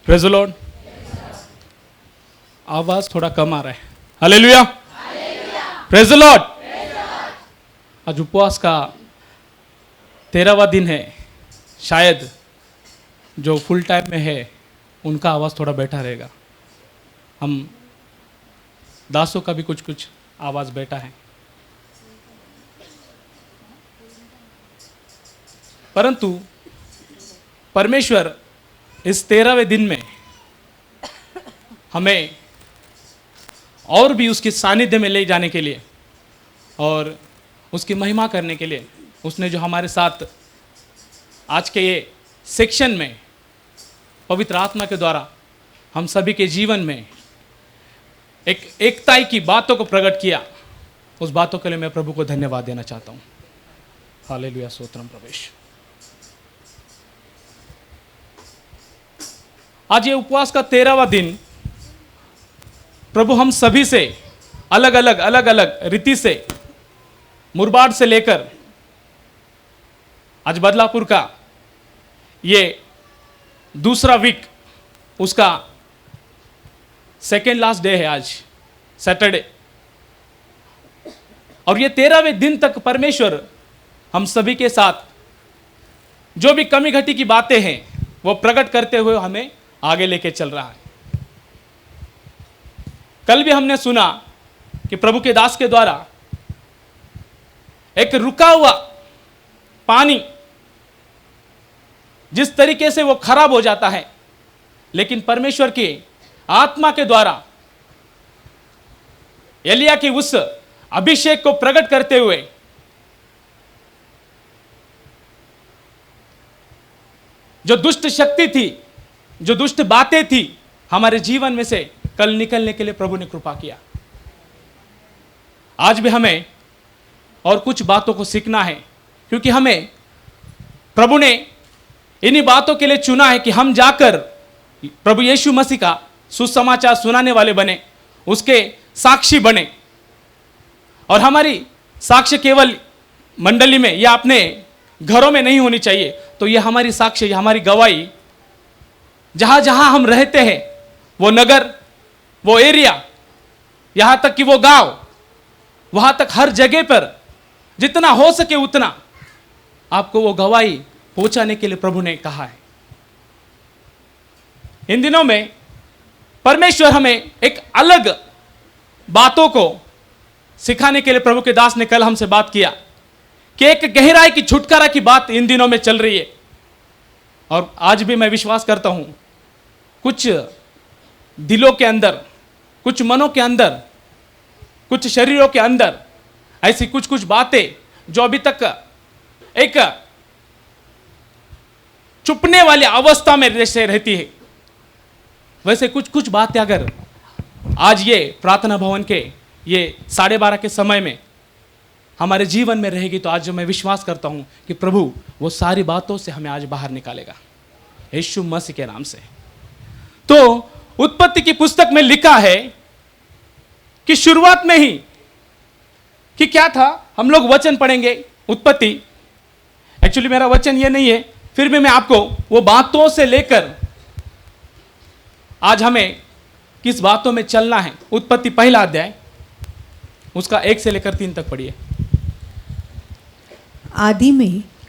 Praise the Lord. आवाज थोड़ा कम आ रहा है। Hallelujah, praise the Lord. आज उपवास का 13वां दिन है। शायद जो फुल टाइम में है उनका आवाज़ थोड़ा बैठा रहेगा। हम दासों का भी कुछ कुछ आवाज़ बैठा है, परंतु परमेश्वर इस 13वें दिन में हमें और भी उसके सानिध्य में ले जाने के लिए और उसकी महिमा करने के लिए उसने जो हमारे साथ आज के ये सेक्शन में पवित्र आत्मा के द्वारा हम सभी के जीवन में एक एकताई की बातों को प्रकट किया, उस बातों के लिए मैं प्रभु को धन्यवाद देना चाहता हूँ। हालेलुया, स्तोत्रम प्रवेश। आज ये उपवास का 13वां दिन प्रभु हम सभी से अलग अलग रीति से मुरबाड से लेकर आज बदलापुर का ये दूसरा वीक, उसका सेकेंड लास्ट डे है आज सैटरडे, और ये 13वें दिन तक परमेश्वर हम सभी के साथ जो भी कमी घटी की बातें हैं वो प्रकट करते हुए हमें आगे लेके चल रहा है। कल भी हमने सुना कि प्रभु के दास के द्वारा एक रुका हुआ पानी जिस तरीके से वो खराब हो जाता है, लेकिन परमेश्वर की आत्मा के द्वारा एलिया की उस अभिषेक को प्रकट करते हुए जो दुष्ट शक्ति थी, जो दुष्ट बातें थी हमारे जीवन में से कल निकलने के लिए प्रभु ने कृपा किया। आज भी हमें और कुछ बातों को सीखना है, क्योंकि हमें प्रभु ने इन्हीं बातों के लिए चुना है कि हम जाकर प्रभु यीशु मसीह का सुसमाचार सुनाने वाले बने, उसके साक्षी बने। और हमारी साक्ष्य केवल मंडली में या अपने घरों में नहीं होनी चाहिए, तो यह हमारी साक्ष्य, यह हमारी गवाही जहां जहां हम रहते हैं, वो नगर, वो एरिया, यहां तक कि वो गांव, वहां तक हर जगह पर जितना हो सके उतना आपको वो गवाही पहुंचाने के लिए प्रभु ने कहा है। इन दिनों में परमेश्वर हमें एक अलग बातों को सिखाने के लिए प्रभु के दास ने कल हमसे बात किया कि एक गहराई की छुटकारा की बात इन दिनों में चल रही है। और आज भी मैं विश्वास करता हूं कुछ दिलों के अंदर, कुछ मनों के अंदर, कुछ शरीरों के अंदर ऐसी कुछ कुछ बातें जो अभी तक एक चुपने वाली अवस्था में जैसे रहती है, वैसे कुछ कुछ बातें अगर आज ये प्रार्थना भवन के ये 12:30 के समय में हमारे जीवन में रहेगी, तो आज मैं विश्वास करता हूं कि प्रभु वो सारी बातों से हमें आज बाहर निकालेगा यीशु मसीह के नाम से। तो उत्पत्ति की पुस्तक में लिखा है कि शुरुआत में ही कि क्या था, हम लोग वचन पढ़ेंगे उत्पत्ति। एक्चुअली मेरा वचन ये नहीं है, फिर भी मैं आपको वो बातों से लेकर आज हमें किस बातों में चलना है। उत्पत्ति पहला अध्याय उसका 1 से लेकर 3 तक पढ़िए।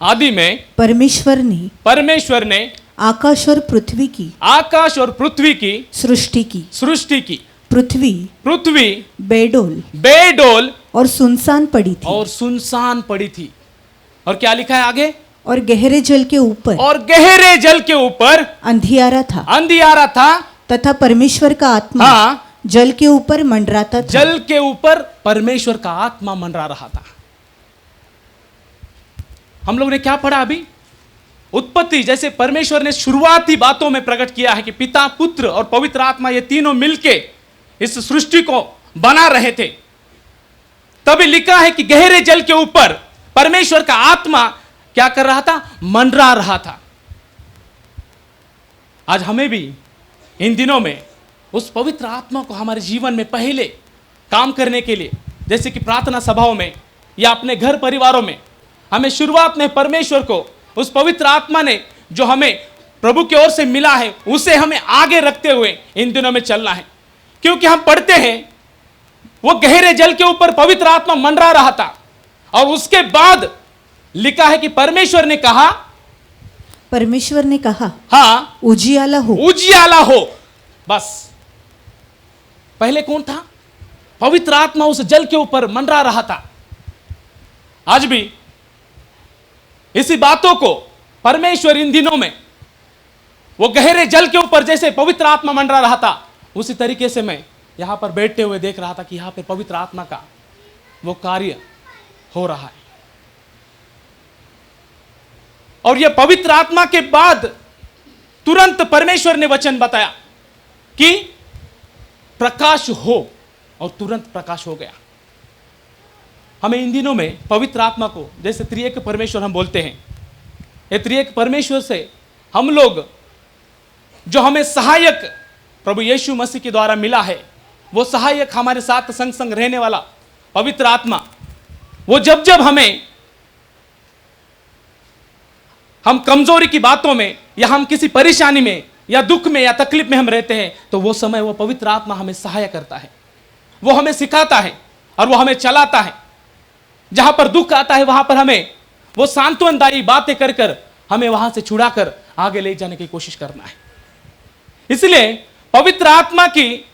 आदि में परमेश्वर ने आकाश और पृथ्वी की सृष्टि की। पृथ्वी बेडोल और सुनसान पड़ी थी। और क्या लिखा है आगे? और गहरे जल के ऊपर अंधियारा था तथा परमेश्वर का आत्मा जल के ऊपर मंडराता था। जल के ऊपर परमेश्वर का आत्मा मंडरा रहा था। हम लोग ने क्या पढ़ा अभी? उत्पत्ति जैसे परमेश्वर ने शुरुआती बातों में प्रकट किया है कि पिता, पुत्र और पवित्र आत्मा ये तीनों मिलके इस सृष्टि को बना रहे थे। तभी लिखा है कि गहरे जल के ऊपर परमेश्वर का आत्मा क्या कर रहा था? मंडरा रहा था। आज हमें भी इन दिनों में उस पवित्र आत्मा को हमारे जीवन में पहले काम करने के लिए, जैसे कि प्रार्थना सभाओं में या अपने घर परिवारों में, हमें शुरुआत में परमेश्वर को, उस पवित्र आत्मा ने जो हमें प्रभु की ओर से मिला है उसे हमें आगे रखते हुए इन दिनों में चलना है। क्योंकि हम पढ़ते हैं वो गहरे जल के ऊपर पवित्र आत्मा मंडरा रहा था और उसके बाद लिखा है कि परमेश्वर ने कहा, हाँ, उजियाला हो, उजियाला हो। बस पहले कौन था? पवित्र आत्मा उस जल के ऊपर मंडरा रहा था। आज भी इसी बातों को परमेश्वर इन दिनों में वो गहरे जल के ऊपर जैसे पवित्र आत्मा मंडरा रहा था, उसी तरीके से मैं यहां पर बैठते हुए देख रहा था कि यहां पे पवित्र आत्मा का वो कार्य हो रहा है। और ये पवित्र आत्मा के बाद तुरंत परमेश्वर ने वचन बताया कि प्रकाश हो, और तुरंत प्रकाश हो गया। हमें इन दिनों में पवित्र आत्मा को जैसे त्रिएक परमेश्वर हम बोलते हैं, ये त्रिएक परमेश्वर से हम लोग जो हमें सहायक प्रभु यीशु मसीह के द्वारा मिला है, वो सहायक हमारे साथ संग संग रहने वाला पवित्र आत्मा, वो जब जब हम कमजोरी की बातों में या हम किसी परेशानी में या दुख में या तकलीफ में हम रहते हैं, तो वो समय वो पवित्र आत्मा हमें सहायता करता है, वो हमें सिखाता है और वो हमें चलाता है। जहां पर दुख आता है वहां पर हमें वो सांत्वनदायी बातें कर कर हमें वहां से छुड़ाकर आगे ले जाने की कोशिश करना है। इसलिए पवित्र आत्मा की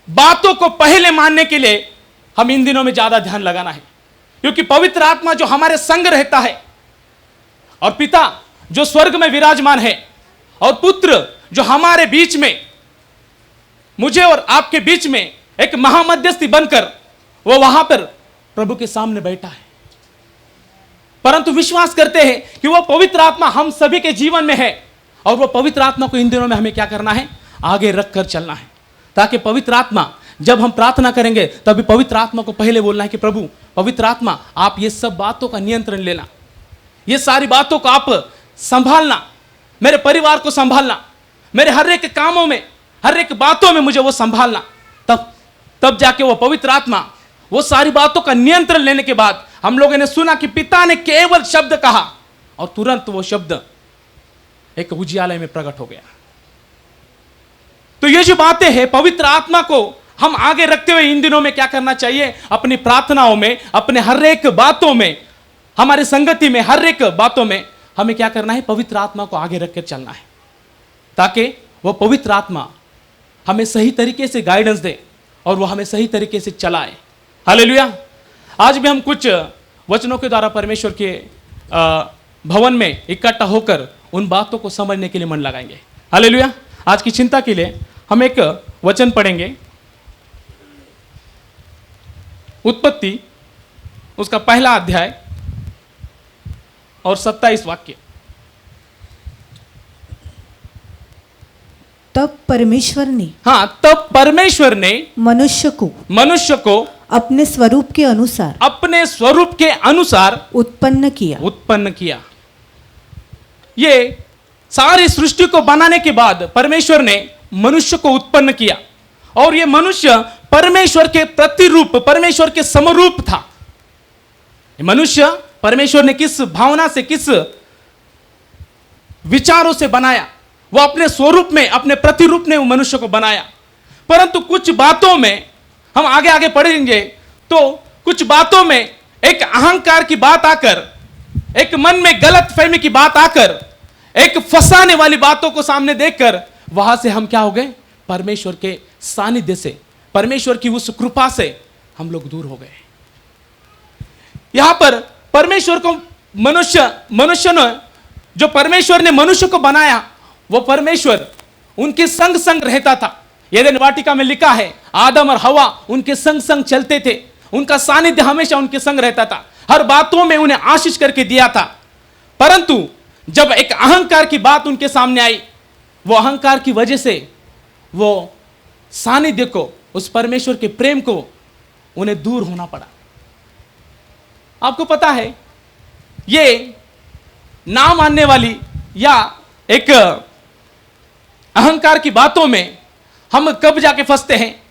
बातों को पहले मानने के लिए हम इन दिनों में ज्यादा ध्यान लगाना है, क्योंकि पवित्र आत्मा जो हमारे संग रहता है और पिता जो स्वर्ग में विराजमान है और पुत्र जो हमारे बीच में, मुझे और आपके बीच में एक महामध्यस्थी बनकर वो वहां पर प्रभु के सामने बैठा है। परंतु विश्वास करते हैं कि वो पवित्र आत्मा हम सभी के जीवन में है और वो पवित्र आत्मा को इन दिनों में हमें क्या करना है? आगे रखकर चलना है, ताकि पवित्र आत्मा जब हम प्रार्थना करेंगे तभी पवित्र आत्मा को पहले बोलना है कि प्रभु पवित्र आत्मा आप ये सब बातों का नियंत्रण लेना, ये सारी बातों को आप संभालना, मेरे परिवार को संभालना, मेरे हर एक कामों में हर एक बातों में मुझे वो संभालना। तब जाके वो पवित्र आत्मा वो सारी बातों का नियंत्रण लेने के बाद हम लोगों ने सुना कि पिता ने केवल शब्द कहा और तुरंत वो शब्द एक उजियाले में प्रकट हो गया। तो ये जो बातें हैं, पवित्र आत्मा को हम आगे रखते हुए इन दिनों में क्या करना चाहिए? अपनी प्रार्थनाओं में, अपने हर एक बातों में, हमारी संगति में, हर एक बातों में हमें क्या करना है? पवित्र आत्मा को आगे रखकर चलना है, ताकि वो पवित्र आत्मा हमें सही तरीके से गाइडेंस दे और वो हमें सही तरीके से चलाए। हालेलुया। आज भी हम कुछ वचनों के द्वारा परमेश्वर के भवन में इकट्ठा होकर उन बातों को समझने के लिए मन लगाएंगे। हालेलुया। आज की चिंता के लिए हम एक वचन पढ़ेंगे, उत्पत्ति उसका पहला अध्याय और 27 वाक्य। तब परमेश्वर ने, हाँ, तब परमेश्वर ने मनुष्य को अपने स्वरूप के अनुसार उत्पन्न किया। ये सारी सृष्टि को बनाने के बाद परमेश्वर ने मनुष्य को उत्पन्न किया और ये मनुष्य परमेश्वर के प्रतिरूप, परमेश्वर के समरूप था। मनुष्य परमेश्वर ने किस भावना से, किस विचारों से बनाया, वो अपने स्वरूप में, अपने प्रतिरूप में मनुष्य को बनाया। परंतु कुछ बातों में हम आगे आगे पढ़ेंगे तो कुछ बातों में एक अहंकार की बात आकर, एक मन में गलत फहमी की बात आकर, एक फंसाने वाली बातों को सामने देखकर वहां से हम क्या हो गए? परमेश्वर के सानिध्य से, परमेश्वर की उस कृपा से हम लोग दूर हो गए। यहां पर परमेश्वर को मनुष्य ने, जो परमेश्वर ने मनुष्य को बनाया, वो परमेश्वर उनके संग संग रहता था। एदेन वाटिका में लिखा है आदम और हवा उनके संग संग चलते थे, उनका सानिध्य हमेशा उनके संग रहता था, हर बातों में उन्हें आशीष करके दिया था। परंतु जब एक अहंकार की बात उनके सामने आई, वो अहंकार की वजह से वो सानिध्य को, उस परमेश्वर के प्रेम को उन्हें दूर होना पड़ा। आपको पता है ये ना मानने वाली या एक अहंकार की बातों में हम कब जाके फंसते हैं?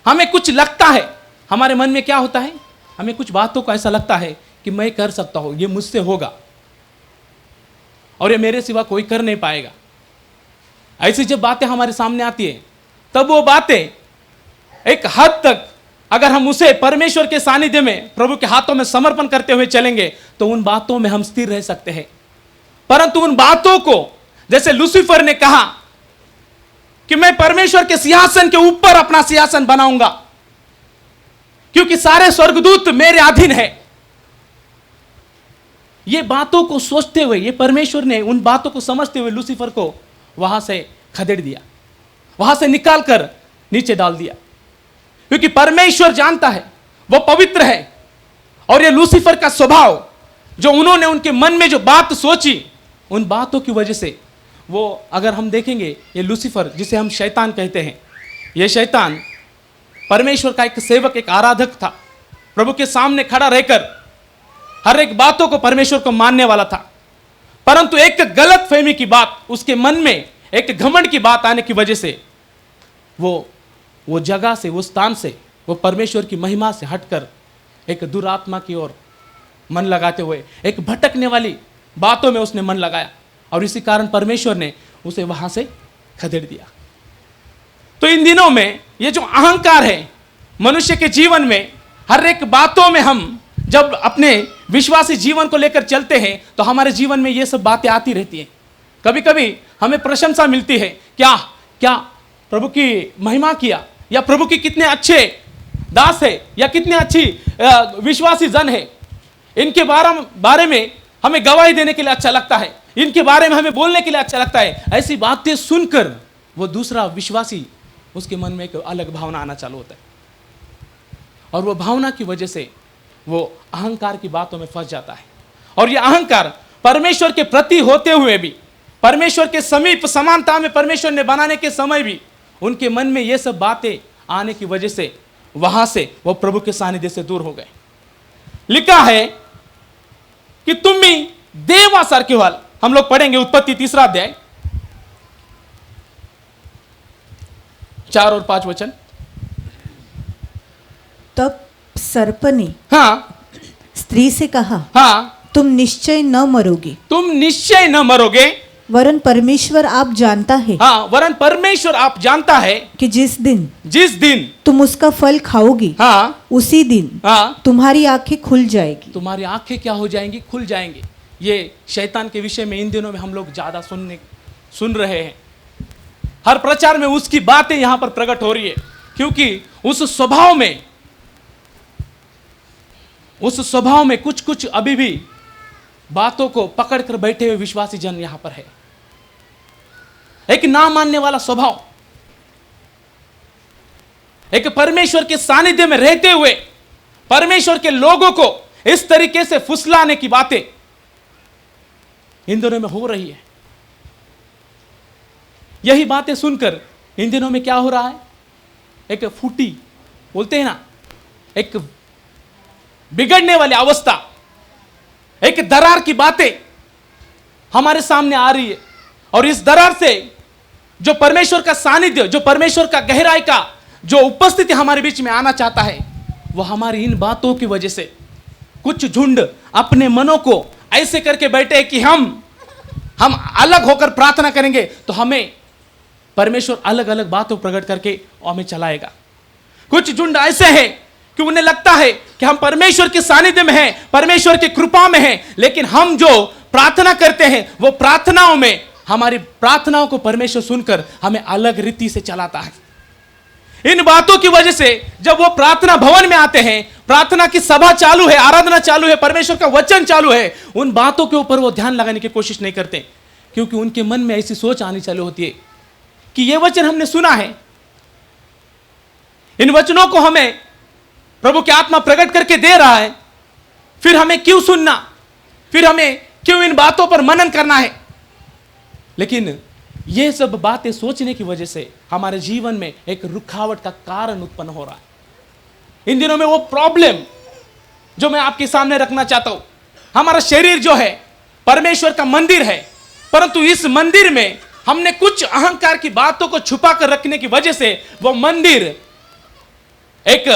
हमें कुछ लगता है, हमारे मन में क्या होता है? हमें कुछ बातों को ऐसा लगता है कि मैं कर सकता हूं, ये मुझसे होगा। और ये मेरे सिवा कोई कर नहीं पाएगा। ऐसी जब बातें हमारे सामने आती है, तब वो बातें एक हद तक अगर हम उसे परमेश्वर के सानिध्य में, प्रभु के हाथों में समर्पण करते हुए चलेंगे, तो उन बातों में हम स्थिर रह सकते हैं। परंतु उन बातों को, जैसे लूसीफर ने कहा कि मैं परमेश्वर के सिंहासन के ऊपर अपना सिंहासन बनाऊंगा, क्योंकि सारे स्वर्गदूत मेरे अधीन है। ये बातों को सोचते हुए, ये परमेश्वर ने उन बातों को समझते हुए लूसीफर को वहां से खदेड़ दिया, वहां से निकाल कर नीचे डाल दिया, क्योंकि परमेश्वर जानता है वो पवित्र है। और ये लूसीफर का स्वभाव, जो उन्होंने उनके मन में जो बात सोची, उन बातों की वजह से वो, अगर हम देखेंगे, ये लूसीफर जिसे हम शैतान कहते हैं, ये शैतान परमेश्वर का एक सेवक, एक आराधक था। प्रभु के सामने खड़ा रहकर हर एक बातों को परमेश्वर को मानने वाला था। परंतु एक गलत फहमी की बात, उसके मन में एक घमंड की बात आने की वजह से वो जगह से, वो स्थान से, वो परमेश्वर की महिमा से हटकर एक दुरात्मा की ओर मन लगाते हुए एक भटकने वाली बातों में उसने मन लगाया, और इसी कारण परमेश्वर ने उसे वहां से खदेड़ दिया। तो इन दिनों में ये जो अहंकार है मनुष्य के जीवन में, हर एक बातों में हम जब अपने विश्वासी जीवन को लेकर चलते हैं, तो हमारे जीवन में ये सब बातें आती रहती हैं। कभी कभी हमें प्रशंसा मिलती है, क्या क्या प्रभु की महिमा किया, या प्रभु की कितने अच्छे दास है, या कितने अच्छी विश्वासी जन है, इनके बारे में हमें गवाही देने के लिए अच्छा लगता है, इनके बारे में हमें बोलने के लिए अच्छा लगता है। ऐसी बातें सुनकर वो दूसरा विश्वासी, उसके मन में एक अलग भावना आना चालू होता है, और वो भावना की वजह से वो अहंकार की बातों में फंस जाता है। और ये अहंकार परमेश्वर के प्रति होते हुए भी, परमेश्वर के समीप समानता में परमेश्वर ने बनाने के समय भी, उनके मन में ये सब बातें आने की वजह से वहां से वो प्रभु के सानिध्य से दूर हो गए। लिखा है कि तुम्ही देवासारखे व्हाल। हम लोग पढ़ेंगे उत्पत्ति 3 अध्याय 4 और 5 वचन। तब सर्प ने हाँ स्त्री से कहा, हाँ तुम निश्चय न मरोगे, तुम निश्चय न मरोगे, वरन परमेश्वर आप जानता है, हाँ वरन परमेश्वर आप जानता है कि जिस दिन तुम उसका फल खाओगी, हाँ उसी दिन हाँ तुम्हारी आंखें खुल जाएगी। तुम्हारी आंखें क्या हो जाएंगी? खुल जाएंगी। ये शैतान के विषय में इन दिनों में हम लोग ज्यादा सुन रहे हैं। हर प्रचार में उसकी बातें यहां पर प्रकट हो रही है, क्योंकि उस स्वभाव में कुछ कुछ अभी भी बातों को पकड़ कर बैठे हुए विश्वासी जन यहां पर है। एक ना मानने वाला स्वभाव, एक परमेश्वर के सानिध्य में रहते हुए परमेश्वर के लोगों को इस तरीके से फुसलाने की बातें इन दिनों में हो रही है। यही बातें सुनकर इन दिनों में क्या हो रहा है, एक फूटी बोलते हैं ना, एक बिगड़ने वाली अवस्था, एक दरार की बातें हमारे सामने आ रही है। और इस दरार से जो परमेश्वर का सानिध्य, जो परमेश्वर का गहराई का जो उपस्थिति हमारे बीच में आना चाहता है, वो हमारी इन बातों की वजह से कुछ झुंड अपने मनों को ऐसे करके बैठे कि हम अलग होकर प्रार्थना करेंगे तो हमें परमेश्वर अलग अलग बातों प्रकट करके हमें चलाएगा। कुछ झुंड ऐसे हैं कि उन्हें लगता है कि हम परमेश्वर के सानिध्य में हैं, परमेश्वर की कृपा में हैं, लेकिन हम जो प्रार्थना करते हैं वो प्रार्थनाओं में, हमारी प्रार्थनाओं को परमेश्वर सुनकर हमें अलग रीति से चलाता है। इन बातों की वजह से जब वो प्रार्थना भवन में आते हैं, प्रार्थना की सभा चालू है, आराधना चालू है, परमेश्वर का वचन चालू है, उन बातों के ऊपर वो ध्यान लगाने की कोशिश नहीं करते, क्योंकि उनके मन में ऐसी सोच आनी चालू होती है कि ये वचन हमने सुना है, इन वचनों को हमें प्रभु की आत्मा प्रकट करके दे रहा है, फिर हमें क्यों सुनना, फिर हमें क्यों इन बातों पर मनन करना है। लेकिन ये सब बातें सोचने की वजह से हमारे जीवन में एक रुकावट का कारण उत्पन्न हो रहा है। इन दिनों में वो प्रॉब्लम जो मैं आपके सामने रखना चाहता हूं, हमारा शरीर जो है परमेश्वर का मंदिर है, परंतु इस मंदिर में हमने कुछ अहंकार की बातों को छुपा कर रखने की वजह से वो मंदिर एक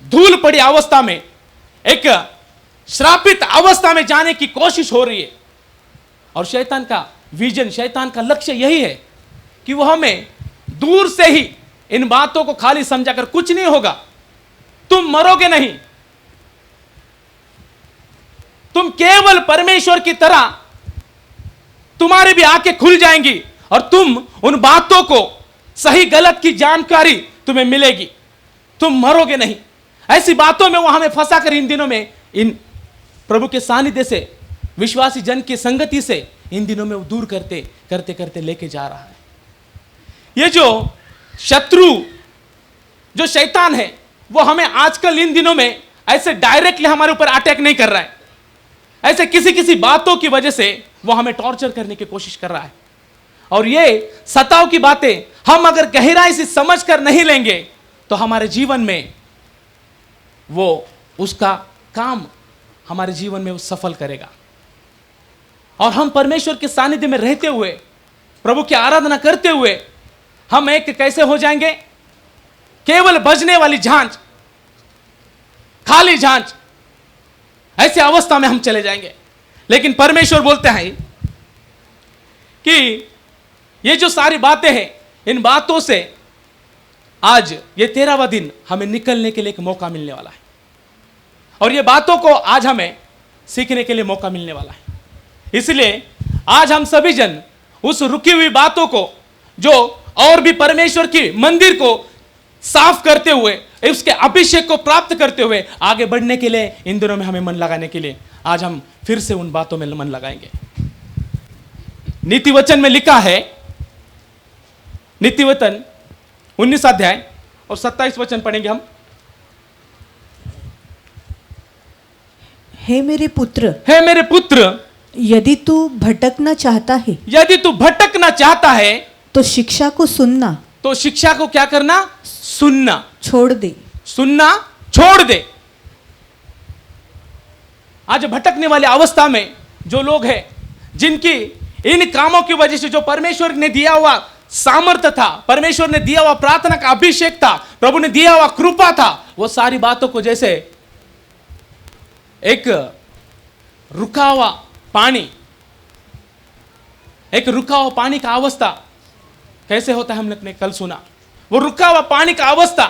धूल पड़ी अवस्था में, एक श्रापित अवस्था में जाने की कोशिश हो रही है। और शैतान का विजन, शैतान का लक्ष्य यही है कि वो हमें दूर से ही इन बातों को खाली समझाकर कुछ नहीं होगा, तुम मरोगे नहीं, तुम केवल परमेश्वर की तरह तुम्हारी भी आंखें खुल जाएंगी और तुम उन बातों को सही गलत की जानकारी तुम्हें मिलेगी, तुम मरोगे नहीं। ऐसी बातों में वो हमें फंसाकर इन दिनों में इन प्रभु के सानिध्य से, विश्वासी जन की संगति से इन दिनों में वो दूर करते करते करते लेके जा रहा है। ये जो शत्रु, जो शैतान है, वो हमें आजकल इन दिनों में ऐसे डायरेक्टली हमारे ऊपर अटैक नहीं कर रहा है, ऐसे किसी किसी बातों की वजह से वो हमें टॉर्चर करने की कोशिश कर रहा है। और ये सताव की बातें हम अगर गहराई से समझ कर नहीं लेंगे तो हमारे जीवन में वो उसका काम हमारे जीवन में वो सफल करेगा। और हम परमेश्वर के सानिध्य में रहते हुए, प्रभु की आराधना करते हुए हम एक कैसे हो जाएंगे? केवल बजने वाली झांझ, खाली झांझ, ऐसी अवस्था में हम चले जाएंगे। लेकिन परमेश्वर बोलते हैं कि ये जो सारी बातें हैं, इन बातों से आज ये 13वां दिन हमें निकलने के लिए एक मौका मिलने वाला है और ये बातों को आज हमें सीखने के लिए मौका मिलने वाला है। इसलिए आज हम सभी जन उस रुकी हुई बातों को, जो और भी परमेश्वर की मंदिर को साफ करते हुए, उसके अभिषेक को प्राप्त करते हुए आगे बढ़ने के लिए इन दिनों में हमें मन लगाने के लिए आज हम फिर से उन बातों में मन लगाएंगे। नीति वचन में लिखा है, नीति वचन 19 अध्याय और 27 वचन पढ़ेंगे हम। हे मेरे पुत्र, हे मेरे पुत्र, यदि तू भटकना चाहता है, यदि तू भटकना चाहता है तो शिक्षा को सुनना, तो शिक्षा को क्या करना? सुनना छोड़ दे। सुनना छोड़ दे। आज भटकने वाली अवस्था में जो लोग हैं, जिनकी इन कामों की वजह से जो परमेश्वर ने दिया हुआ सामर्थ्य था, परमेश्वर ने दिया हुआ प्रार्थना का अभिषेक था, प्रभु ने दिया हुआ कृपा था, वो सारी बातों को जैसे एक रुका हुआ पानी, एक रुका हुआ पानी का अवस्था कैसे होता है, हमने कल सुना। वो रुका हुआ पानी का अवस्था,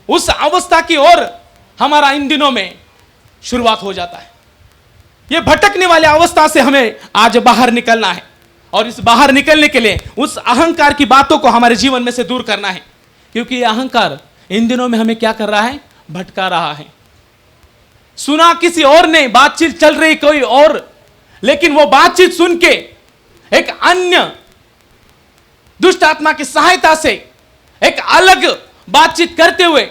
उस अवस्था की ओर हमारा इन दिनों में शुरुआत हो जाता है। ये भटकने वाली अवस्था से हमें आज बाहर निकलना है और इस बाहर निकलने के लिए उस अहंकार की बातों को हमारे जीवन में से दूर करना है, क्योंकि ये अहंकार इन दिनों में हमें क्या कर रहा है? भटका रहा है। सुना किसी और ने, बातचीत चल रही कोई और, लेकिन वो बातचीत सुन के एक अन्य दुष्ट आत्मा की सहायता से एक अलग बातचीत करते हुए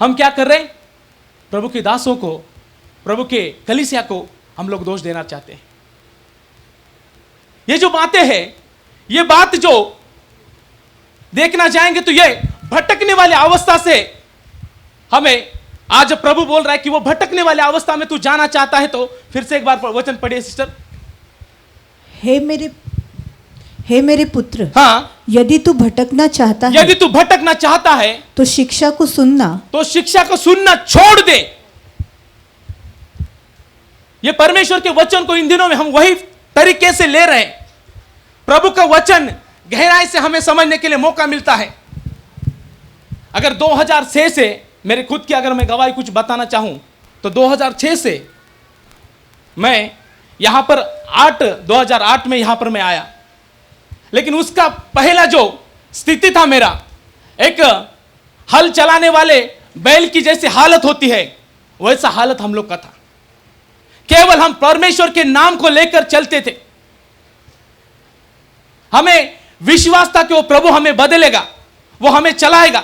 हम क्या कर रहे हैं? प्रभु के दासों को, प्रभु के कलीसिया को हम लोग दोष देना चाहते हैं। ये जो बातें हैं, ये बात जो देखना चाहेंगे तो ये भटकने वाली अवस्था से हमें आज प्रभु बोल रहा है कि वो भटकने वाली अवस्था में तू जाना चाहता है तो फिर से एक बार वचन पढ़िए सिस्टर। हे मेरे पुत्र, हाँ, यदि तू भटकना चाहता है, यदि तू भटकना चाहता है तो शिक्षा को सुनना, तो शिक्षा को सुनना छोड़ दे। ये परमेश्वर के वचन को इन दिनों में हम वही तरीके से ले रहे हैं। प्रभु का वचन गहराई से हमें समझने के लिए मौका मिलता है। अगर 2006 से मेरे खुद की अगर मैं गवाही कुछ बताना चाहूं तो 2006 से मैं यहां पर 2008 में यहां पर मैं आया, लेकिन उसका पहला जो स्थिति था मेरा, एक हल चलाने वाले बैल की जैसी हालत होती है, वैसा हालत हम लोग का था। केवल हम परमेश्वर के नाम को लेकर चलते थे। हमें विश्वास था कि वो प्रभु हमें बदलेगा, वो हमें चलाएगा,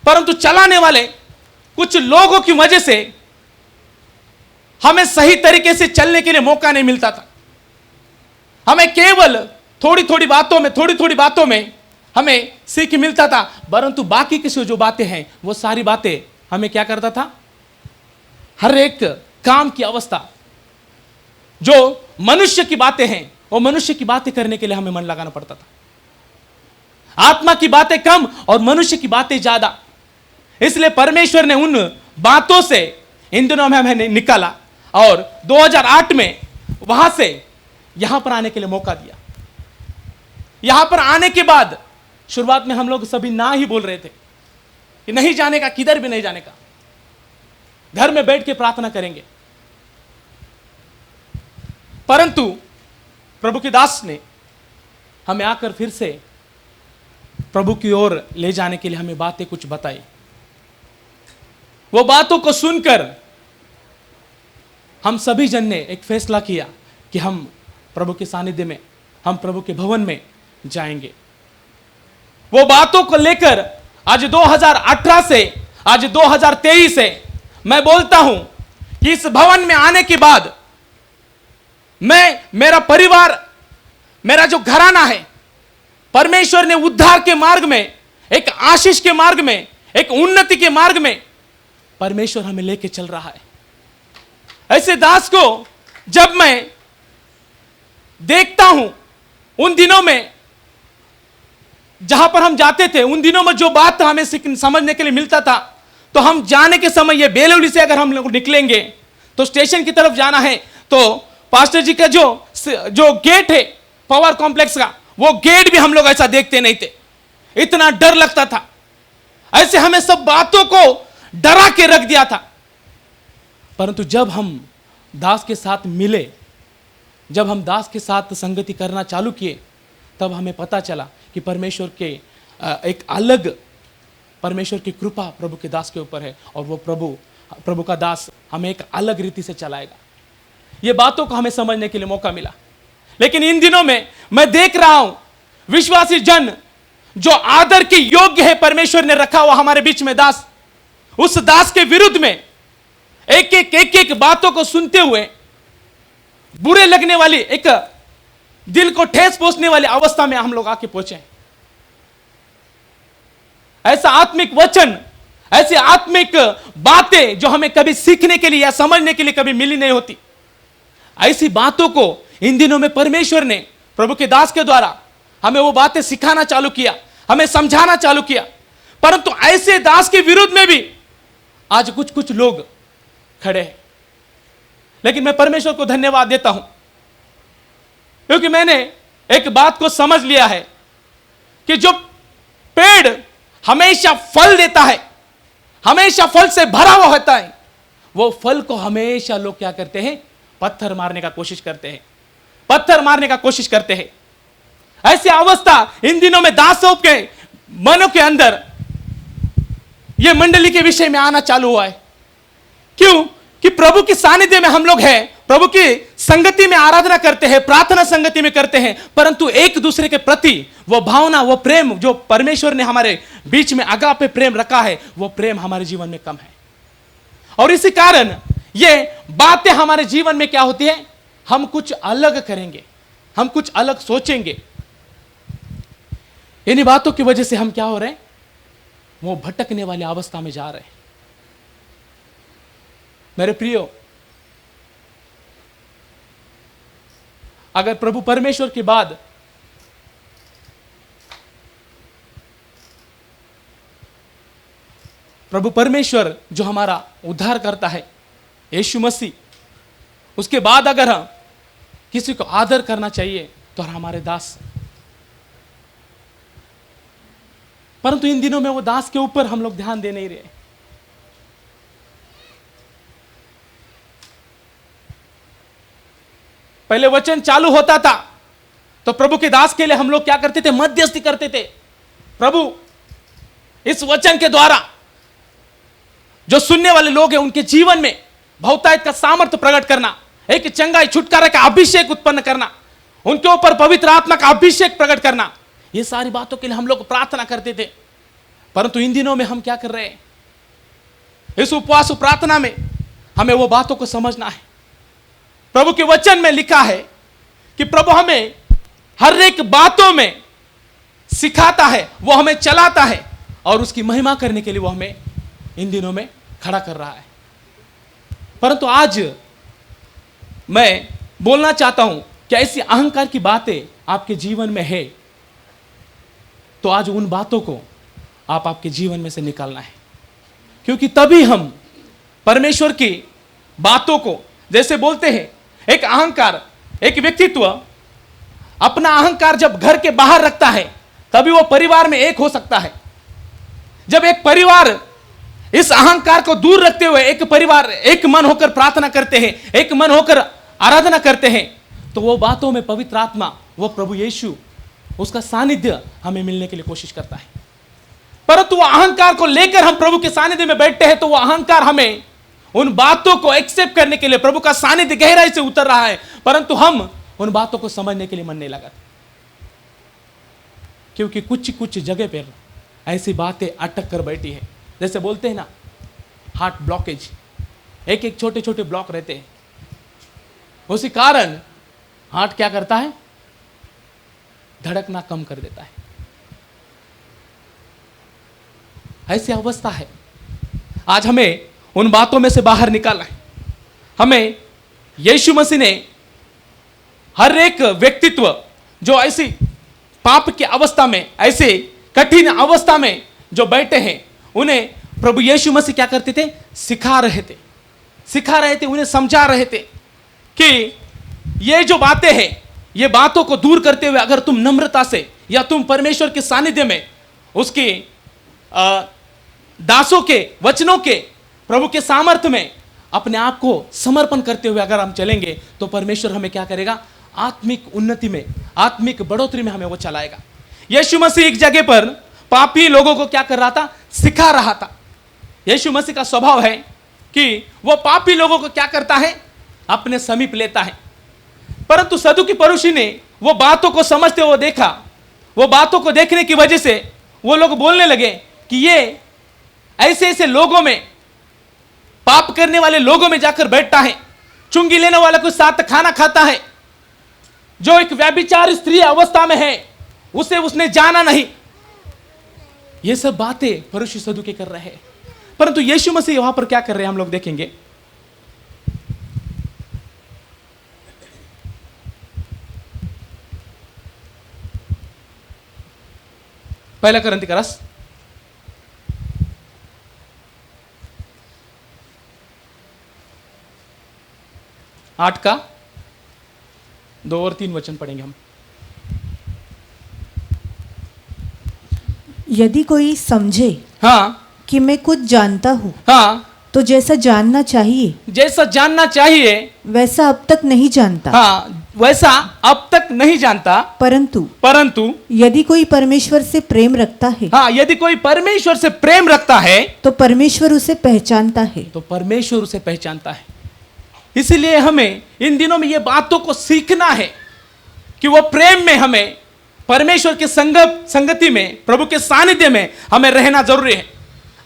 परंतु चलाने वाले कुछ लोगों की वजह से हमें सही तरीके से चलने के लिए मौका नहीं मिलता था। हमें केवल थोड़ी थोड़ी बातों में हमें सीख मिलता था, परंतु बाकी की जो बातें हैं वो सारी बातें हमें क्या करता था? हर एक काम की अवस्था, जो मनुष्य की बातें हैं, वो मनुष्य की बातें करने के लिए हमें मन लगाना पड़ता था। आत्मा की बातें कम और मनुष्य की बातें ज्यादा। इसलिए परमेश्वर ने उन बातों से इन दिनों में हमें निकाला और 2008 में वहां से यहां पर आने के लिए मौका दिया। यहां पर आने के बाद शुरुआत में हम लोग सभी ना ही बोल रहे थे कि नहीं जाने का, किधर भी नहीं जाने का, घर में बैठ के प्रार्थना करेंगे। परंतु प्रभु के दास ने हमें आकर फिर से प्रभु की ओर ले जाने के लिए हमें बातें कुछ बताई। वो बातों को सुनकर हम सभी जन ने एक फैसला किया कि हम प्रभु के सानिध्य में, हम प्रभु के भवन में जाएंगे। वो बातों को लेकर आज 2018 से आज 2023 है, मैं बोलता हूं कि इस भवन में आने के बाद मैं, मेरा परिवार, मेरा जो घराना है, परमेश्वर ने उद्धार के मार्ग में, एक आशीष के मार्ग में, एक उन्नति के मार्ग में परमेश्वर हमें लेके चल रहा है। ऐसे दास को जब मैं देखता हूं, उन दिनों में जहां पर हम जाते थे, उन दिनों में जो बात हमें समझने के लिए मिलता था, तो हम जाने के समय ये बेलौली से अगर हम लोग निकलेंगे तो स्टेशन की तरफ जाना है, तो पास्टर जी का जो गेट है पावर कॉम्प्लेक्स का, वो गेट भी हम लोग ऐसा देखते नहीं थे, इतना डर लगता था। ऐसे हमें सब बातों को डरा के रख दिया था। परंतु जब हम दास के साथ मिले, जब हम दास के साथ संगति करना चालू किए, तब हमें पता चला कि परमेश्वर के एक अलग, परमेश्वर की कृपा प्रभु के दास के ऊपर है, और वो प्रभु का दास हमें एक अलग रीति से चलाएगा। ये बातों को हमें समझने के लिए मौका मिला। लेकिन इन दिनों में मैं देख रहा हूं विश्वासी जन जो आदर के योग्य है, परमेश्वर ने रखा हुआ हमारे बीच में दास, उस दास के विरुद्ध में एक बातों को सुनते हुए बुरे लगने वाली, एक दिल को ठेस पहुंचने वाली अवस्था में हम लोग आके पहुंचे। ऐसा आत्मिक वचन, ऐसी आत्मिक बातें जो हमें कभी सीखने के लिए या समझने के लिए कभी मिली नहीं होती, ऐसी बातों को इन दिनों में परमेश्वर ने प्रभु के दास के द्वारा हमें वो बातें सिखाना चालू किया, हमें समझाना चालू किया। परंतु ऐसे दास के विरुद्ध में भी आज कुछ लोग खड़े हैं। लेकिन मैं परमेश्वर को धन्यवाद देता हूं, क्योंकि मैंने एक बात को समझ लिया है कि जो पेड़ हमेशा फल देता है, हमेशा फल से भरा हुआ होता है, वो फल को हमेशा लोग क्या करते हैं, पत्थर मारने का कोशिश करते हैं, पत्थर मारने का कोशिश करते हैं। ऐसी अवस्था इन दिनों में दासों के मनों के अंदर यह मंडली के विषय में आना चालू हुआ है। क्यों? कि प्रभु की सानिध्य में हम लोग हैं, प्रभु की संगति में आराधना करते हैं, प्रार्थना संगति में करते हैं, परंतु एक दूसरे के प्रति वो भावना, वो प्रेम जो परमेश्वर ने हमारे बीच में अगापे प्रेम रखा है, वो प्रेम हमारे जीवन में कम है। और इसी कारण ये बातें हमारे जीवन में क्या होती है, हम कुछ अलग करेंगे, हम कुछ अलग सोचेंगे। इन्हीं बातों की वजह से हम क्या हो रहे हैं, वो भटकने वाली अवस्था में जा रहे हैं। मेरे प्रियो, अगर प्रभु परमेश्वर के बाद प्रभु परमेश्वर जो हमारा उद्धार करता है यीशु मसीह, उसके बाद अगर हम किसी को आदर करना चाहिए तो हमारे दास। परंतु इन दिनों में वो दास के ऊपर हम लोग ध्यान दे नहीं रहे। पहले वचन चालू होता था तो प्रभु के दास के लिए हम लोग क्या करते थे, मध्यस्थी करते थे। प्रभु इस वचन के द्वारा जो सुनने वाले लोग हैं उनके जीवन में बहुतायत का सामर्थ्य प्रकट करना, एक चंगाई छुटकारा का अभिषेक उत्पन्न करना, उनके ऊपर पवित्र आत्मा का अभिषेक प्रकट करना, ये सारी बातों के लिए हम लोग प्रार्थना करते थे। परंतु इन दिनों में हम क्या कर रहे हैं, इस उपवास प्रार्थना में हमें वो बातों को समझना है। प्रभु के वचन में लिखा है कि प्रभु हमें हर एक बातों में सिखाता है, वो हमें चलाता है, और उसकी महिमा करने के लिए वो हमें इन दिनों में खड़ा कर रहा है। परंतु आज मैं बोलना चाहता हूं कि ऐसी अहंकार की बातें आपके जीवन में है तो आज उन बातों को आपके जीवन में से निकालना है, क्योंकि तभी हम परमेश्वर की बातों को, जैसे बोलते हैं एक अहंकार, एक व्यक्तित्व अपना अहंकार जब घर के बाहर रखता है तभी वो परिवार में एक हो सकता है। जब एक परिवार इस अहंकार को दूर रखते हुए एक परिवार एक मन होकर प्रार्थना करते हैं, एक मन होकर आराधना करते हैं, तो वो बातों में पवित्र आत्मा, वो प्रभु यीशु, उसका सानिध्य हमें मिलने के लिए कोशिश करता है। परंतु वो अहंकार को लेकर हम प्रभु के सानिध्य में बैठते हैं तो वो अहंकार हमें उन बातों को एक्सेप्ट करने के लिए, प्रभु का सानिध्य गहराई से उतर रहा है, परंतु हम उन बातों को समझने के लिए मन नहीं लगाते, क्योंकि कुछ कुछ जगह पर ऐसी बातें अटक कर बैठी है। जैसे बोलते हैं ना, हार्ट ब्लॉकेज, एक एक छोटे छोटे ब्लॉक रहते हैं, उसी कारण हार्ट क्या करता है, धड़कना कम कर देता है। ऐसी अवस्था है। आज हमें उन बातों में से बाहर निकालना है। हमें यीशु मसीह ने हर एक व्यक्तित्व जो ऐसी पाप की अवस्था में, ऐसे कठिन अवस्था में जो बैठे हैं, उन्हें प्रभु यीशु मसीह क्या करते थे, सिखा रहे थे, उन्हें समझा रहे थे कि ये जो बातें हैं, ये बातों को दूर करते हुए अगर तुम नम्रता से या तुम परमेश्वर के सानिध्य में, उसके दासों के वचनों के, प्रभु के सामर्थ्य में अपने आप को समर्पण करते हुए अगर हम चलेंगे तो परमेश्वर हमें क्या करेगा, आत्मिक उन्नति में, आत्मिक बढ़ोतरी में हमें वो चलाएगा। यीशु मसीह एक जगह पर पापी लोगों को क्या कर रहा था, सिखा रहा था। यीशु मसीह का स्वभाव है कि वो पापी लोगों को क्या करता है, अपने समीप लेता है। परंतु सदुकी परुषी ने वो बातों को समझते हुए देखा, वो बातों को देखने की वजह से वो लोग बोलने लगे कि ये ऐसे ऐसे लोगों में, पाप करने वाले लोगों में जाकर बैठता है, चुंगी लेने वाला के साथ खाना खाता है, जो एक व्यभिचारी स्त्री अवस्था में है उसे उसने जाना नहीं। ये सब बातें फरीसी सदुकी कर रहे हैं, परंतु यीशु मसीह वहां पर क्या कर रहे हैं हम लोग देखेंगे। पहला करंती का रस 8 का 2 और 3 वचन पढ़ेंगे हम। यदि कोई समझे हाँ कि मैं कुछ जानता हूँ, हाँ, तो जैसा जानना चाहिए वैसा अब तक नहीं जानता। हाँ, वैसा अब तक नहीं जानता, परंतु यदि कोई परमेश्वर से प्रेम रखता है, हाँ, यदि कोई परमेश्वर से प्रेम रखता है तो परमेश्वर उसे पहचानता है। इसलिए हमें इन दिनों में ये बातों को सीखना है कि वो प्रेम में हमें परमेश्वर के संगति में, प्रभु के सानिध्य में हमें रहना जरूरी है।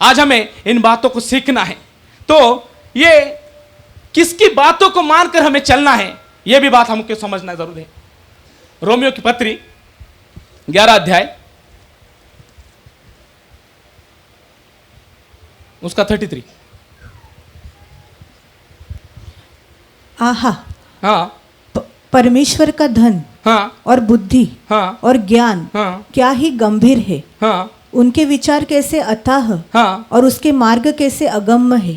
आज हमें इन बातों को सीखना है। तो ये किसकी बातों को मानकर हमें चलना है, यह भी बात हमको समझना जरूरी है। रोमियो की पत्री 11 अध्याय उसका 33। आहा, हाँ, परमेश्वर का धन, हाँ, और बुद्धि, हाँ, और ज्ञान, हाँ, क्या ही गंभीर है। हाँ, उनके विचार कैसे अथाह, हाँ, और उसके मार्ग कैसे अगम्य है।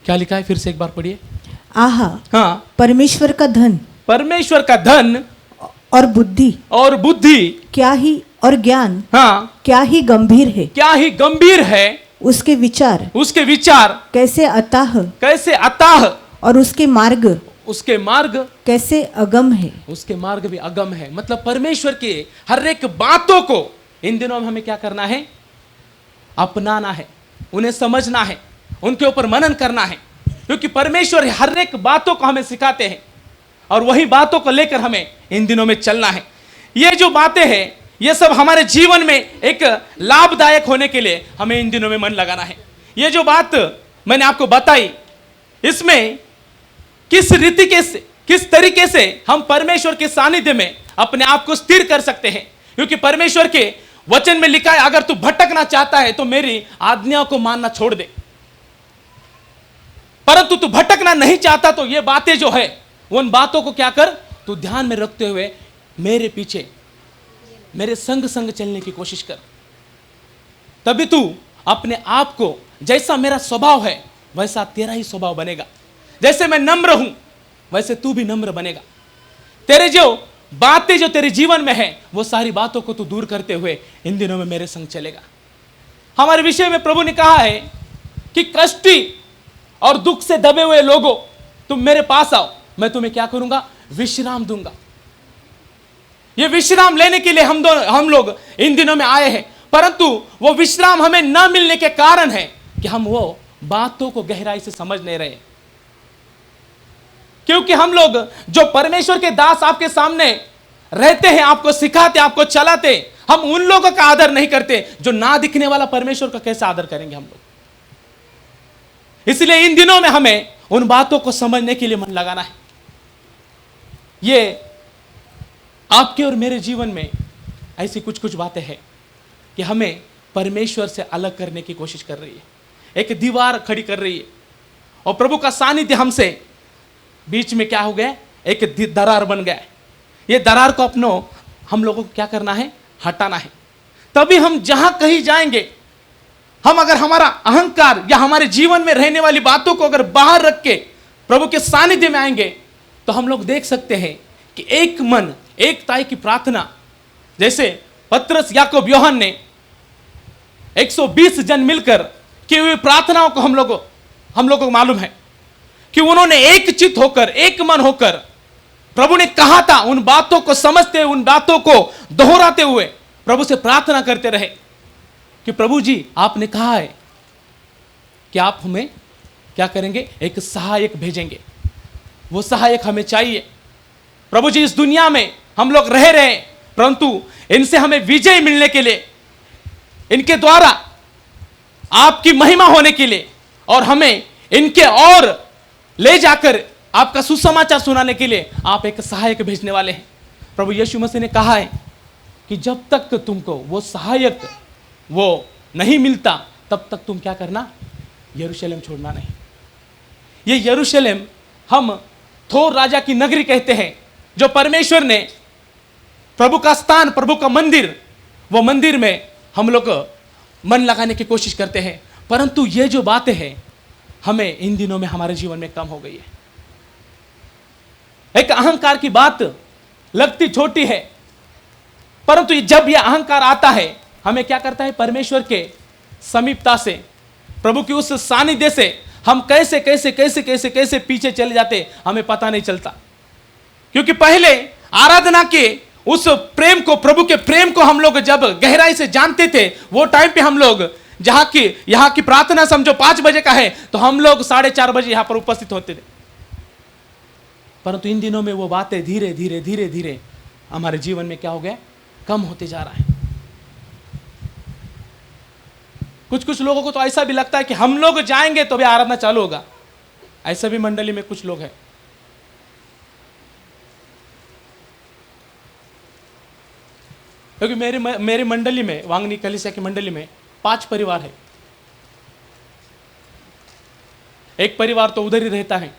क्या लिखा है, फिर से एक बार पढ़िए। आहा, हाँ, परमेश्वर का धन और बुद्धि, क्या ही, और ज्ञान, हाँ, क्या ही गंभीर है। उसके विचार कैसे अथाह, और उसके मार्ग कैसे अगम है। उसके मार्ग भी अगम है। मतलब परमेश्वर के हर एक बातों को इन दिनों में हमें क्या करना है, अपनाना है, उन्हें समझना है, उनके ऊपर मनन करना है, क्योंकि परमेश्वर हर एक बातों को हमें सिखाते हैं और वही बातों को लेकर हमें इन दिनों में चलना है। ये जो बातें हैं, ये सब हमारे जीवन में एक लाभदायक होने के लिए हमें इन दिनों में मन लगाना है। ये जो बात मैंने आपको बताई, इसमें किस तरीके से हम परमेश्वर के सानिध्य में अपने आप को स्थिर कर सकते हैं, क्योंकि परमेश्वर के वचन में लिखा है, अगर तू भटकना चाहता है तो मेरी आज्ञाओं को मानना छोड़ दे। परंतु तू भटकना नहीं चाहता तो ये बातें जो है, उन बातों को क्या कर, तू ध्यान में रखते हुए मेरे पीछे, मेरे संग चलने की कोशिश कर। तभी तू अपने आप को, जैसा मेरा स्वभाव है वैसा तेरा ही स्वभाव बनेगा। जैसे मैं नम्र हूं, वैसे तू भी नम्र बनेगा। तेरे जो बातें जो तेरे जीवन में है वो सारी बातों को तू दूर करते हुए इन दिनों में मेरे संग चलेगा। हमारे विषय में प्रभु ने कहा है कि कष्टी और दुख से दबे हुए लोगों, तुम मेरे पास आओ, मैं तुम्हें क्या करूंगा? विश्राम दूंगा। ये विश्राम लेने के लिए हम लोग इन दिनों में आए हैं, परंतु वो विश्राम हमें न मिलने के कारण है कि हम वो बातों को गहराई से समझ नहीं रहे। क्योंकि हम लोग जो परमेश्वर के दास आपके सामने रहते हैं, आपको सिखाते, आपको चलाते, हम उन लोगों का आदर नहीं करते जो ना दिखने वाला परमेश्वर का कैसे आदर करेंगे हम लोग। इसलिए इन दिनों में हमें उन बातों को समझने के लिए मन लगाना है। ये आपके और मेरे जीवन में ऐसी कुछ कुछ बातें हैं कि हमें परमेश्वर से अलग करने की कोशिश कर रही है, एक दीवार खड़ी कर रही है, और प्रभु का सानिध्य हमसे बीच में क्या हो गया? एक दरार बन गया है। ये दरार को हम लोगों को क्या करना है? हटाना है। तभी हम जहां कहीं जाएंगे, हम अगर हमारा अहंकार या हमारे जीवन में रहने वाली बातों को अगर बाहर रख के प्रभु के सानिध्य में आएंगे, तो हम लोग देख सकते हैं कि एक मन एक ताई की प्रार्थना, जैसे पतरस, याकूब, यूहन्ना ने 120 जन मिलकर की हुई प्रार्थनाओं को हम लोगों को मालूम है कि उन्होंने एक चित होकर, एक मन होकर, प्रभु ने कहा था उन बातों को समझते, उन बातों को दोहराते हुए प्रभु से प्रार्थना करते रहे कि प्रभु जी, आपने कहा है कि आप हमें क्या करेंगे? एक सहायक भेजेंगे। वो सहायक हमें चाहिए। प्रभु जी, इस दुनिया में हम लोग रह रहे हैं, परंतु इनसे हमें विजय मिलने के लिए, इनके द्वारा आपकी महिमा होने के लिए, और हमें इनके और ले जाकर आपका सुसमाचार सुनाने के लिए आप एक सहायक भेजने वाले हैं। प्रभु यीशु मसीह ने कहा है कि जब तक तुमको वो सहायक वो नहीं मिलता, तब तक तुम क्या करना? यरूशलेम छोड़ना नहीं। ये यरूशलेम हम थोर राजा की नगरी कहते हैं, जो परमेश्वर ने, प्रभु का स्थान, प्रभु का मंदिर, वो मंदिर में हम लोग मन लगाने की कोशिश करते हैं, परंतु ये जो बातें हैं हमें इन दिनों में हमारे जीवन में कम हो गई है। एक अहंकार की बात लगती छोटी है, परंतु जब यह अहंकार आता है, हमें क्या करता है? परमेश्वर के समीपता से, प्रभु की उस सानिध्य से हम कैसे कैसे कैसे कैसे कैसे पीछे चले जाते, हमें पता नहीं चलता। क्योंकि पहले आराधना के उस प्रेम को, प्रभु के प्रेम को हम लोग जब गहराई से जानते थे, वो टाइम पे हम लोग यहाँ की प्रार्थना समझो 5 बजे का है, तो हम लोग 4:30 बजे यहां पर उपस्थित होते थे। परंतु इन दिनों में वो बातें धीरे धीरे धीरे धीरे हमारे जीवन में क्या हो गया? कम होते जा रहा है। कुछ कुछ लोगों को तो ऐसा भी लगता है कि हम लोग जाएंगे तो भी आराधना चालू होगा। ऐसा भी मंडली में कुछ लोग हैं। क्योंकि मेरी मंडली में, वांगनी कलीसिया की मंडली में 5 परिवार है। एक परिवार तो उधर ही रहता है,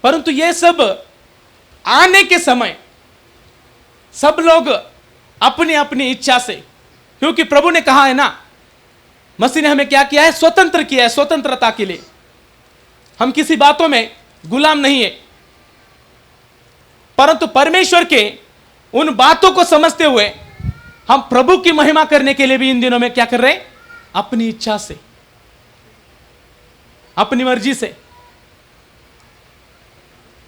परंतु ये सब आने के समय सब लोग अपनी अपनी इच्छा से, क्योंकि प्रभु ने कहा है ना, मसीह ने हमें क्या किया है? स्वतंत्र किया है, स्वतंत्रता के लिए। हम किसी बातों में गुलाम नहीं है, परंतु परमेश्वर के उन बातों को समझते हुए हम प्रभु की महिमा करने के लिए भी इन दिनों में क्या कर रहे हैं? अपनी इच्छा से, अपनी मर्जी से।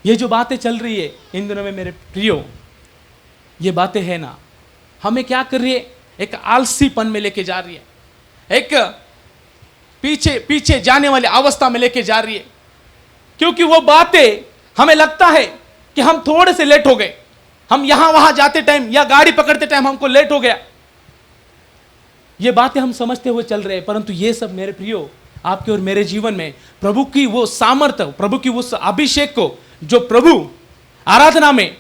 ये जो बातें चल रही है इन दिनों में मेरे प्रियो, ये बातें है ना, हमें क्या कर रही है? एक आलसीपन में लेके जा रही है, एक पीछे पीछे जाने वाली अवस्था में लेके जा रही है। क्योंकि वो बातें हमें लगता है कि हम थोड़े से लेट हो गए, हम यहां वहां जाते टाइम या गाड़ी पकड़ते टाइम हमको लेट हो गया, ये बातें हम समझते हुए चल रहे हैं। परंतु ये सब मेरे प्रियो, आपके और मेरे जीवन में प्रभु की वो सामर्थ्य, प्रभु की उस अभिषेक को, जो प्रभु आराधना में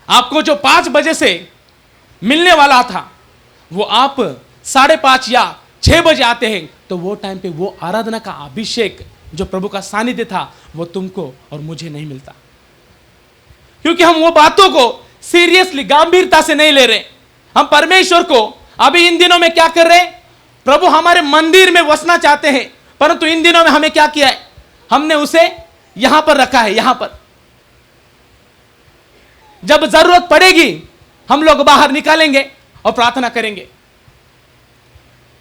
आपको जो 5 बजे से मिलने वाला था, वो आप 5:30 या 6 बजे आते हैं, तो वो टाइम पे वो आराधना का अभिषेक, जो प्रभु का सानिध्य था, वो तुमको और मुझे नहीं मिलता। क्योंकि हम वो बातों को सीरियसली, गंभीरता से नहीं ले रहे। हम परमेश्वर को अभी इन दिनों में क्या कर रहे हैं? प्रभु हमारे मंदिर में वसना चाहते हैं, परंतु इन दिनों में हमें क्या किया है? हमने उसे यहां पर रखा है, यहां पर। जब जरूरत पड़ेगी हम लोग बाहर निकालेंगे और प्रार्थना करेंगे।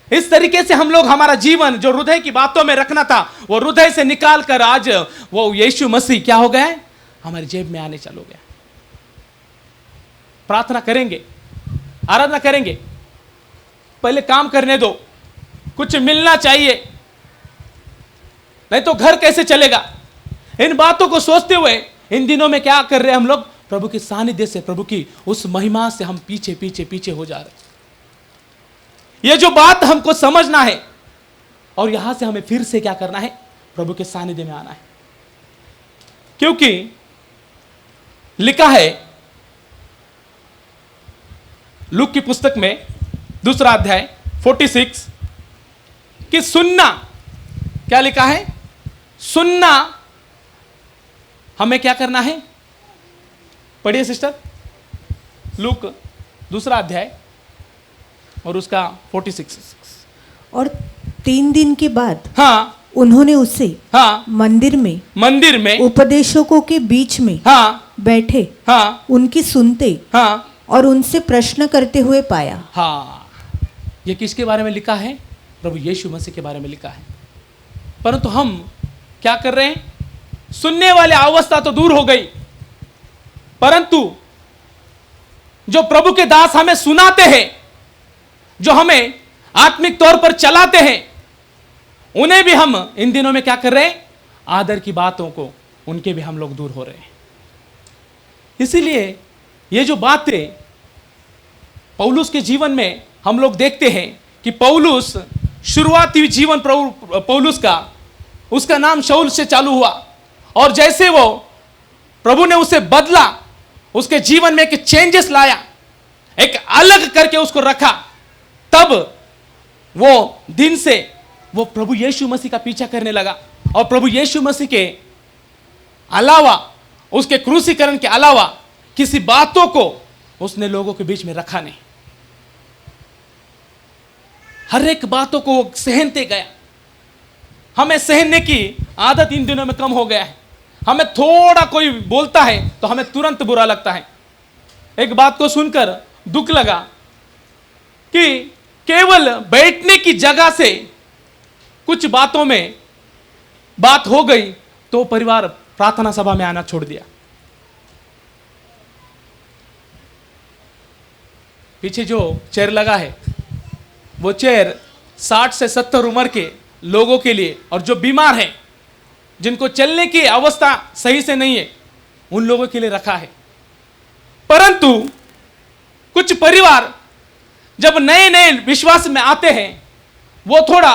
इस तरीके से हम लोग हमारा जीवन जो हृदय की बातों में रखना था वो हृदय से निकाल कर आज वो यीशु मसीह क्या हो गया है, हमारी जेब में आने चलो गया। प्रार्थना करेंगे, आराधना करेंगे, पहले काम करने दो, कुछ मिलना चाहिए, नहीं तो घर कैसे चलेगा। इन बातों को सोचते हुए इन दिनों में क्या कर रहे हैं हम लोग, प्रभु के सानिध्य से, प्रभु की उस महिमा से हम पीछे पीछे पीछे हो जा रहे हैं। ये जो बात हमको समझना है और यहां से हमें फिर से क्या करना है, प्रभु के सानिध्य में आना है। क्योंकि लिखा है लूक की पुस्तक में 2 अध्याय 46 कि सुनना, क्या लिखा है, सुनना हमें क्या करना है, पढ़िए सिस्टर, लूक 2 अध्याय और उसका 46। और 3 दिन के बाद हाँ उन्होंने उसे हाँ मंदिर में उपदेशकों के बीच में हाँ बैठे हाँ उनकी सुनते हाँ और उनसे प्रश्न करते हुए पाया। हाँ, ये किसके बारे में लिखा है, प्रभु यीशु मसीह के बारे में लिखा है। परंतु हम क्या कर रहे हैं, सुनने वाले अवस्था तो दूर हो गई, परंतु जो प्रभु के दास हमें सुनाते हैं, जो हमें आत्मिक तौर पर चलाते हैं, उन्हें भी हम इन दिनों में क्या कर रहे हैं, आदर की बातों को उनके भी हम लोग दूर हो रहे हैं। इसीलिए ये जो बातें पौलुस के जीवन में हम लोग देखते हैं कि पौलुस शुरुआती जीवन पौलुस का, उसका नाम शाऊल से चालू हुआ और जैसे वो प्रभु ने उसे बदला, उसके जीवन में एक चेंजेस लाया, एक अलग करके उसको रखा, तब वो दिन से वो प्रभु यीशु मसीह का पीछा करने लगा। और प्रभु यीशु मसीह के अलावा, उसके क्रूसीकरण के अलावा किसी बातों को उसने लोगों के बीच में रखा नहीं। हर एक बातों को सहनते गया। हमें सहने की आदत इन दिनों में कम हो गया है। हमें थोड़ा कोई बोलता है तो हमें तुरंत बुरा लगता है। एक बात को सुनकर दुख लगा कि केवल बैठने की जगह से कुछ बातों में बात हो गई तो परिवार प्रार्थना सभा में आना छोड़ दिया। पीछे जो चेयर लगा है वो चेयर 60 से 70 उम्र के लोगों के लिए, और जो बीमार हैं, जिनको चलने की अवस्था सही से नहीं है, उन लोगों के लिए रखा है। परंतु कुछ परिवार जब नए नए विश्वास में आते हैं, वो थोड़ा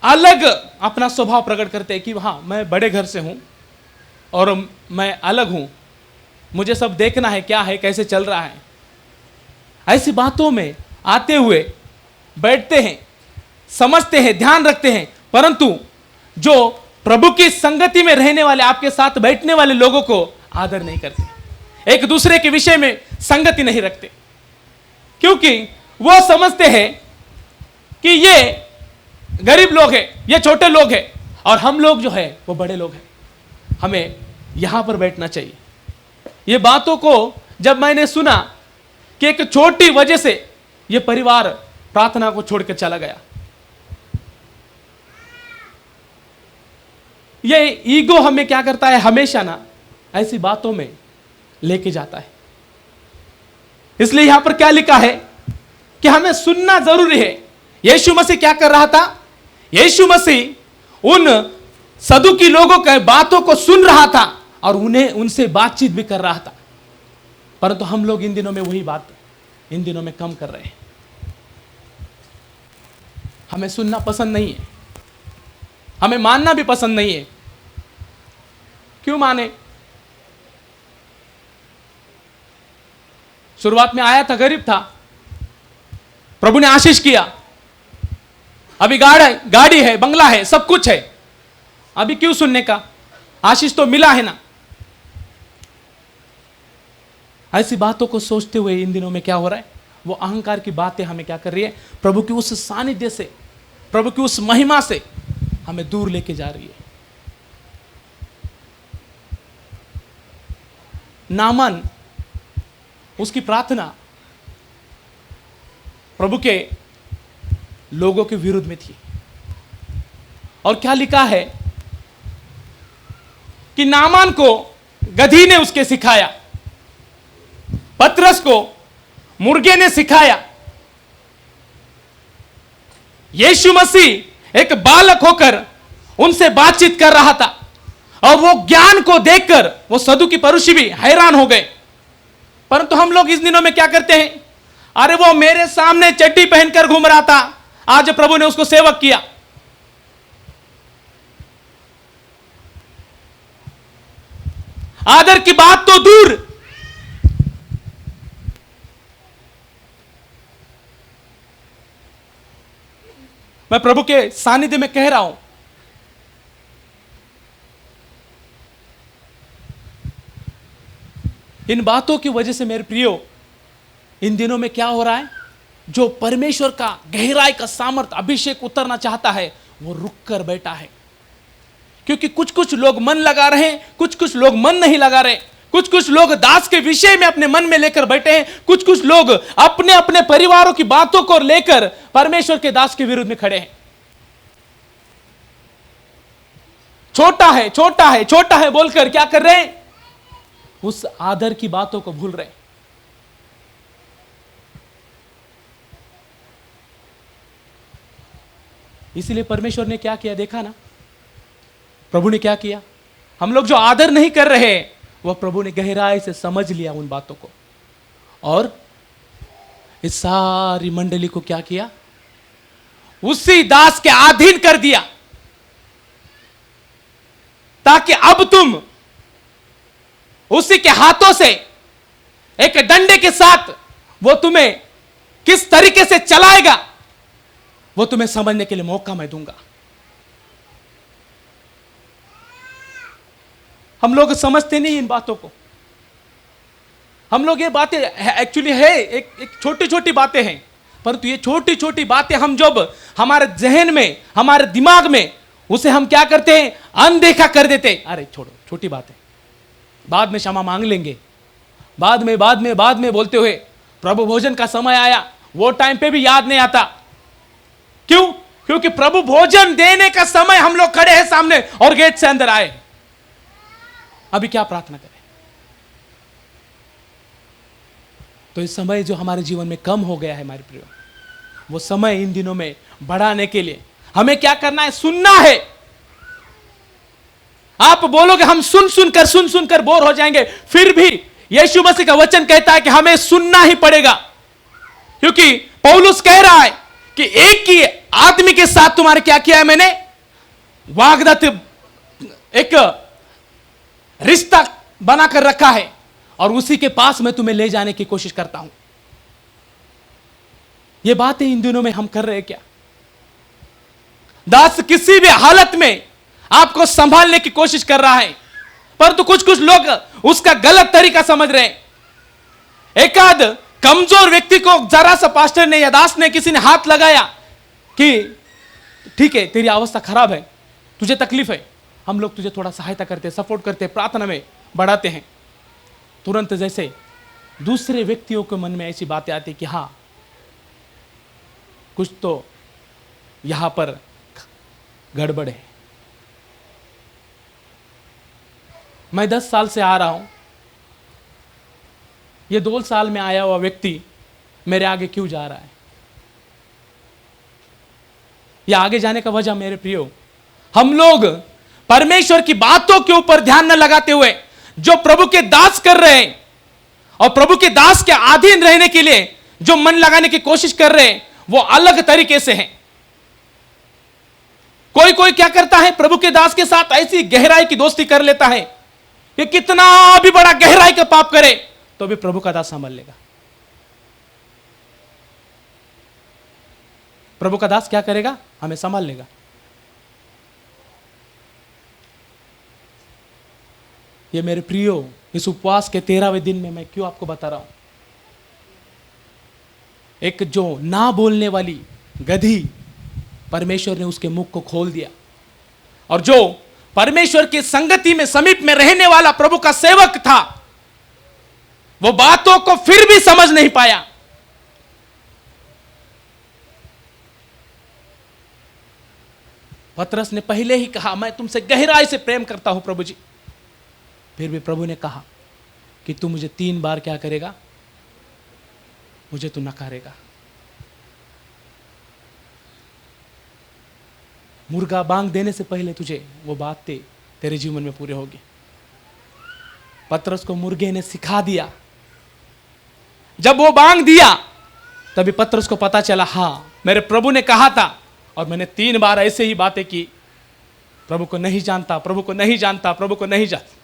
अलग अपना स्वभाव प्रकट करते हैं कि हाँ, मैं बड़े घर से हूं और मैं अलग हूं, मुझे सब देखना है क्या है, कैसे चल रहा है। ऐसी बातों में आते हुए बैठते हैं, समझते हैं, ध्यान रखते हैं, परंतु जो प्रभु की संगति में रहने वाले, आपके साथ बैठने वाले लोगों को आदर नहीं करते, एक दूसरे के विषय में संगति नहीं रखते, क्योंकि वो समझते हैं कि ये गरीब लोग हैं, ये छोटे लोग हैं और हम लोग जो है वो बड़े लोग हैं, हमें यहां पर बैठना चाहिए। ये बातों को जब मैंने सुना कि एक छोटी वजह से ये परिवार प्रार्थना को छोड़कर चला गया, ये ईगो हमें क्या करता है, हमेशा ना ऐसी बातों में लेके जाता है। इसलिए यहां पर क्या लिखा है कि हमें सुनना जरूरी है। यीशु मसीह क्या कर रहा था, यीशु मसीह उन सदुकी लोगों के बातों को सुन रहा था और उन्हें उनसे बातचीत भी कर रहा था, परंतु हम लोग इन दिनों में वही बात इन दिनों में कम कर रहे हैं। हमें सुनना पसंद नहीं है, हमें मानना भी पसंद नहीं है। क्यों माने? शुरुआत में आया था, गरीब था, प्रभु ने आशीष किया, अभी गाड़ी है, बंगला है, सब कुछ है, अभी क्यों सुनने का, आशीष तो मिला है ना। ऐसी बातों को सोचते हुए इन दिनों में क्या हो रहा है, वो अहंकार की बातें हमें क्या कर रही है, प्रभु की उस सानिध्य से, प्रभु की उस महिमा से हमें दूर लेके जा रही है। नामान उसकी प्रार्थना प्रभु के लोगों के विरुद्ध में थी। और क्या लिखा है कि नामान को गधी ने उसके सिखाया, पतरस को मुर्गे ने सिखाया। यीशु मसीह एक बालक होकर उनसे बातचीत कर रहा था और वो ज्ञान को देखकर वो सदुकी परुषी भी हैरान हो गए। परंतु हम लोग इस दिनों में क्या करते हैं, अरे वो मेरे सामने चड्डी पहनकर घूम रहा था, आज प्रभु ने उसको सेवक किया। आदर की बात तो दूर, मैं प्रभु के सानिध्य में कह रहा हूं, इन बातों की वजह से मेरे प्रियो इन दिनों में क्या हो रहा है, जो परमेश्वर का गहराई का सामर्थ अभिषेक उतरना चाहता है वो रुक कर बैठा है। क्योंकि कुछ कुछ लोग मन लगा रहे हैं, कुछ कुछ लोग मन नहीं लगा रहे, कुछ कुछ लोग दास के विषय में अपने मन में लेकर बैठे हैं, कुछ कुछ लोग अपने अपने परिवारों की बातों को लेकर परमेश्वर के दास के विरुद्ध में खड़े हैं। छोटा है छोटा है छोटा है बोलकर क्या कर रहे हैं, उस आदर की बातों को भूल रहे हैं। इसलिए परमेश्वर ने क्या किया देखा ना, प्रभु ने क्या किया, हम लोग जो आदर नहीं कर रहे वह प्रभु ने गहराई से समझ लिया उन बातों को, और इस सारी मंडली को क्या किया, उसी दास के अधीन कर दिया, ताकि अब तुम उसी के हाथों से एक डंडे के साथ वो तुम्हें किस तरीके से चलाएगा वो तुम्हें समझने के लिए मौका मैं दूंगा। हम लोग समझते नहीं इन बातों को। हम लोग ये बातें एक्चुअली है एक छोटी छोटी बातें हैं, परंतु ये छोटी छोटी बातें हम जब हमारे जहन में, हमारे दिमाग में, उसे हम क्या करते हैं, अनदेखा कर देते हैं। अरे छोड़ो, छोटी बात है, बाद में क्षमा मांग लेंगे, बाद में बोलते हुए प्रभु भोजन का समय आया, वो टाइम पे भी याद नहीं आता। क्यों? क्योंकि प्रभु भोजन देने का समय हम लोग खड़े हैं सामने और गेट से अंदर आए। अभी क्या प्रार्थना करें? तो इस समय जो हमारे जीवन में कम हो गया है हमारे प्रियो, वो समय इन दिनों में बढ़ाने के लिए हमें क्या करना है, सुनना है। आप बोलोगे हम सुन सुनकर बोर हो जाएंगे, फिर भी यीशु मसीह का वचन कहता है कि हमें सुनना ही पड़ेगा। क्योंकि पौलुस कह रहा है कि एक ही आदमी के साथ तुम्हारे क्या किया है, मैंने वाग्दत्त एक रिश्ता बनाकर रखा है और उसी के पास मैं तुम्हें ले जाने की कोशिश करता हूं। ये बातें इन दिनों में हम कर रहे हैं क्या? दास किसी भी हालत में आपको संभालने की कोशिश कर रहा है, परंतु कुछ लोग उसका गलत तरीका समझ रहे हैं। एक आध कमजोर व्यक्ति को जरा सा पास्टर ने या दास ने किसी ने हाथ लगाया कि ठीक है तेरी अवस्था खराब है, तुझे तकलीफ है, हम लोग तुझे थोड़ा सहायता करते, सपोर्ट करते, प्रार्थना में बढ़ाते हैं। तुरंत जैसे दूसरे व्यक्तियों के मन में ऐसी बातें आती कि हाँ कुछ तो यहां पर गड़बड़ है। मैं 10 साल से आ रहा हूं, ये 2 साल में आया हुआ व्यक्ति मेरे आगे क्यों जा रहा है? या आगे जाने का वजह मेरे प्रियो, हम लोग परमेश्वर की बातों के ऊपर ध्यान न लगाते हुए जो प्रभु के दास कर रहे हैं और प्रभु के दास के अधीन रहने के लिए जो मन लगाने की कोशिश कर रहे हैं वो अलग तरीके से हैं। कोई क्या करता है, प्रभु के दास के साथ ऐसी गहराई की दोस्ती कर लेता है कि कितना भी बड़ा गहराई का पाप करे तो भी प्रभु का दास संभाल लेगा। प्रभु का दास क्या करेगा, हमें संभाल लेगा। ये मेरे प्रियो, इस उपवास के 13वें दिन में मैं क्यों आपको बता रहा हूं, एक जो ना बोलने वाली गधी परमेश्वर ने उसके मुख को खोल दिया, और जो परमेश्वर की संगति में समीप में रहने वाला प्रभु का सेवक था वो बातों को फिर भी समझ नहीं पाया। पतरस ने पहले ही कहा, मैं तुमसे गहराई से प्रेम करता हूं प्रभु जी। फिर भी प्रभु ने कहा कि तू मुझे 3 बार क्या करेगा, मुझे तू नकारेगा। मुर्गा बांग देने से पहले तुझे वो बातें तेरे जीवन में पूरे होगी। पतरस को मुर्गे ने सिखा दिया। जब वो बांग दिया तभी पतरस को पता चला, हां मेरे प्रभु ने कहा था और मैंने 3 बार ऐसे ही बातें की। प्रभु को नहीं जानता, प्रभु को नहीं जानता, प्रभु को नहीं जानता।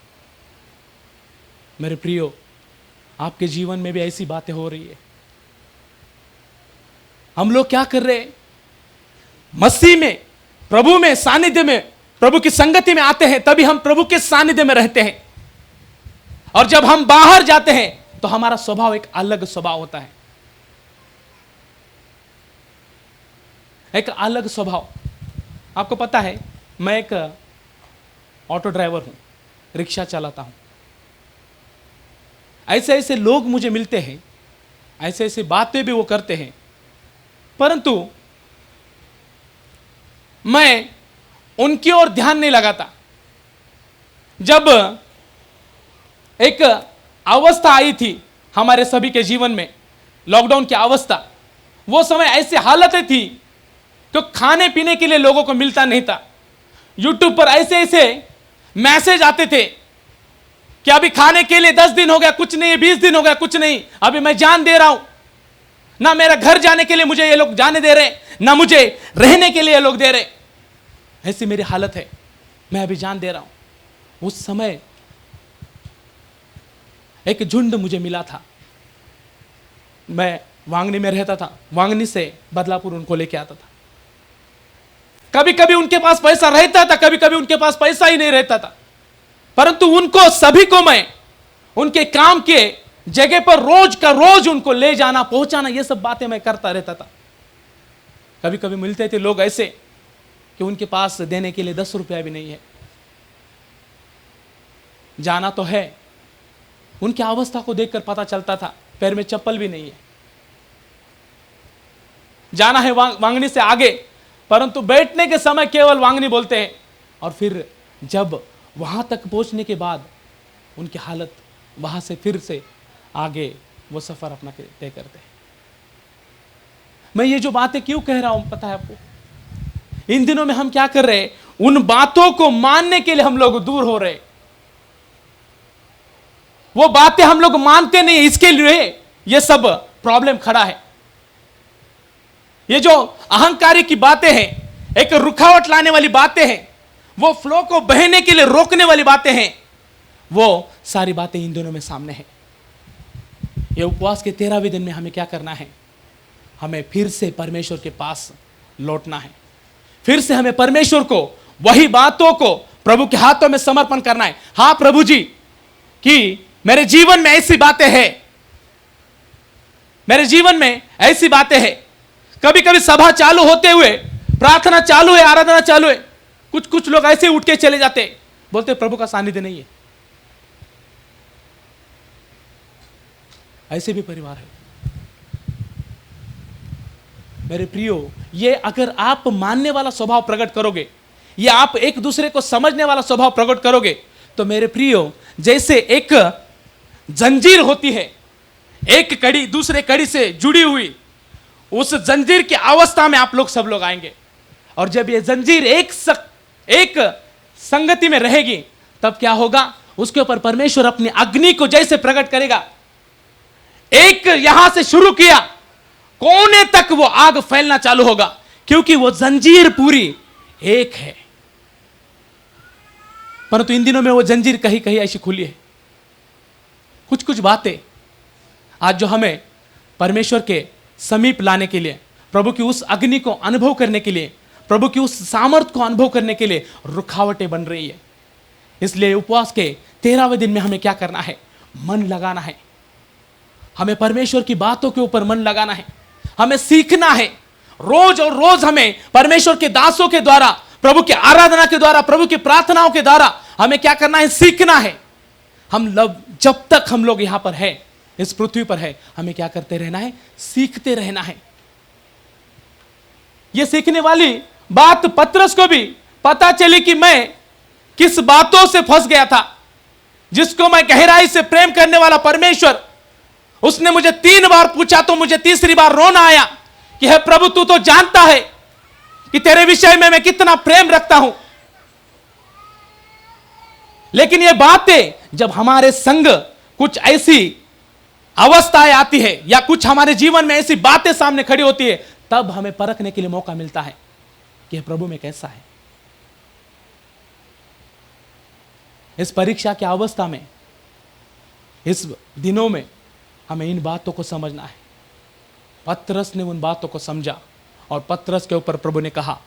मेरे प्रियो, आपके जीवन में भी ऐसी बातें हो रही है। हम लोग क्या कर रहे हैं? मसीह में, प्रभु में, सानिध्य में, प्रभु की संगति में आते हैं, तभी हम प्रभु के सानिध्य में रहते हैं। और जब हम बाहर जाते हैं तो हमारा स्वभाव एक अलग स्वभाव होता है, एक अलग स्वभाव। आपको पता है, मैं एक ऑटो ड्राइवर हूं, रिक्शा चलाता हूं। ऐसे ऐसे लोग मुझे मिलते हैं, ऐसे ऐसे बातें भी वो करते हैं, परंतु मैं उनकी ओर ध्यान नहीं लगाता। जब एक अवस्था आई थी हमारे सभी के जीवन में, लॉकडाउन की अवस्था, वो समय ऐसी हालतें थी तो खाने पीने के लिए लोगों को मिलता नहीं था। यूट्यूब पर ऐसे ऐसे मैसेज आते थे कि अभी खाने के लिए 10 दिन हो गया कुछ नहीं, 20 दिन हो गया कुछ नहीं, अभी मैं जान दे रहा हूं, ना मेरा घर जाने के लिए मुझे ये लोग जाने दे रहे, ना मुझे रहने के लिए ये लोग दे रहे। ऐसी मेरी हालत है, मैं अभी जान दे रहा हूं। उस समय एक झुंड मुझे मिला था। मैं वांगनी में रहता था, वांगनी से बदलापुर उनको लेके आता था। कभी कभी उनके पास पैसा रहता था, कभी कभी उनके पास पैसा ही नहीं रहता था, परंतु उनको सभी को मैं उनके काम के जगह पर रोज का रोज उनको ले जाना, पहुंचाना, ये सब बातें मैं करता रहता था। कभी कभी मिलते थे लोग ऐसे कि उनके पास देने के लिए 10 रुपया भी नहीं है। जाना तो है, उनकी अवस्था को देखकर पता चलता था, पैर में चप्पल भी नहीं है। जाना है वांगनी से आगे, परंतु बैठने के समय केवल वांगनी बोलते हैं, और फिर जब वहां तक पहुंचने के बाद उनकी हालत, वहां से फिर से आगे वो सफर अपना तय करते हैं। मैं ये जो बातें क्यों कह रहा हूं पता है आपको? इन दिनों में हम क्या कर रहे हैं, उन बातों को मानने के लिए हम लोग दूर हो रहे। वो बातें हम लोग मानते नहीं, इसके लिए ये सब प्रॉब्लम खड़ा है। ये जो अहंकारी की बातें हैं, एक रुकावट लाने वाली बातें हैं, वो फ्लो को बहने के लिए रोकने वाली बातें हैं, वो सारी बातें इन दिनों में सामने हैं। ये उपवास के 13वें दिन में हमें क्या करना है? हमें फिर से परमेश्वर के पास लौटना है। फिर से हमें परमेश्वर को, वही बातों को प्रभु के हाथों में समर्पण करना है। हाँ प्रभु जी, कि मेरे जीवन में ऐसी बातें हैं, मेरे जीवन में ऐसी बातें हैं। कभी कभी सभा चालू होते हुए, प्रार्थना चालू है, आराधना चालू है, कुछ कुछ लोग ऐसे उठ के चले जाते, बोलते प्रभु का सानिध्य नहीं है। ऐसे भी परिवार है। मेरे प्रियो, ये अगर आप मानने वाला स्वभाव प्रकट करोगे, ये आप एक दूसरे को समझने वाला स्वभाव प्रकट करोगे, तो मेरे प्रियो, जैसे एक जंजीर होती है, एक कड़ी दूसरे कड़ी से जुड़ी हुई, उस जंजीर की अवस्था में आप लोग सब लोग आएंगे। और जब ये जंजीर एक संगति में रहेगी, तब क्या होगा? उसके ऊपर परमेश्वर अपनी अग्नि को जैसे प्रकट करेगा। एक यहां से शुरू किया, कोने तक वो आग फैलना चालू होगा, क्योंकि वो जंजीर पूरी एक है। परंतु इन दिनों में वो जंजीर कहीं कहीं ऐसी खुली है। कुछ कुछ बातें आज जो हमें परमेश्वर के समीप लाने के लिए, प्रभु की उस अग्नि को अनुभव करने के लिए, प्रभु की उस सामर्थ को अनुभव करने के लिए रुकावटें बन रही है। इसलिए उपवास के 13वें दिन में हमें क्या करना है? मन लगाना है। हमें परमेश्वर की बातों के ऊपर मन लगाना है। हमें सीखना है। रोज और रोज हमें परमेश्वर के दासों के द्वारा, प्रभु की आराधना के द्वारा, प्रभु की प्रार्थनाओं के द्वारा हमें क्या करना है? सीखना है। जब तक हम लोग यहां पर हैं, इस पृथ्वी पर है, हमें क्या करते रहना है? सीखते रहना है। यह सीखने वाली बात पतरस को भी पता चली कि मैं किस बातों से फंस गया था। जिसको मैं गहराई से प्रेम करने वाला परमेश्वर, उसने मुझे 3 बार पूछा तो मुझे तीसरी बार रोना आया कि हे प्रभु, तू तो जानता है कि तेरे विषय में मैं कितना प्रेम रखता हूं। लेकिन ये बातें जब हमारे संग कुछ ऐसी अवस्थाएं आती है या कुछ हमारे जीवन में ऐसी बातें सामने खड़ी होती है, तब हमें परखने के लिए मौका मिलता है कि प्रभु में कैसा है। इस परीक्षा की अवस्था में, इस दिनों में हमें इन बातों को समझना है। पतरस ने उन बातों को समझा और पतरस के ऊपर प्रभु ने कहा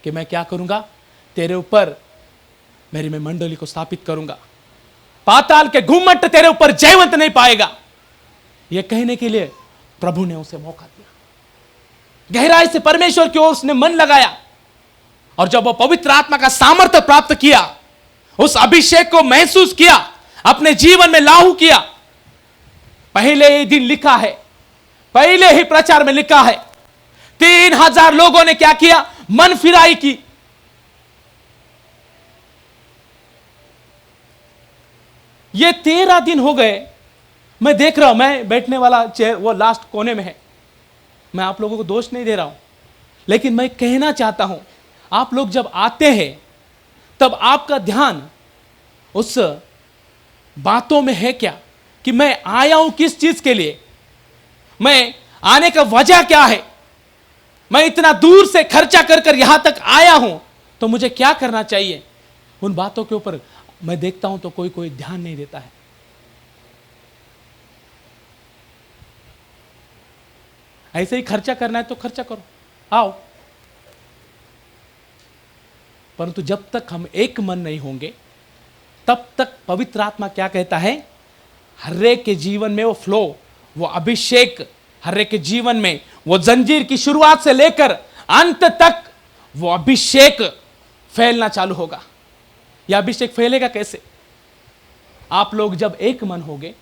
कि मैं क्या करूंगा? तेरे ऊपर मेरी मैं मंडली को स्थापित करूंगा, पाताल के घुमट तेरे ऊपर जयवंत नहीं पाएगा। यह कहने के लिए प्रभु ने उसे मौका दिया। गहराई से परमेश्वर की ओर उसने मन लगाया और जब वह पवित्र आत्मा का सामर्थ्य प्राप्त किया, उस अभिषेक को महसूस किया, अपने जीवन में लागू किया। पहले ही दिन लिखा है, पहले ही प्रचार में लिखा है, 3000 लोगों ने क्या किया? मन फिराई की। ये 13 दिन हो गए। मैं देख रहा हूं, मैं बैठने वाला चेयर वो लास्ट कोने में है। मैं आप लोगों को दोष नहीं दे रहा हूं, लेकिन मैं कहना चाहता हूं, आप लोग जब आते हैं तब आपका ध्यान उस बातों में है क्या कि मैं आया हूं किस चीज के लिए, मैं आने का वजह क्या है, मैं इतना दूर से खर्चा कर कर यहां तक आया हूं तो मुझे क्या करना चाहिए। उन बातों के ऊपर मैं देखता हूं तो कोई ध्यान नहीं देता है। ऐसे ही खर्चा करना है तो खर्चा करो, आओ, परंतु जब तक हम एक मन नहीं होंगे तब तक पवित्र आत्मा क्या कहता है? हर एक के जीवन में वो फ्लो, वो अभिषेक, हर एक के जीवन में वो जंजीर की शुरुआत से लेकर अंत तक वो अभिषेक फैलना चालू होगा। यह अभिषेक फैलेगा कैसे? आप लोग जब एक मन होगे,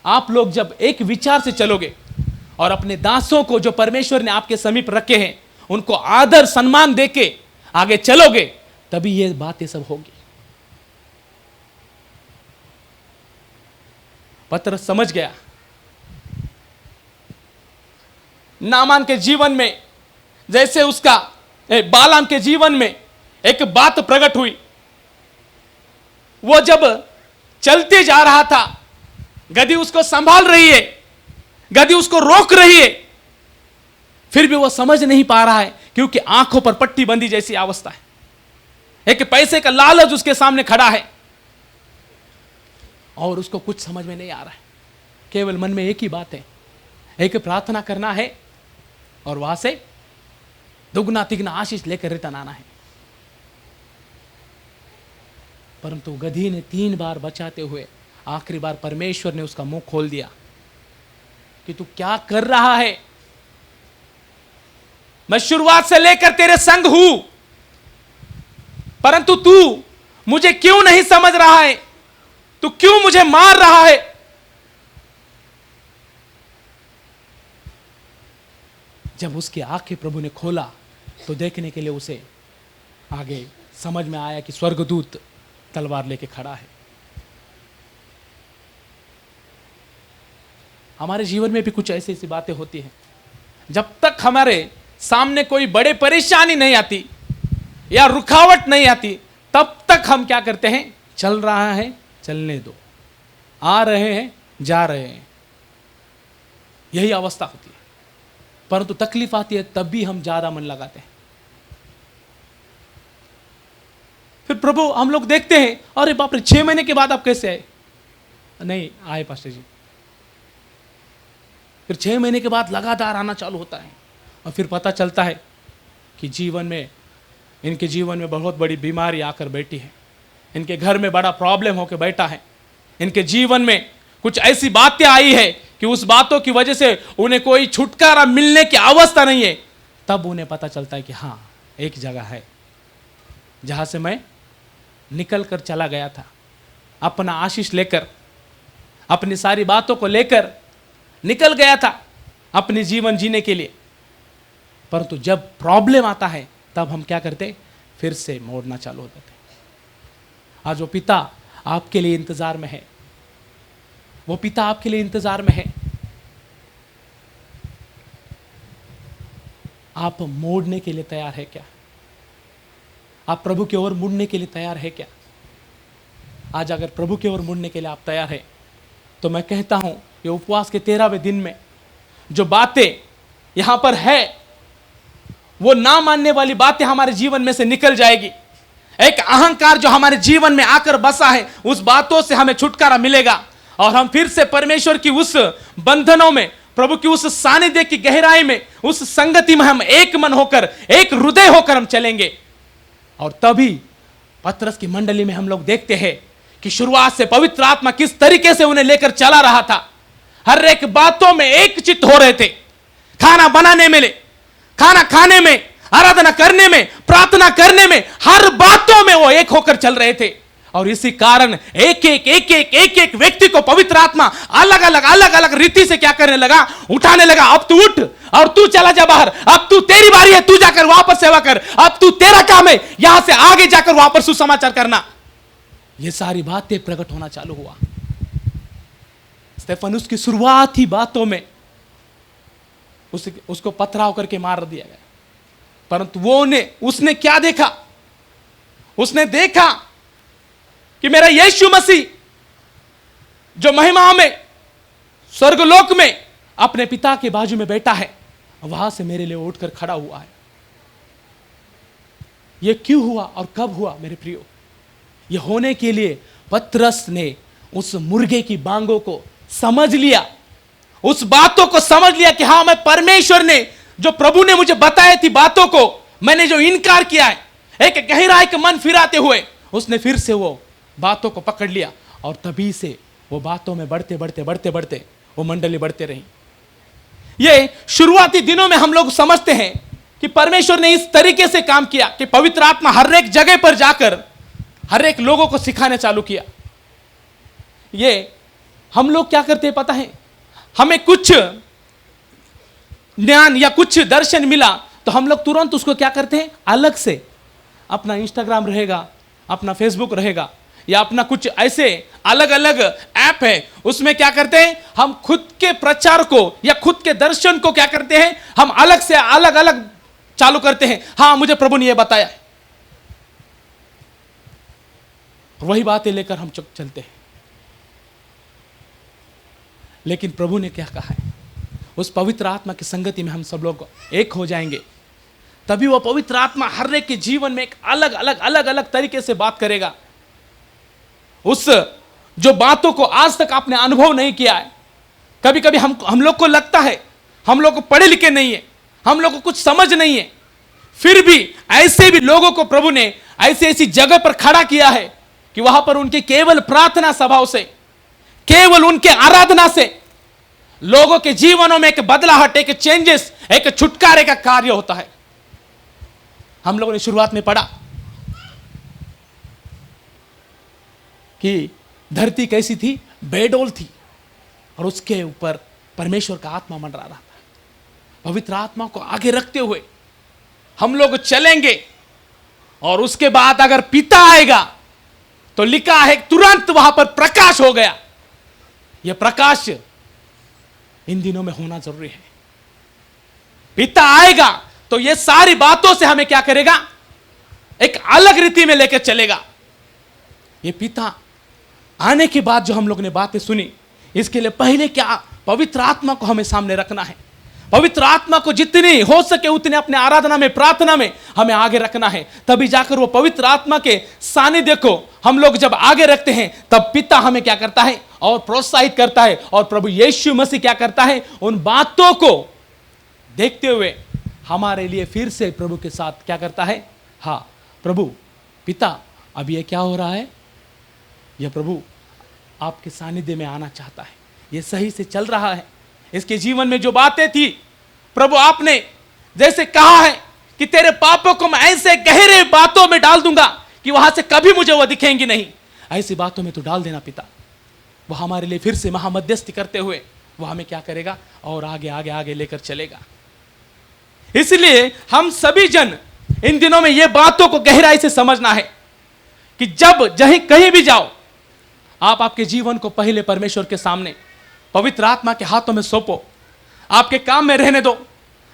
आप लोग जब एक विचार से चलोगे और अपने दासों को जो परमेश्वर ने आपके समीप रखे हैं उनको आदर सम्मान देके आगे चलोगे, तभी ये बातें सब होगी। पतरस समझ गया। नामान के जीवन में जैसे उसका बालाम के जीवन में एक बात प्रकट हुई। वो जब चलते जा रहा था, गधी उसको संभाल रही है, गधी उसको रोक रही है, फिर भी वो समझ नहीं पा रहा है क्योंकि आंखों पर पट्टी बंदी जैसी अवस्था है। एक पैसे का लालच उसके सामने खड़ा है और उसको कुछ समझ में नहीं आ रहा है। केवल मन में एक ही बात है, एक प्रार्थना करना है और वहां से दुगना तिगना आशीष लेकर रिटर्न आना है। परंतु गधी ने 3 बार बचाते हुए आखिरी बार परमेश्वर ने उसका मुंह खोल दिया कि तू क्या कर रहा है? मैं शुरुआत से लेकर तेरे संग हूं, परंतु तू मुझे क्यों नहीं समझ रहा है? तू क्यों मुझे मार रहा है? जब उसकी आंखें प्रभु ने खोला तो देखने के लिए उसे आगे समझ में आया कि स्वर्गदूत तलवार लेके खड़ा है। हमारे जीवन में भी कुछ ऐसी ऐसी बातें होती हैं। जब तक हमारे सामने कोई बड़े परेशानी नहीं आती या रुकावट नहीं आती, तब तक हम क्या करते हैं? चल रहा है, चलने दो, आ रहे हैं, जा रहे हैं, यही अवस्था होती है। परंतु तकलीफ आती है तब भी हम ज्यादा मन लगाते हैं। फिर प्रभु हम लोग देखते हैं, अरे बाप रे, 6 महीने के बाद आप कैसे आए? नहीं आए पास्टर जी। फिर 6 महीने के बाद लगातार आना चालू होता है और फिर पता चलता है कि जीवन में, इनके जीवन में बहुत बड़ी बीमारी आकर बैठी है, इनके घर में बड़ा प्रॉब्लम होकर बैठा है, इनके जीवन में कुछ ऐसी बातें आई है कि उस बातों की वजह से उन्हें कोई छुटकारा मिलने की अवस्था नहीं है। तब उन्हें पता चलता है कि हाँ, एक जगह है जहां से मैं निकल कर चला गया था, अपना आशीष लेकर, अपनी सारी बातों को लेकर निकल गया था अपने जीवन जीने के लिए, परंतु जब प्रॉब्लम आता है तब हम क्या करते, फिर से मोड़ना चालू हो जाते। आज वो पिता आपके लिए इंतजार में है, वो पिता आपके लिए इंतजार में है। आप मोड़ने के लिए तैयार है क्या? आप प्रभु की ओर मुड़ने के लिए तैयार है क्या? आज अगर प्रभु की ओर मुड़ने के लिए आप तैयार है तो मैं कहता हूं ये उपवास के 13वें दिन में जो बातें यहां पर है वो ना मानने वाली बातें हमारे जीवन में से निकल जाएगी। एक अहंकार जो हमारे जीवन में आकर बसा है उस बातों से हमें छुटकारा मिलेगा और हम फिर से परमेश्वर की उस बंधनों में, प्रभु की उस सानिध्य की गहराई में, उस संगति में हम एक मन होकर, एक हृदय होकर हम चलेंगे। और तभी पतरस की मंडली में हम लोग देखते हैं कि शुरुआत से पवित्र आत्मा किस तरीके से उन्हें लेकर चला रहा था। हर एक बातों में एक चित्त हो रहे थे, खाना बनाने में, खाना खाने में, आराधना करने में, प्रार्थना करने में, हर बातों में वो एक होकर चल रहे थे। और इसी कारण एक एक व्यक्ति को पवित्र आत्मा अलग अलग रीति से क्या करने लगा, उठाने लगा। अब तू उठ और तू चला जा बाहर, अब तू तेरी बारी है, तू जाकर वहां पर सेवा कर, अब तू तेरा काम है यहां से आगे जाकर वहां पर सुसमाचार करना। ये सारी बातें प्रकट होना चालू हुआ। स्तेफनुस की शुरुआत ही बातों में उसको पथराव करके मार दिया गया, परंतु उसने क्या देखा? उसने देखा कि मेरा यीशु मसीह जो महिमा में स्वर्गलोक में अपने पिता के बाजू में बैठा है, वहां से मेरे लिए उठकर खड़ा हुआ है। यह क्यों हुआ और कब हुआ मेरे प्रियो? यह होने के लिए पतरस ने उस मुर्गे की बांगों को समझ लिया, उस बातों को समझ लिया कि हां, मैं परमेश्वर ने जो प्रभु ने मुझे बताई थी बातों को मैंने जो इनकार किया है, एक गहराई का मन फिराते हुए उसने फिर से वो बातों को पकड़ लिया। और तभी से वो बातों में बढ़ते बढ़ते वो मंडली बढ़ते रही। ये शुरुआती दिनों में हम लोग समझते हैं कि परमेश्वर ने इस तरीके से काम किया कि पवित्र आत्मा हर एक जगह पर जाकर हर एक लोगों को सिखाने चालू किया। ये हम लोग क्या करते हैं पता है? हमें कुछ ज्ञान या कुछ दर्शन मिला तो हम लोग तुरंत उसको क्या करते हैं, अलग से अपना इंस्टाग्राम रहेगा, अपना फेसबुक रहेगा, या अपना कुछ ऐसे अलग अलग ऐप है, उसमें क्या करते हैं, हम खुद के प्रचार को या खुद के दर्शन को क्या करते हैं, हम अलग से अलग अलग चालू करते हैं। हां, मुझे प्रभु ने यह बताया, वही बातें लेकर हम चलते हैं। लेकिन प्रभु ने क्या कहा है? उस पवित्र आत्मा की संगति में हम सब लोग एक हो जाएंगे, तभी वह पवित्र आत्मा हर एक के जीवन में एक अलग अलग तरीके से बात करेगा। उस जो बातों को आज तक आपने अनुभव नहीं किया है। कभी कभी हम लोग को लगता है हम लोग को पढ़े लिखे नहीं है, हम लोग को कुछ समझ नहीं है, फिर भी ऐसे भी लोगों को प्रभु ने ऐसी जगह पर खड़ा किया है कि वहां पर उनके केवल प्रार्थना सभाओं से, केवल उनके आराधना से लोगों के जीवनों में एक बदलाहट, एक चेंजेस, एक छुटकारे का कार्य होता है। हम लोगों ने शुरुआत में पढ़ा कि धरती कैसी थी, बेडोल थी, और उसके ऊपर परमेश्वर का आत्मा मंडरा रहा था। पवित्र आत्मा को आगे रखते हुए हम लोग चलेंगे, और उसके बाद अगर पिता आएगा तो लिखा है तुरंत वहां पर प्रकाश हो गया। यह प्रकाश इन दिनों में होना जरूरी है। पिता आएगा तो यह सारी बातों से हमें क्या करेगा, एक अलग रीति में लेकर चलेगा। यह पिता आने के बाद जो हम लोग ने बातें सुनी, इसके लिए पहले क्या, पवित्र आत्मा को हमें सामने रखना है। पवित्र आत्मा को जितनी हो सके उतने अपने आराधना में, प्रार्थना में हमें आगे रखना है। तभी जाकर वो पवित्र आत्मा के सानिध्य को हम लोग जब आगे रखते हैं, तब पिता हमें क्या करता है और प्रोत्साहित करता है, और प्रभु यीशु मसीह क्या करता है, उन बातों को देखते हुए हमारे लिए फिर से प्रभु के साथ क्या करता है, हाँ प्रभु पिता अब ये क्या हो रहा है, यह प्रभु आपके सानिध्य में आना चाहता है, यह सही से चल रहा है। इसके जीवन में जो बातें थी, प्रभु आपने जैसे कहा है कि तेरे पापों को मैं ऐसे गहरे बातों में डाल दूंगा कि वहां से कभी मुझे वो दिखेंगी नहीं, ऐसी बातों में तो डाल देना पिता। वो हमारे लिए फिर से महामध्यस्थी करते हुए वो हमें क्या करेगा और आगे आगे आगे लेकर चलेगा। इसलिए हम सभी जन इन दिनों में ये बातों को गहराई से समझना है कि जब जहीं कहीं भी जाओ, आप आपके जीवन को पहले परमेश्वर के सामने पवित्र आत्मा के हाथों में सौंपो। आपके काम में रहने दो,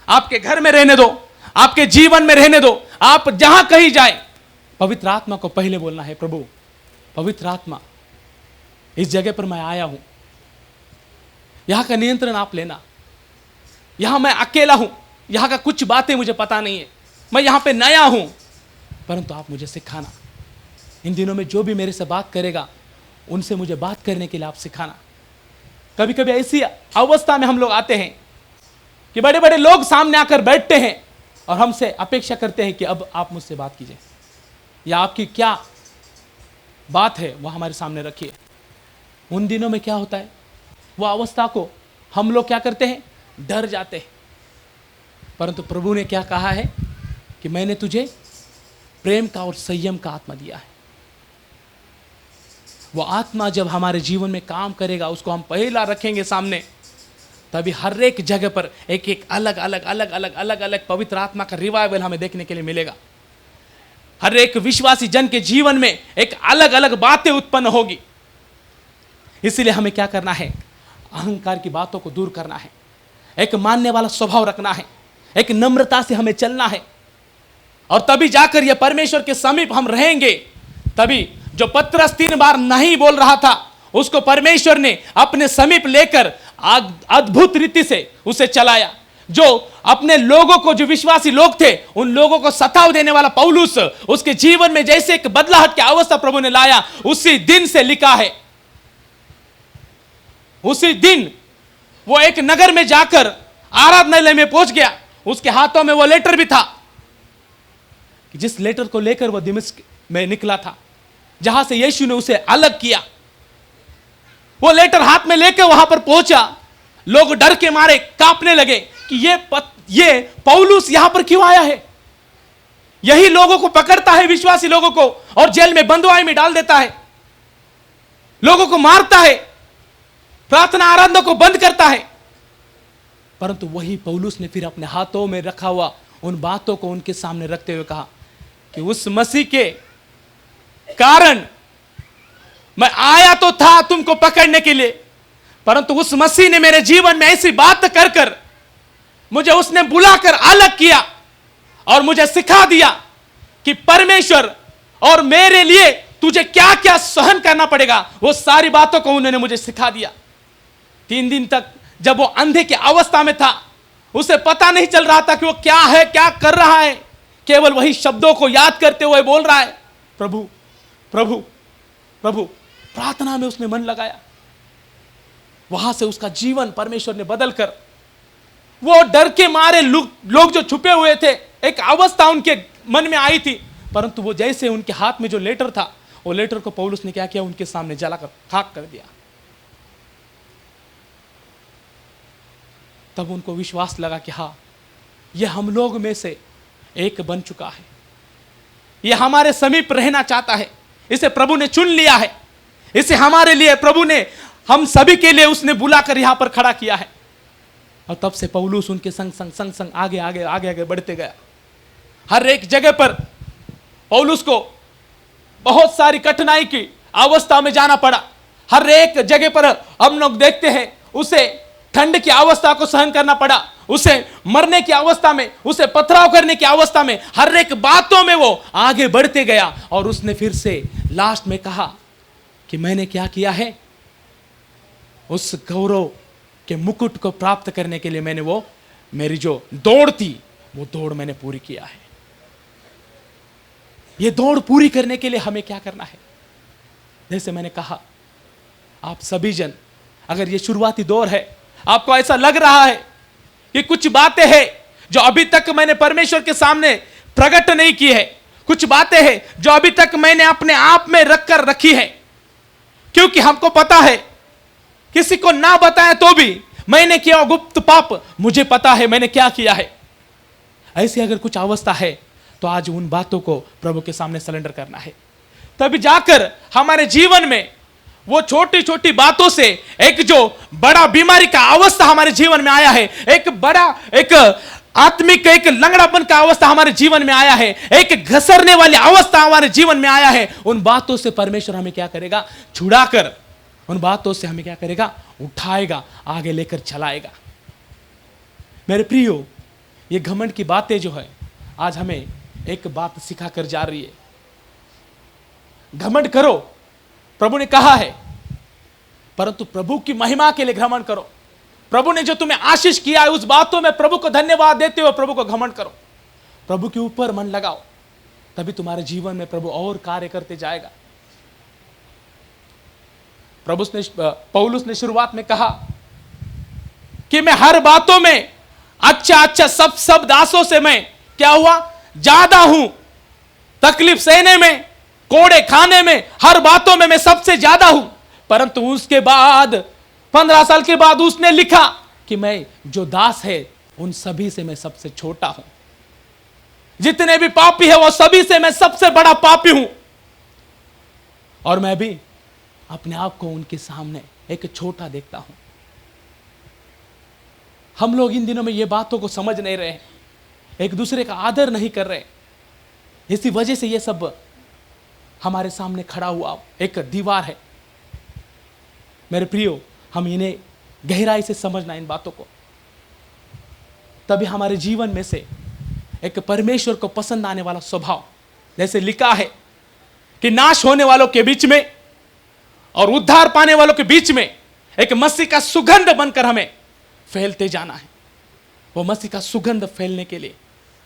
आपके घर में रहने दो, आपके जीवन में रहने दो, आप जहां कहीं जाए पवित्र आत्मा को पहले बोलना है, प्रभु पवित्र आत्मा इस जगह पर मैं आया हूं, यहां का नियंत्रण आप लेना। यहां मैं अकेला हूं, यहां का कुछ बातें मुझे पता नहीं है, मैं यहां पे नया हूं, परंतु आप मुझे सिखाना। इन दिनों में जो भी मेरे से बात करेगा उनसे मुझे बात करने के लिए आप सिखाना। कभी कभी ऐसी अवस्था में हम लोग आते हैं कि बड़े बड़े लोग सामने आकर बैठते हैं और हमसे अपेक्षा करते हैं कि अब आप मुझसे बात कीजिए, या आपकी क्या बात है वह हमारे सामने रखिए। उन दिनों में क्या होता है, वह अवस्था को हम लोग क्या करते हैं, डर जाते हैं। परंतु प्रभु ने क्या कहा है कि मैंने तुझे प्रेम का और संयम का आत्मा दिया है। वो आत्मा जब हमारे जीवन में काम करेगा, उसको हम पहला रखेंगे सामने, तभी हर एक जगह पर एक एक अलग अलग अलग अलग अलग अलग पवित्र आत्मा का रिवाइवल हमें देखने के लिए मिलेगा। हर एक विश्वासी जन के जीवन में एक अलग अलग बातें उत्पन्न होगी। इसलिए हमें क्या करना है, अहंकार की बातों को दूर करना है, एक मानने वाला स्वभाव रखना है, एक नम्रता से हमें चलना है, और तभी जाकर यह परमेश्वर के समीप हम रहेंगे। तभी जो पतरस 3 बार नहीं बोल रहा था, उसको परमेश्वर ने अपने समीप लेकर अद्भुत रीति से उसे चलाया। जो अपने लोगों को, जो विश्वासी लोग थे, उन लोगों को सताव देने वाला पौलुस, उसके जीवन में जैसे एक बदलाहट की अवस्था प्रभु ने लाया, उसी दिन से लिखा है, उसी दिन वो एक नगर में जाकर आराधनालय में पहुंच गया। उसके हाथों में वो लेटर भी था, जिस लेटर को लेकर वो दमिश्क में निकला था, जहां से यीशु ने उसे अलग किया। वो लेटर हाथ में लेकर वहां पर पहुंचा। लोग डर के मारे कांपने लगे कि ये पौलुस यहां पर क्यों आया है। यही लोगों को पकड़ता है, विश्वासी लोगों को, और जेल में बंदुआई में डाल देता है, लोगों को मारता है, प्रार्थना आराधना को बंद करता है। परंतु वही पौलुस ने फिर अपने हाथों में रखा हुआ उन बातों को उनके सामने रखते हुए कहा कि उस मसीह के कारण मैं आया तो था तुमको पकड़ने के लिए, परंतु उस मसीह ने मेरे जीवन में ऐसी बात कर कर मुझे उसने बुलाकर अलग किया और मुझे सिखा दिया कि परमेश्वर और मेरे लिए तुझे क्या क्या सहन करना पड़ेगा। वो सारी बातों को उन्होंने मुझे सिखा दिया। 3 दिन तक जब वो अंधे की अवस्था में था, उसे पता नहीं चल रहा था कि वो क्या है, क्या कर रहा है। केवल वही शब्दों को याद करते हुए बोल रहा है, प्रभु प्रभु प्रभु। प्रार्थना में उसने मन लगाया। वहां से उसका जीवन परमेश्वर ने बदल कर, वो डर के मारे लोग जो छुपे हुए थे, एक अवस्था उनके मन में आई थी, परंतु वो जैसे उनके हाथ में जो लेटर था, वो लेटर को पौलुस ने क्या किया, उनके सामने जलाकर खाक कर दिया। तब उनको विश्वास लगा कि हाँ, यह हम लोग में से एक बन चुका है, यह हमारे समीप रहना चाहता है, इसे प्रभु ने चुन लिया है, इसे हमारे लिए प्रभु ने, हम सभी के लिए उसने बुलाकर यहां पर खड़ा किया है। और तब से पौलुस उनके संग संग संग संग आगे आगे आगे आगे बढ़ते गया। हर एक जगह पर पौलुस को बहुत सारी कठिनाई की अवस्था में जाना पड़ा। हर एक जगह पर हम लोग देखते हैं, उसे ठंड की अवस्था को सहन करना पड़ा, उसे मरने की अवस्था में, उसे पथराव करने की अवस्था में, हर एक बातों में वो आगे बढ़ते गया। और उसने फिर से लास्ट में कहा कि मैंने क्या किया है, उस गौरव के मुकुट को प्राप्त करने के लिए मैंने वो, मेरी जो दौड़ थी, वो दौड़ मैंने पूरी किया है। ये दौड़ पूरी करने के लिए हमें क्या करना है, जैसे मैंने कहा, आप सभी जन, अगर ये शुरुआती दौर है, आपको ऐसा लग रहा है कि कुछ बातें हैं जो अभी तक मैंने परमेश्वर के सामने प्रकट नहीं की है, कुछ बातें हैं जो अभी तक मैंने अपने आप में रखकर रखी है, क्योंकि हमको पता है, किसी को ना बताएं तो भी मैंने किया गुप्त पाप मुझे पता है मैंने क्या किया है। ऐसी अगर कुछ अवस्था है तो आज उन बातों को प्रभु के सामने सरेंडर करना है, तभी जाकर हमारे जीवन में वो छोटी छोटी बातों से एक जो बड़ा बीमारी का अवस्था हमारे जीवन में आया है, एक बड़ा एक आत्मिक एक लंगड़ापन का अवस्था हमारे जीवन में आया है, एक घसरने वाली अवस्था हमारे जीवन में आया है, उन बातों से परमेश्वर हमें क्या करेगा? छुड़ाकर उन बातों से हमें क्या करेगा? उठाएगा, आगे लेकर चलाएगा। मेरे प्रियो, ये घमंड की बातें जो है आज हमें एक बात सिखा कर जा रही है। घमंड करो, प्रभु ने कहा है, परंतु प्रभु की महिमा के लिए घमंड करो। प्रभु ने जो तुम्हें आशीष किया है उस बातों में प्रभु को धन्यवाद देते हुए प्रभु को घमंड करो। प्रभु के ऊपर मन लगाओ, तभी तुम्हारे जीवन में प्रभु और कार्य करते जाएगा। पौलुस ने शुरुआत में कहा कि मैं हर बातों में अच्छा सब दासों से मैं क्या हुआ? ज्यादा हूं। तकलीफ सहने में, कोड़े खाने में, हर बातों में मैं सबसे ज्यादा हूं। परंतु उसके बाद 15 साल के बाद उसने लिखा कि मैं जो दास है उन सभी से मैं सबसे छोटा हूं। जितने भी पापी है वो सभी से मैं सबसे बड़ा पापी हूं। और मैं भी अपने आप को उनके सामने एक छोटा देखता हूं। हम लोग इन दिनों में ये बातों को समझ नहीं रहे, एक दूसरे का आदर नहीं कर रहे। इसी वजह से ये सब हमारे सामने खड़ा हुआ एक दीवार है। मेरे प्रियो, हम इन्हें गहराई से समझना, इन बातों को, तभी हमारे जीवन में से एक परमेश्वर को पसंद आने वाला स्वभाव, जैसे लिखा है कि नाश होने वालों के बीच में और उद्धार पाने वालों के बीच में एक मसीह का सुगंध बनकर हमें फैलते जाना है। वो मसीह का सुगंध फैलने के लिए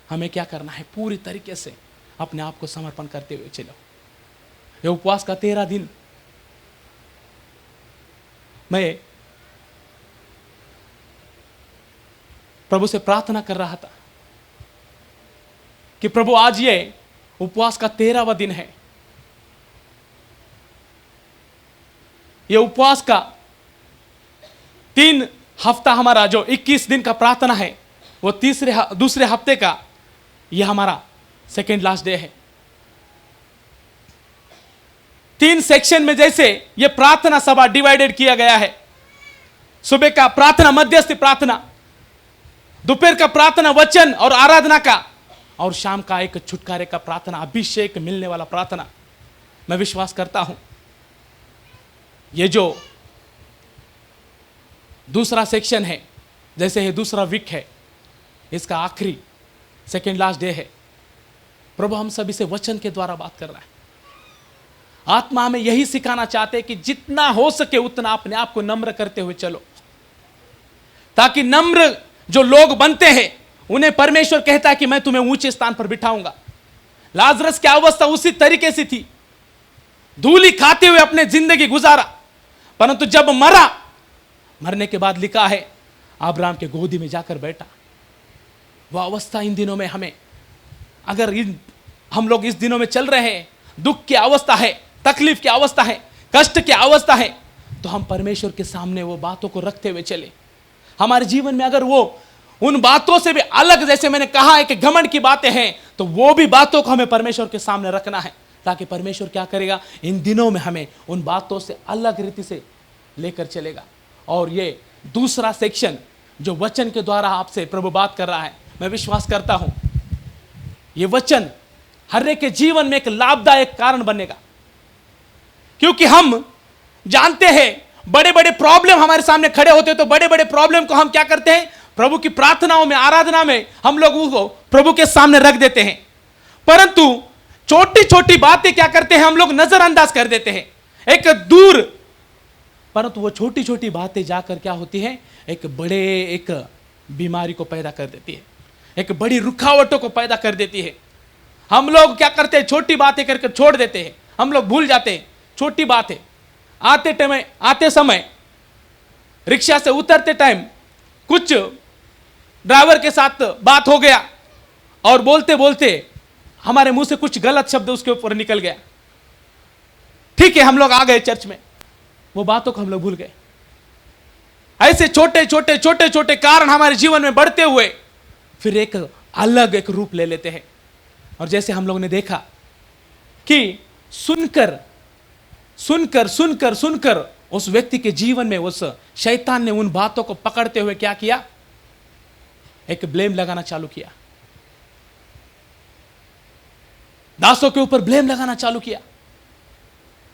हमें क्या करना है? पूरी तरीके से अपने आप को समर्पण करते हुए चलो। ये उपवास का 13 दिन मैं प्रभु से प्रार्थना कर रहा था कि प्रभु आज ये उपवास का 13वां दिन है। ये उपवास का 3 हफ्ता हमारा जो 21 दिन का प्रार्थना है, वो दूसरे हफ्ते का ये हमारा सेकेंड लास्ट डे है। 3 सेक्शन में जैसे ये प्रार्थना सभा डिवाइडेड किया गया है। सुबह का प्रार्थना मध्यस्थी प्रार्थना, दोपहर का प्रार्थना वचन और आराधना का, और शाम का एक छुटकारे का प्रार्थना, अभिषेक मिलने वाला प्रार्थना। मैं विश्वास करता हूं ये जो दूसरा सेक्शन है, जैसे ये दूसरा वीक है, इसका आखिरी सेकेंड लास्ट डे है, प्रभु हम सभी से वचन के द्वारा बात कर रहा है। आत्मा हमें यही सिखाना चाहते हैं कि जितना हो सके उतना अपने आप को नम्र करते हुए चलो, ताकि नम्र जो लोग बनते हैं उन्हें परमेश्वर कहता है कि मैं तुम्हें ऊंचे स्थान पर बिठाऊंगा। लाजरस की अवस्था उसी तरीके से थी, धूली खाते हुए अपने जिंदगी गुजारा, परंतु जब मरने के बाद लिखा है अब्राहम के गोदी में जाकर बैठा। वह अवस्था इन दिनों में हमें, अगर हम लोग इस दिनों में चल रहे हैं, दुख की अवस्था है, तकलीफ की अवस्था है, कष्ट की अवस्था है, तो हम परमेश्वर के सामने वो बातों को रखते हुए चले। हमारे जीवन में अगर वो उन बातों से भी अलग, जैसे मैंने कहा है कि घमंड की बातें हैं, तो वो भी बातों को हमें परमेश्वर के सामने रखना है, ताकि परमेश्वर क्या करेगा? इन दिनों में हमें उन बातों से अलग रीति से लेकर चलेगा। और ये दूसरा सेक्शन जो वचन के द्वारा आपसे प्रभु बात कर रहा है, मैं विश्वास करता हूं ये वचन हर एक के जीवन में एक लाभदायक कारण बनेगा। क्योंकि हम जानते हैं बड़े बड़े प्रॉब्लम हमारे सामने खड़े होते हैं, तो बड़े बड़े प्रॉब्लम को हम क्या करते हैं? प्रभु की प्रार्थनाओं में, आराधना में हम लोग उसको प्रभु के सामने रख देते हैं। परंतु छोटी छोटी बातें क्या करते हैं? हम लोग नजरअंदाज कर देते हैं, एक दूर। परंतु वो छोटी छोटी बातें जाकर क्या होती है? एक बड़े एक बीमारी को पैदा कर देती है, एक बड़ी रुकावटों को पैदा कर देती है। हम लोग क्या करते हैं? छोटी बातें करके छोड़ देते हैं, हम लोग भूल जाते हैं छोटी बातें। आते समय रिक्शा से उतरते टाइम कुछ ड्राइवर के साथ बात हो गया और बोलते बोलते हमारे मुंह से कुछ गलत शब्द उसके ऊपर निकल गया। ठीक है, हम लोग आ गए चर्च में, वो बातों को हम लोग भूल गए। ऐसे छोटे छोटे कारण हमारे जीवन में बढ़ते हुए फिर एक अलग एक रूप ले लेते हैं। और जैसे हम लोग ने देखा कि सुनकर सुनकर सुनकर सुनकर उस व्यक्ति के जीवन में उस शैतान ने उन बातों को पकड़ते हुए क्या किया, एक ब्लेम लगाना चालू किया, दासों के ऊपर ब्लेम लगाना चालू किया,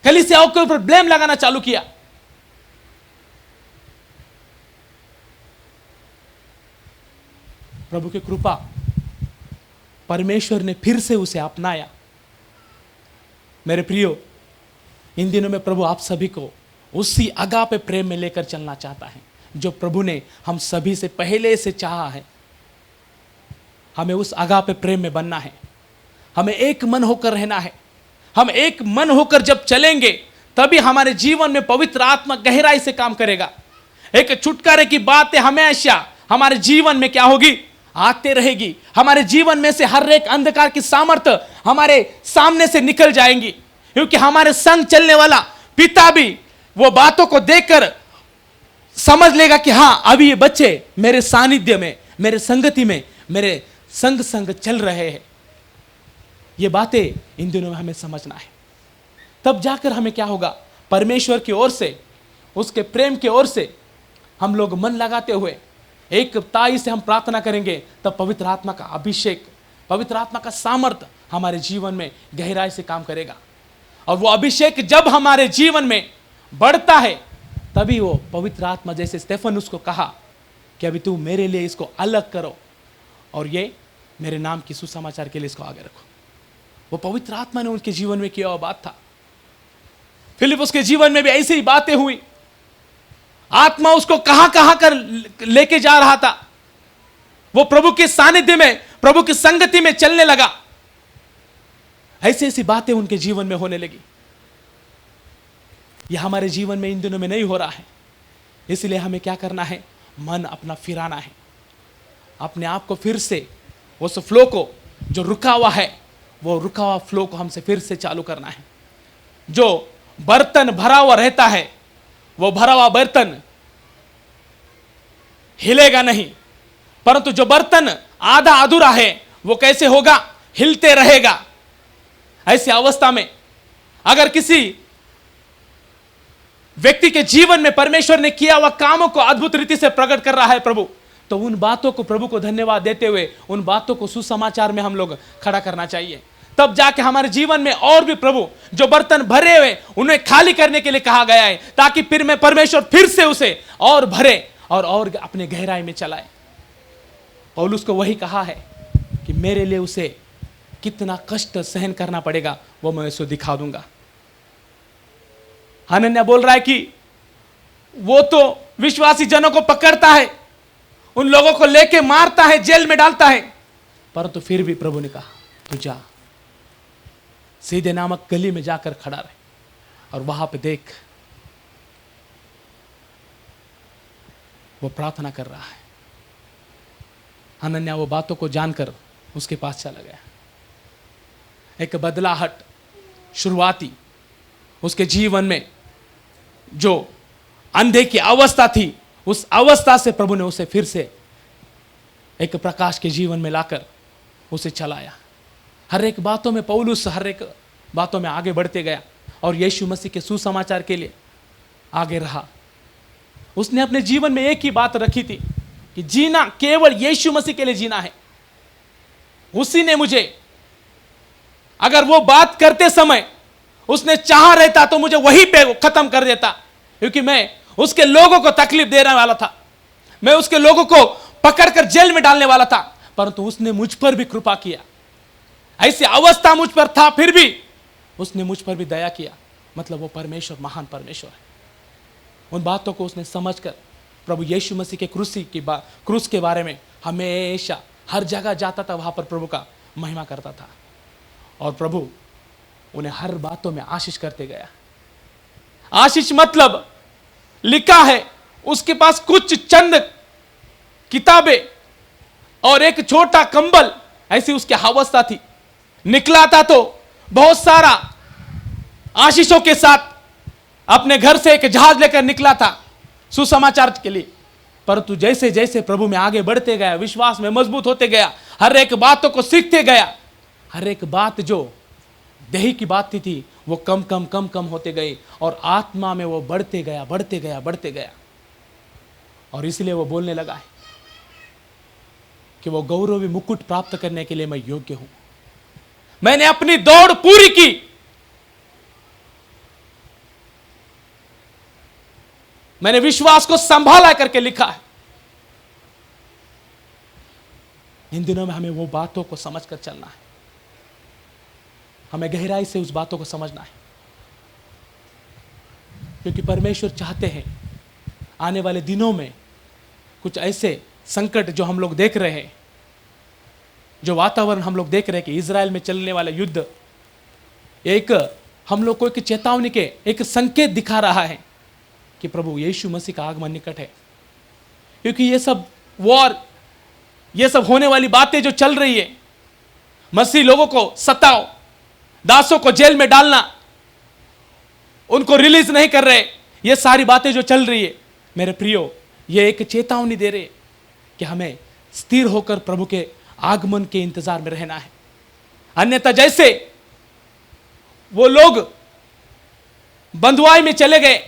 कलीसियाओं के ऊपर ब्लेम लगाना चालू किया। प्रभु की कृपा, परमेश्वर ने फिर से उसे अपनाया। मेरे प्रियो, इन दिनों में प्रभु आप सभी को उसी अगापे प्रेम में लेकर चलना चाहता है जो प्रभु ने हम सभी से पहले से चाहा है। हमें उस अगापे प्रेम में बनना है, हमें एक मन होकर रहना है। हम एक मन होकर जब चलेंगे तभी हमारे जीवन में पवित्र आत्मा गहराई से काम करेगा। एक छुटकारे की बातें हमेशा हमारे जीवन में क्या होगी, आते रहेगी। हमारे जीवन में से हर एक अंधकार की सामर्थ्य हमारे सामने से निकल जाएंगी, क्योंकि हमारे संग चलने वाला पिता भी वो बातों को देखकर समझ लेगा कि हाँ, अभी ये बच्चे मेरे सानिध्य में, मेरे संगति में, मेरे संग संग चल रहे हैं। ये बातें इन दिनों में हमें समझना है। तब जाकर हमें क्या होगा, परमेश्वर की ओर से, उसके प्रेम की ओर से हम लोग मन लगाते हुए एक ताई से हम प्रार्थना करेंगे, तब पवित्र आत्मा का अभिषेक, पवित्र आत्मा का सामर्थ्य हमारे जीवन में गहराई से काम करेगा। और वो अभिषेक जब हमारे जीवन में बढ़ता है तभी वो पवित्र आत्मा, जैसे स्टेफन उसको कहा कि अभी तू मेरे लिए इसको अलग करो और ये मेरे नाम की सुसमाचार के लिए इसको आगे रखो। वो पवित्र आत्मा ने उनके जीवन में किया हुआ बात था। फिलिप उसके जीवन में भी ऐसी ही बातें हुई। आत्मा उसको कहां कहां कर लेके जा रहा था। वो प्रभु के सानिध्य में, प्रभु की संगति में चलने लगा। ऐसी ऐसी बातें उनके जीवन में होने लगी। यह हमारे जीवन में इन दिनों में नहीं हो रहा है। इसलिए हमें क्या करना है, मन अपना फिराना है, अपने आप को फिर से उस फ्लो को, जो रुका हुआ है, वो रुका हुआ फ्लो को हमसे फिर से चालू करना है। जो बर्तन भरा हुआ रहता है, वो भरा हुआ बर्तन हिलेगा नहीं, परंतु जो बर्तन आधा अधूरा है वो कैसे होगा, हिलते रहेगा। ऐसी अवस्था में अगर किसी व्यक्ति के जीवन में परमेश्वर ने किया हुआ कामों को अद्भुत रीति से प्रकट कर रहा है प्रभु, तो उन बातों को, प्रभु को धन्यवाद देते हुए उन बातों को सुसमाचार में हम लोग खड़ा करना चाहिए। तब जाके हमारे जीवन में और भी प्रभु जो बर्तन भरे हुए उन्हें खाली करने के लिए कहा गया है, ताकि फिर में परमेश्वर फिर से उसे और भरे और अपने गहराई में चलाए। पौलुस को वही कहा है कि मेरे लिए उसे कितना कष्ट सहन करना पड़ेगा वो मैं उसको दिखा दूंगा। हनन्याह बोल रहा है कि वो तो विश्वासी जनों को पकड़ता है, उन लोगों को लेके मारता है, जेल में डालता है, परंतु फिर भी प्रभु ने कहा तू जा, सीधे नामक गली में जाकर खड़ा रहे और वहां पे देख, वो प्रार्थना कर रहा है। हनन्याह वो बातों को जानकर उसके पास चला गया। एक बदलाहट शुरुआती उसके जीवन में जो अंधे की अवस्था थी, उस अवस्था से प्रभु ने उसे फिर से एक प्रकाश के जीवन में लाकर उसे चलाया। हर एक बातों में पौलुस हर एक बातों में आगे बढ़ते गया और यीशु मसीह के सुसमाचार के लिए आगे रहा। उसने अपने जीवन में एक ही बात रखी थी कि जीना केवल यीशु मसीह के लिए जीना है। उसी ने मुझे, अगर वो बात करते समय उसने चाहा रहता तो मुझे वहीं पे खत्म कर देता, क्योंकि मैं उसके लोगों को तकलीफ देने वाला था, मैं उसके लोगों को पकड़कर जेल में डालने वाला था, परंतु उसने मुझ पर भी कृपा किया। ऐसी अवस्था मुझ पर था, फिर भी उसने मुझ पर भी दया किया। मतलब वो परमेश्वर महान परमेश्वर है। उन बातों को उसने समझकर प्रभु यीशु मसीह के क्रूस के बारे में हमेशा हर जगह जाता था, वहां पर प्रभु का महिमा करता था और प्रभु उन्हें हर बातों में आशीष करते गया। आशीष मतलब लिखा है उसके पास कुछ चंद किताबें और एक छोटा कंबल, ऐसी उसकी अवस्था थी। निकला था तो बहुत सारा आशीषों के साथ अपने घर से एक जहाज लेकर निकला था सुसमाचार के लिए, परंतु जैसे जैसे प्रभु में आगे बढ़ते गया, विश्वास में मजबूत होते गया, हर एक बातों को सीखते गया, हर एक बात जो देही की बात थी वो कम कम कम कम होते गए और आत्मा में वो बढ़ते गया बढ़ते गया बढ़ते गया। और इसलिए वो बोलने लगा है कि वो गौरवी मुकुट प्राप्त करने के लिए मैं योग्य हूं। मैंने अपनी दौड़ पूरी की। मैंने विश्वास को संभाला करके लिखा है। इन दिनों में हमें वो बातों को समझकर चलना है। हमें गहराई से उस बातों को समझना है, क्योंकि परमेश्वर चाहते हैं आने वाले दिनों में कुछ ऐसे संकट जो हम लोग देख रहे हैं, जो वातावरण हम लोग देख रहे हैं कि इजराइल में चलने वाला युद्ध एक हम लोग को एक चेतावनी के एक संकेत दिखा रहा है कि प्रभु यीशु मसीह का आगमन निकट है। क्योंकि ये सब वॉर, ये सब होने वाली बातें जो चल रही है, मसीह लोगों को सताओ, दासों को जेल में डालना, उनको रिलीज नहीं कर रहे, ये सारी बातें जो चल रही है मेरे प्रियो, ये एक चेतावनी दे रहे कि हमें स्थिर होकर प्रभु के आगमन के इंतजार में रहना है। अन्यथा जैसे वो लोग बंधुआई में चले गए,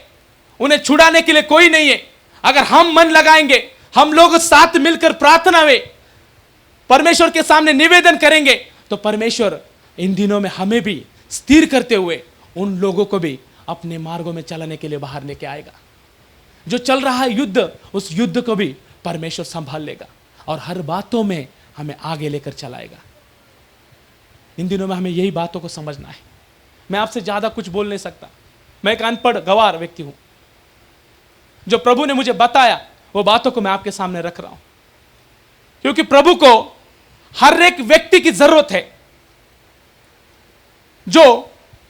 उन्हें छुड़ाने के लिए कोई नहीं है। अगर हम मन लगाएंगे, हम लोग साथ मिलकर प्रार्थना में परमेश्वर के सामने निवेदन करेंगे, तो परमेश्वर इन दिनों में हमें भी स्थिर करते हुए उन लोगों को भी अपने मार्गों में चलाने के लिए बाहर लेके आएगा। जो चल रहा है युद्ध, उस युद्ध को भी परमेश्वर संभाल लेगा और हर बातों में हमें आगे लेकर चलाएगा। इन दिनों में हमें यही बातों को समझना है। मैं आपसे ज्यादा कुछ बोल नहीं सकता। मैं एक अनपढ़ गवार व्यक्ति हूं। जो प्रभु ने मुझे बताया वो बातों को मैं आपके सामने रख रहा हूं, क्योंकि प्रभु को हर एक व्यक्ति की जरूरत है। जो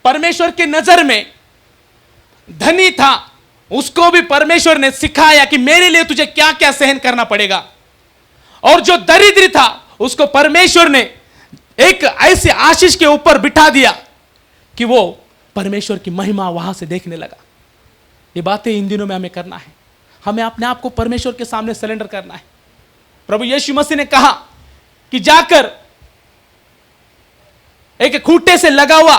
परमेश्वर की नजर में धनी था, उसको भी परमेश्वर ने सिखाया कि मेरे लिए तुझे क्या क्या सहन करना पड़ेगा। और जो दरिद्र था, उसको परमेश्वर ने एक ऐसे आशीष के ऊपर बिठा दिया कि वो परमेश्वर की महिमा वहां से देखने लगा। ये बातें इन दिनों में हमें करना है। हमें अपने आप को परमेश्वर के सामने सरेंडर करना है। प्रभु यीशु मसीह ने कहा कि जाकर एक खूंटे से लगा हुआ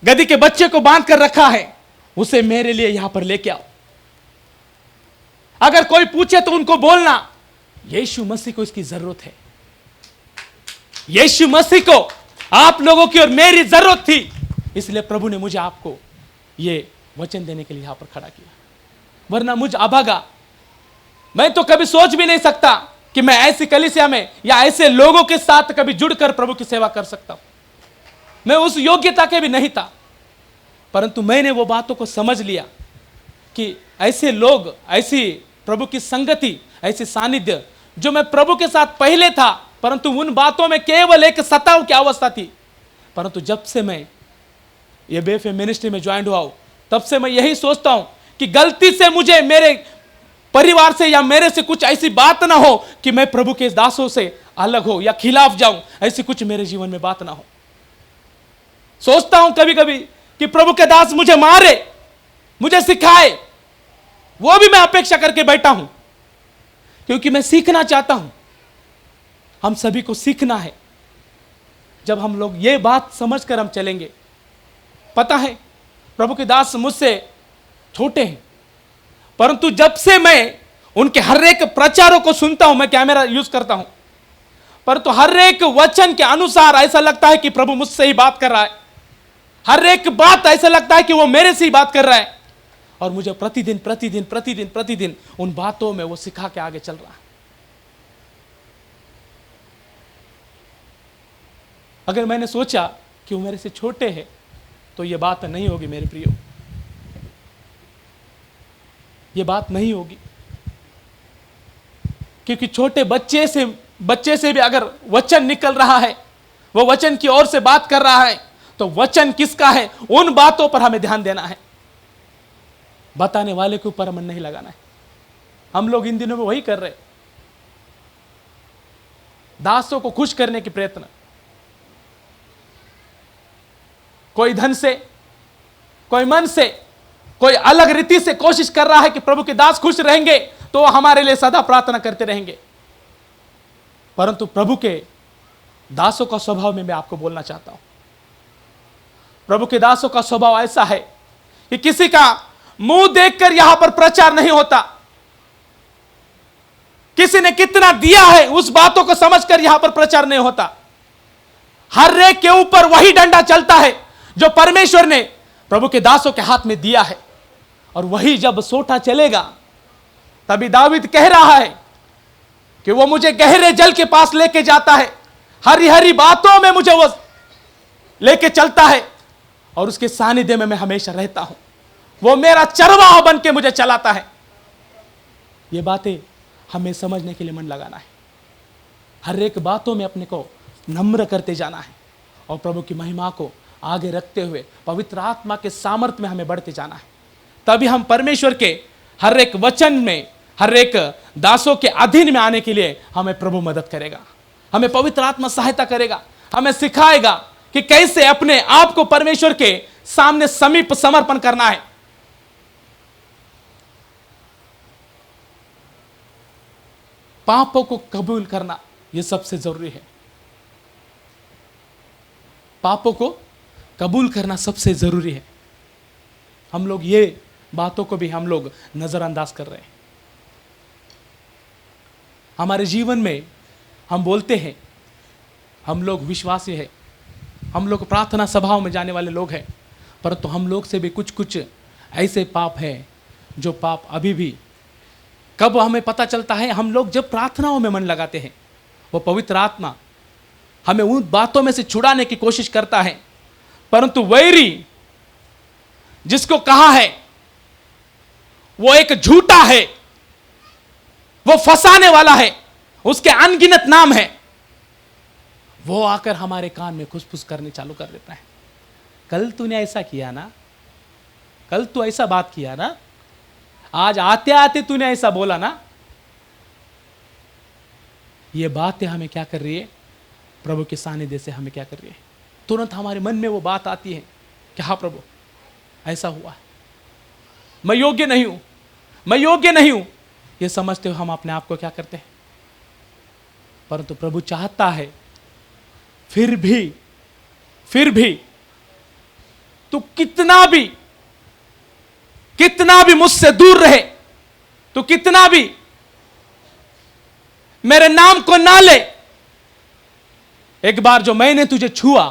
गधी के बच्चे को बांध कर रखा है, उसे मेरे लिए यहां पर लेके आओ। अगर कोई पूछे तो उनको बोलना यीशु मसीह को इसकी जरूरत है। यीशु मसीह को आप लोगों की और मेरी जरूरत थी, इसलिए प्रभु ने मुझे आपको ये वचन देने के लिए यहां पर खड़ा किया। वरना मुझ अभागा, मैं तो कभी सोच भी नहीं सकता कि मैं ऐसी कलीसिया में या ऐसे लोगों के साथ कभी जुड़कर प्रभु की सेवा कर सकता हूं। मैं उस योग्यता के भी नहीं था, परंतु मैंने वो बातों को समझ लिया कि ऐसे लोग, ऐसी प्रभु की संगति, ऐसी सानिध्य जो मैं प्रभु के साथ पहले था, परंतु उन बातों में केवल एक सताव की अवस्था थी। परंतु जब से मैं ये बेफे मिनिस्ट्री में ज्वाइन हुआ हूं, तब से मैं यही सोचता हूं कि गलती से मुझे मेरे परिवार से या मेरे से कुछ ऐसी बात ना हो कि मैं प्रभु के दासों से अलग हो या खिलाफ जाऊं। ऐसी कुछ मेरे जीवन में बात ना हो। सोचता हूं कभी कभी कि प्रभु के दास मुझे मारे, मुझे सिखाए, वो भी मैं अपेक्षा करके बैठा हूं, क्योंकि मैं सीखना चाहता हूं। हम सभी को सीखना है। जब हम लोग ये बात समझकर हम चलेंगे, पता है प्रभु के दास मुझसे छोटे हैं, परंतु जब से मैं उनके हर एक प्रचारों को सुनता हूं, मैं कैमरा यूज करता हूं, परंतु हर एक वचन के अनुसार ऐसा लगता है कि प्रभु मुझसे ही बात कर रहा है। हर एक बात ऐसा लगता है कि वो मेरे से ही बात कर रहा है, और मुझे प्रतिदिन प्रतिदिन प्रतिदिन प्रतिदिन उन बातों में वो सिखा के आगे चल रहा है। अगर मैंने सोचा कि वो मेरे से छोटे हैं, तो ये बात नहीं होगी मेरे प्रियो, ये बात नहीं होगी। क्योंकि छोटे बच्चे से भी अगर वचन निकल रहा है, वो वचन की ओर से बात कर रहा है, तो वचन किसका है, उन बातों पर हमें ध्यान देना है। बताने वाले के ऊपर मन नहीं लगाना है। हम लोग इन दिनों में वही कर रहे, दासों को खुश करने की प्रयत्न। कोई धन से, कोई मन से, कोई अलग रीति से कोशिश कर रहा है कि प्रभु के दास खुश रहेंगे तो हमारे लिए सदा प्रार्थना करते रहेंगे। परंतु प्रभु के दासों का स्वभाव में मैं आपको बोलना चाहता हूं, प्रभु के दासों का स्वभाव ऐसा है कि किसी का मुंह देखकर यहां पर प्रचार नहीं होता। किसी ने कितना दिया है उस बातों को समझकर यहां पर प्रचार नहीं होता। हर एक के ऊपर वही डंडा चलता है जो परमेश्वर ने प्रभु के दासों के हाथ में दिया है, और वही जब सोटा चलेगा तभी दाऊद कह रहा है कि वो मुझे गहरे जल के पास लेके जाता है, हरी हरी बातों में मुझे वो लेके चलता है, और उसके सानिध्य में मैं हमेशा रहता हूं। वो मेरा चरवाहा बन के मुझे चलाता है। ये बातें हमें समझने के लिए मन लगाना है। हर एक बातों में अपने को नम्र करते जाना है, और प्रभु की महिमा को आगे रखते हुए पवित्र आत्मा के सामर्थ्य में हमें बढ़ते जाना है। तभी हम परमेश्वर के हर एक वचन में, हर एक दासों के अधीन में आने के लिए हमें प्रभु मदद करेगा। हमें पवित्र आत्मा सहायता करेगा, हमें सिखाएगा कि कैसे अपने आप को परमेश्वर के सामने समीप समर्पण करना है। पापों को कबूल करना यह सबसे जरूरी है। पापों को कबूल करना सबसे जरूरी है। हम लोग ये बातों को भी हम लोग नजरअंदाज कर रहे हैं। हमारे जीवन में हम बोलते हैं हम लोग विश्वासी हैं, हम लोग प्रार्थना सभाओं में जाने वाले लोग हैं, परंतु हम लोग से भी कुछ कुछ ऐसे पाप हैं जो पाप अभी भी, कब हमें पता चलता है, हम लोग जब प्रार्थनाओं में मन लगाते हैं, वो पवित्र आत्मा हमें उन बातों में से छुड़ाने की कोशिश करता है, परंतु वैरी जिसको कहा है वो एक झूठा है, वो फंसाने वाला है, उसके अनगिनत नाम है, वो आकर हमारे कान में खुसफुस करने चालू कर देता है। कल तूने ऐसा किया ना, कल तू ऐसा बात किया ना, आज आते आते तूने ऐसा बोला ना। ये बातें हमें क्या कर रही है? प्रभु के सानिध्य से हमें क्या कर रही है? तुरंत हमारे मन में वो बात आती है कि हाँ प्रभु ऐसा हुआ, मैं योग्य नहीं हूं, मैं योग्य नहीं हूं। ये समझते हुए हम अपने आप को क्या करते हैं, परंतु प्रभु चाहता है फिर भी तू कितना भी मुझसे दूर रहे, तू कितना भी मेरे नाम को ना ले, एक बार जो मैंने तुझे छुआ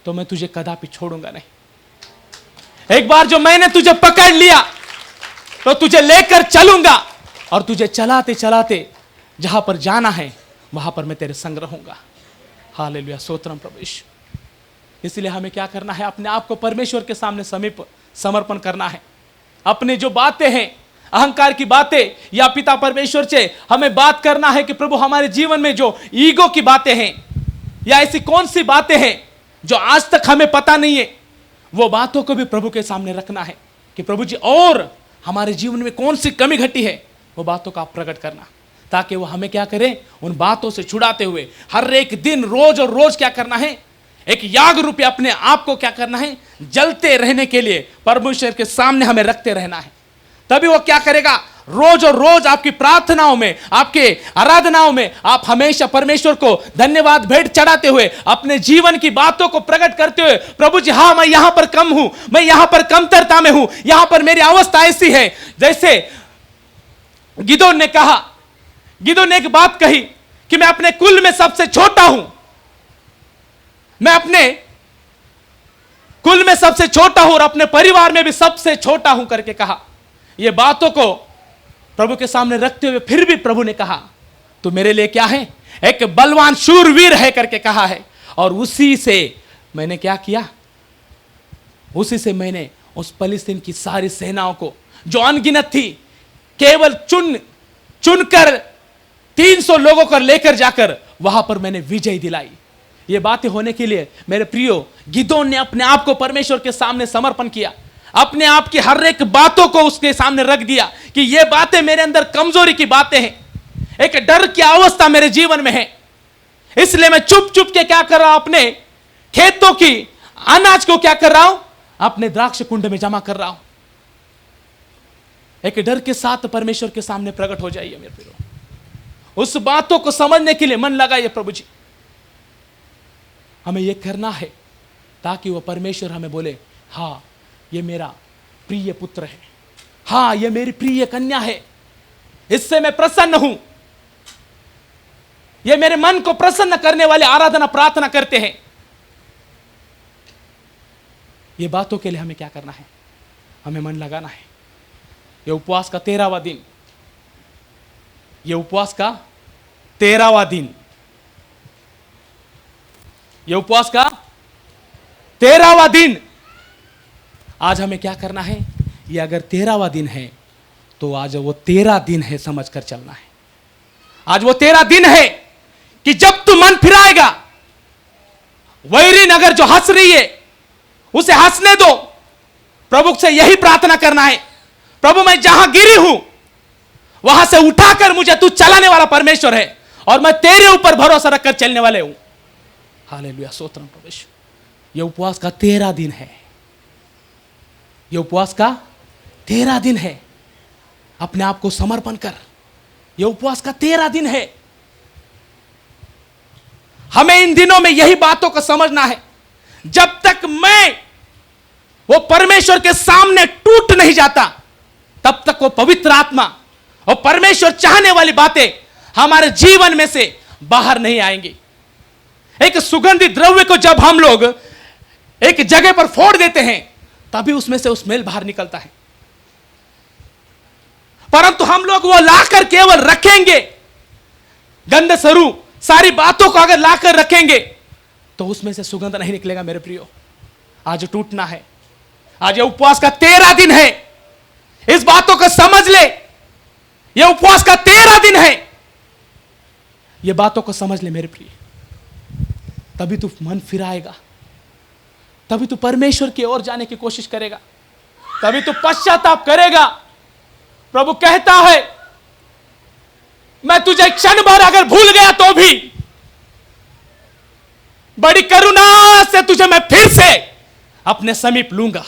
तो मैं तुझे कदापि छोड़ूंगा नहीं। एक बार जो मैंने तुझे पकड़ लिया तो तुझे लेकर चलूंगा, और तुझे चलाते चलाते जहां पर जाना है वहां पर मैं तेरे संग रहूंगा। हालेलुया, स्तोत्रम प्रभु यीशु। इसलिए हमें क्या करना है? अपने आप को परमेश्वर के सामने समीप समर्पण करना है। अपने जो बातें हैं, अहंकार की बातें, या पिता परमेश्वर से हमें बात करना है कि प्रभु हमारे जीवन में जो ईगो की बातें हैं, या ऐसी कौन सी बातें हैं जो आज तक हमें पता नहीं है, वो बातों को भी प्रभु के सामने रखना है कि प्रभु जी और हमारे जीवन में कौन सी कमी घटी है, वो बातों का प्रकट करना, ताकि वो हमें क्या करें, उन बातों से छुड़ाते हुए हर एक दिन रोज और रोज क्या करना है, एक याग रूपी अपने आप को क्या करना है, जलते रहने के लिए परमेश्वर के सामने हमें रखते रहना है। तभी वो क्या करेगा, रोज और रोज आपकी प्रार्थनाओं में, आपके आराधनाओं में आप हमेशा परमेश्वर को धन्यवाद भेंट चढ़ाते हुए अपने जीवन की बातों को प्रकट करते हुए, प्रभु जी हाँ मैं यहां पर कम हूं, मैं यहां पर कमतरता में हूं, यहां पर मेरी अवस्था ऐसी है। जैसे गिदोन ने कहा, गिदोन ने एक बात कही कि मैं अपने कुल में सबसे छोटा हूं, मैं अपने कुल में सबसे छोटा हूं और अपने परिवार में भी सबसे छोटा हूं करके कहा। ये बातों को प्रभु के सामने रखते हुए फिर भी प्रभु ने कहा तू मेरे लिए क्या है, एक बलवान शूरवीर है करके कहा है। और उसी से मैंने क्या किया, उसी से मैंने उस फलिस्तीन की सारी सेनाओं को जो अनगिनत थी, केवल चुनकर 300 लोगों को लेकर जाकर वहां पर मैंने विजय दिलाई। ये बातें होने के लिए मेरे प्रियो, गिदोन ने अपने आप को परमेश्वर के सामने समर्पण किया, अपने आप की हर एक बातों को उसके सामने रख दिया कि ये बातें मेरे अंदर कमजोरी की बातें हैं, एक डर की अवस्था मेरे जीवन में है, इसलिए मैं चुप चुप के क्या कर रहा हूं, अपने खेतों की अनाज को क्या कर रहा हूं, अपने द्राक्ष कुंड में जमा कर रहा हूं। एक डर के साथ परमेश्वर के सामने प्रकट हो जाइए मेरे प्रियो, उस बातों को समझने के लिए मन लगाइए। प्रभु जी हमें यह करना है ताकि वो परमेश्वर हमें बोले, हाँ ये मेरा प्रिय पुत्र है, हाँ ये मेरी प्रिय कन्या है, इससे मैं प्रसन्न हूं। ये मेरे मन को प्रसन्न करने वाले आराधना प्रार्थना करते हैं। ये बातों के लिए हमें क्या करना है? हमें मन लगाना है। ये उपवास का 13वां दिन, ये उपवास का 13वां दिन, ये उपवास का 13वां दिन। आज हमें क्या करना है? ये अगर 13वां दिन है तो आज वो 13 दिन है समझकर चलना है। आज वो 13 दिन है कि जब तू मन फिराएगा, वैरी नगर जो हंस रही है उसे हंसने दो। प्रभु से यही प्रार्थना करना है, प्रभु मैं जहां गिरी हूं वहां से उठाकर मुझे तू चलाने वाला परमेश्वर है और मैं तेरे ऊपर भरोसा रखकर चलने वाले हूं। हालेलुया, स्तोत्रम परमेश्वर। यह उपवास का 13 दिन है, यह उपवास का 13 दिन है। अपने आप को समर्पण कर। यह उपवास का 13 दिन है। हमें इन दिनों में यही बातों को समझना है। जब तक मैं वो परमेश्वर के सामने टूट नहीं जाता, तब तक वो पवित्र आत्मा और परमेश्वर चाहने वाली बातें हमारे जीवन में से बाहर नहीं आएंगी। एक सुगंधित द्रव्य को जब हम लोग एक जगह पर फोड़ देते हैं, तभी उसमें से स्मेल बाहर निकलता है। परंतु हम लोग वो लाकर केवल रखेंगे, गंध सरू सारी बातों को अगर लाकर रखेंगे तो उसमें से सुगंध नहीं निकलेगा। मेरे प्रियो, आज टूटना है। आज ये उपवास का 13 दिन है। इस बातों को समझ ले। ये उपवास का 13 दिन है। ये बातों को समझ ले मेरे प्रिय। तभी तू मन फिराएगा, तभी तू परमेश्वर की ओर जाने की कोशिश करेगा, तभी तू पश्चाताप करेगा। प्रभु कहता है, मैं तुझे क्षण भर अगर भूल गया तो भी बड़ी करुणा से तुझे मैं फिर से अपने समीप लूंगा।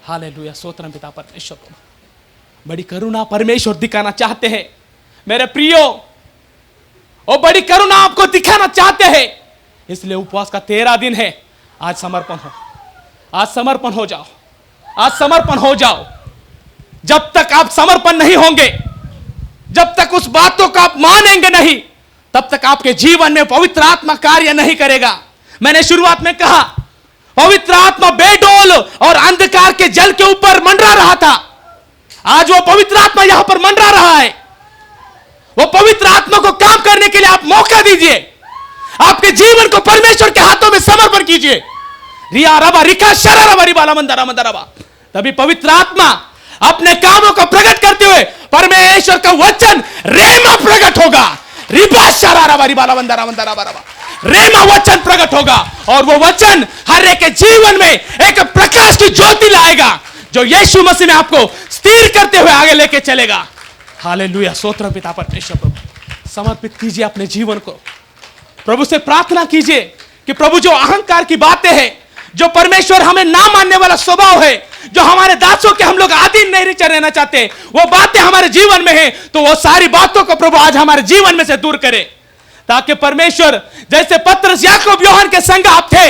हालेलुया, स्तोत्रम पिता परमेश्वर को। बड़ी करुणा परमेश्वर दिखाना चाहते हैं मेरे प्रियो, और बड़ी करुणा आपको दिखाना चाहते हैं। इसलिए उपवास का 13 दिन है। आज समर्पण हो, आज समर्पण हो जाओ, आज समर्पण हो जाओ। जब तक आप समर्पण नहीं होंगे, जब तक उस बातों को आप मानेंगे नहीं, तब तक आपके जीवन में पवित्र आत्मा कार्य नहीं करेगा। मैंने शुरुआत में कहा, पवित्र आत्मा बेडोल और अंधकार के जल के ऊपर मंडरा रहा था। आज वो पवित्र आत्मा यहां पर मंडरा रहा है। वो पवित्र आत्मा को काम करने के लिए आप मौका दीजिए। आपके जीवन को परमेश्वर के हाथों में समर्पण कीजिए। रिया रबा रिका शरा रबा रिबाला मंदरा मंदरा। तभी पवित्र आत्मा अपने कामों को प्रकट करते हुए परमेश्वर का वचन रेमा प्रकट होगा। रिबा शरा रबा रिबाला मंदरा मंदरा बराबा। रेमा वचन प्रकट होगा और वो वचन हर एक के जीवन में एक प्रकाश की ज्योति लाएगा, जो यीशु मसीह में आपको स्थिर करते हुए आगे लेके चलेगा। हालेलुया, स्तोत्र पिता परमेश्वर। प्रभु समर्पित कीजिए अपने जीवन को। प्रभु से प्रार्थना कीजिए कि प्रभु जो अहंकार की बातें हैं, जो परमेश्वर हमें ना मानने वाला स्वभाव है, जो हमारे दासों के हम लोग अधीन नहीं रहना चाहते, वो बातें हमारे जीवन में है, तो वो सारी बातों को प्रभु आज हमारे जीवन में से दूर करे, ताकि परमेश्वर जैसे पतरस याकूब यूहन्ना के संग आप थे,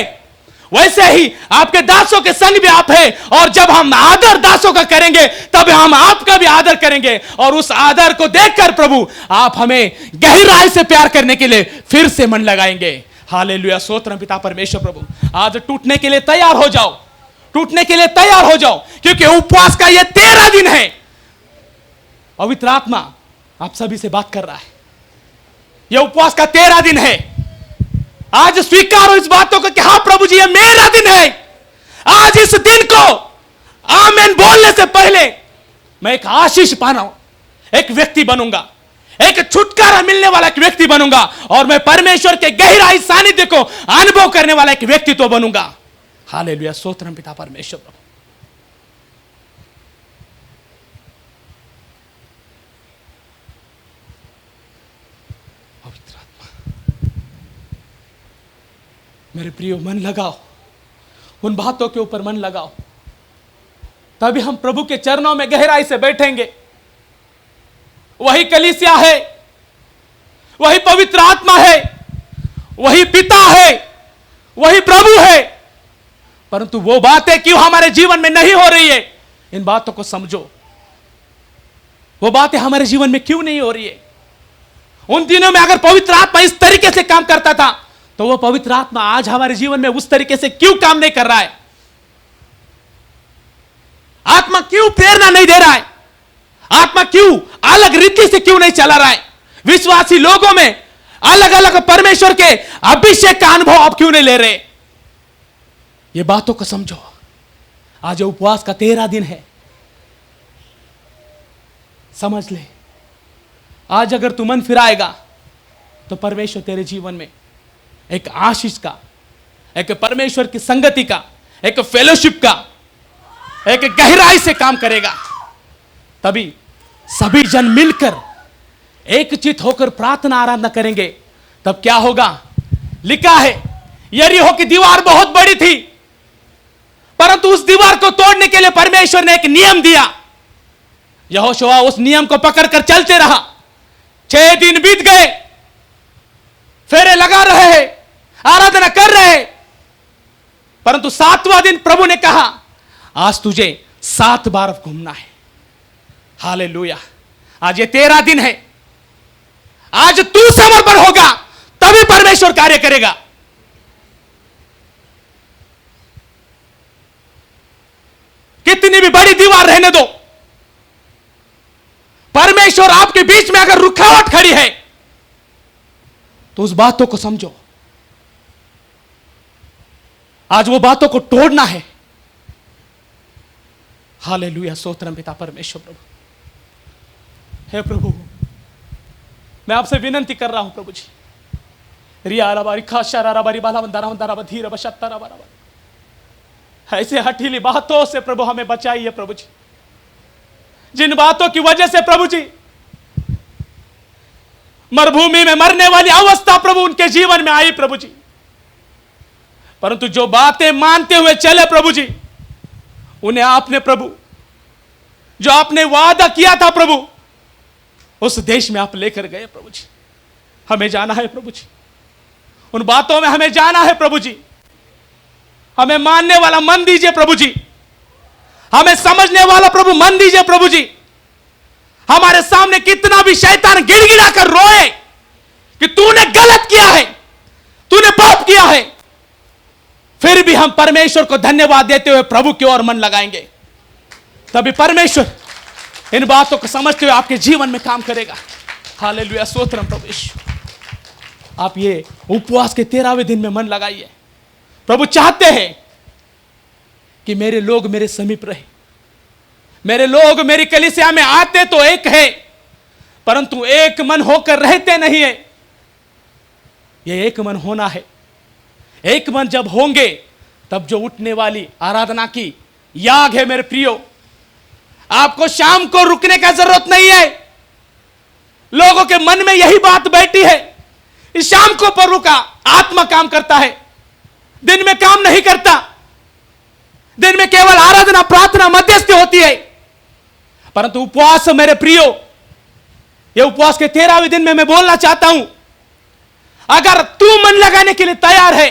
वैसे ही आपके दासों के संग भी आप हैं। और जब हम आदर दासों का करेंगे, तब हम आपका भी आदर करेंगे। और उस आदर को देखकर प्रभु आप हमें गहराई से प्यार करने के लिए फिर से मन लगाएंगे। हालेलुया, स्तोत्र पिता परमेश्वर। प्रभु आज टूटने के लिए तैयार हो जाओ, टूटने के लिए तैयार हो जाओ, क्योंकि उपवास का यह 13 दिन है। पवित्र आत्मा आप सभी से बात कर रहा है। यह उपवास का 13 दिन है। आज स्वीकारो इस बातों को कि हाँ प्रभु जी, ये मेरा दिन है। आज इस दिन को आमीन बोलने से पहले मैं एक आशीष पाना एक व्यक्ति बनूंगा, एक छुटकारा मिलने वाला एक व्यक्ति बनूंगा, और मैं परमेश्वर के गहराई सानिध्य को अनुभव करने वाला एक व्यक्तित्व बनूंगा। हालेलुया, स्तोत्रम पिता परमेश्वर। प्रभु पवित्र आत्मा, मेरे प्रियो मन लगाओ, उन बातों के ऊपर मन लगाओ, तभी हम प्रभु के चरणों में गहराई से बैठेंगे। वही कलीसिया है, वही पवित्र आत्मा है, वही पिता है, वही प्रभु है, परंतु वो बातें क्यों हमारे जीवन में नहीं हो रही है, इन बातों को समझो। वो बातें हमारे जीवन में क्यों नहीं हो रही है? उन दिनों में अगर पवित्र आत्मा इस तरीके से काम करता था, तो वो पवित्र आत्मा आज हमारे जीवन में उस तरीके से क्यों काम नहीं कर रहा है? आत्मा क्यों प्रेरणा नहीं दे रहा है? आत्मा क्यों अलग रीति से क्यों नहीं चला रहा है? विश्वासी लोगों में अलग अलग परमेश्वर के अभिषेक का अनुभव आप क्यों नहीं ले रहे? ये बातों को समझो। आज उपवास का 13 दिन है, समझ ले। आज अगर तू मन फिराएगा तो परमेश्वर तेरे जीवन में एक आशीष का, एक परमेश्वर की संगति का, एक फेलोशिप का, एक गहराई से काम करेगा। तभी सभी जन मिलकर एक चित होकर प्रार्थना आराधना करेंगे। तब क्या होगा? लिखा है यरीहो की दीवार बहुत बड़ी थी, परंतु उस दीवार को तोड़ने के लिए परमेश्वर ने एक नियम दिया। यहोशुआ उस नियम को पकड़कर चलते रहा। 6 दिन बीत गए, फेरे लगा रहे हैं, आराधना कर रहे हैं, परंतु 7वां दिन प्रभु ने कहा आज तुझे 7 बार घूमना है। हालेलुया। आज ये 13 दिन है। आज तू समर्पण होगा तभी परमेश्वर कार्य करेगा। कितनी भी बड़ी दीवार रहने दो, परमेश्वर आपके बीच में अगर रुकावट खड़ी है तो उस बातों को समझो। आज वो बातों को तोड़ना है। हालेलुया। स्तोत्रम पिता परमेश्वर प्रभु। हे प्रभु, मैं आपसे विनंती कर रहा हूं प्रभु जी। रिया रबारी खाशा रबारी बाला बंदारा बंदारा बधीर बशत्ता रबारा, ऐसे हठीली बातों से प्रभु हमें बचाइए प्रभु जी, जिन बातों की वजह से प्रभु जी मरुभूमि में मरने वाली अवस्था प्रभु उनके जीवन में आई प्रभु जी। परंतु जो बातें मानते हुए चले प्रभु जी, उन्हें आपने प्रभु जो आपने वादा किया था प्रभु, उस देश में आप लेकर गए प्रभु जी। हमें जाना है प्रभु जी, उन बातों में हमें जाना है प्रभु जी। हमें मानने वाला मन दीजिए प्रभु जी, हमें समझने वाला प्रभु मन दीजिए प्रभु जी। हमारे सामने कितना भी शैतान गिड़गिड़ा कर रोए कि तूने गलत किया है, तूने पाप किया है, फिर भी हम परमेश्वर को धन्यवाद देते हुए प्रभु की ओर मन लगाएंगे। तभी परमेश्वर इन बातों को समझते हुए आपके जीवन में काम करेगा। हालेलुया। स्तोत्रम प्रभु यीशु। आप ये उपवास के 13वें दिन में मन लगाइए। प्रभु चाहते हैं कि मेरे लोग मेरे समीप रहे, मेरे लोग मेरी कलीसिया में आते तो एक है, परंतु एक मन होकर रहते नहीं है। ये एक मन होना है। एक मन जब होंगे तब जो उठने वाली आराधना की याग है मेरे प्रियो, आपको शाम को रुकने का जरूरत नहीं है। लोगों के मन में यही बात बैठी है, इस शाम को प्रभु का आत्मा काम करता है, दिन में काम नहीं करता। दिन में केवल आराधना प्रार्थना मध्यस्थी होती है। परंतु उपवास मेरे प्रियो, ये उपवास के 13वें दिन में मैं बोलना चाहता हूं, अगर तू मन लगाने के लिए तैयार है,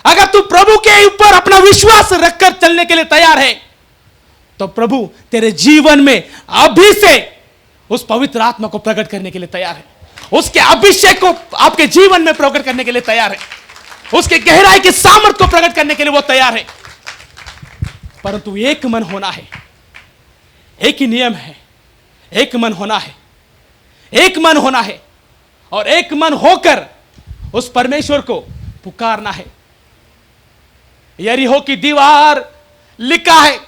अगर तू प्रभु के ऊपर अपना विश्वास रखकर चलने के लिए तैयार है, तो प्रभु तेरे जीवन में अभी से उस पवित्र आत्मा को प्रकट करने के लिए तैयार है। उसके अभिषेक को आपके जीवन में प्रकट करने के लिए तैयार है। उसके गहराई की सामर्थ को प्रकट करने के लिए वो तैयार है। परंतु एक मन होना है। एक ही नियम है, एक मन होना है, एक मन होना है और एक मन होकर उस परमेश्वर को पुकारना है। यरीहो की दीवार लिखा है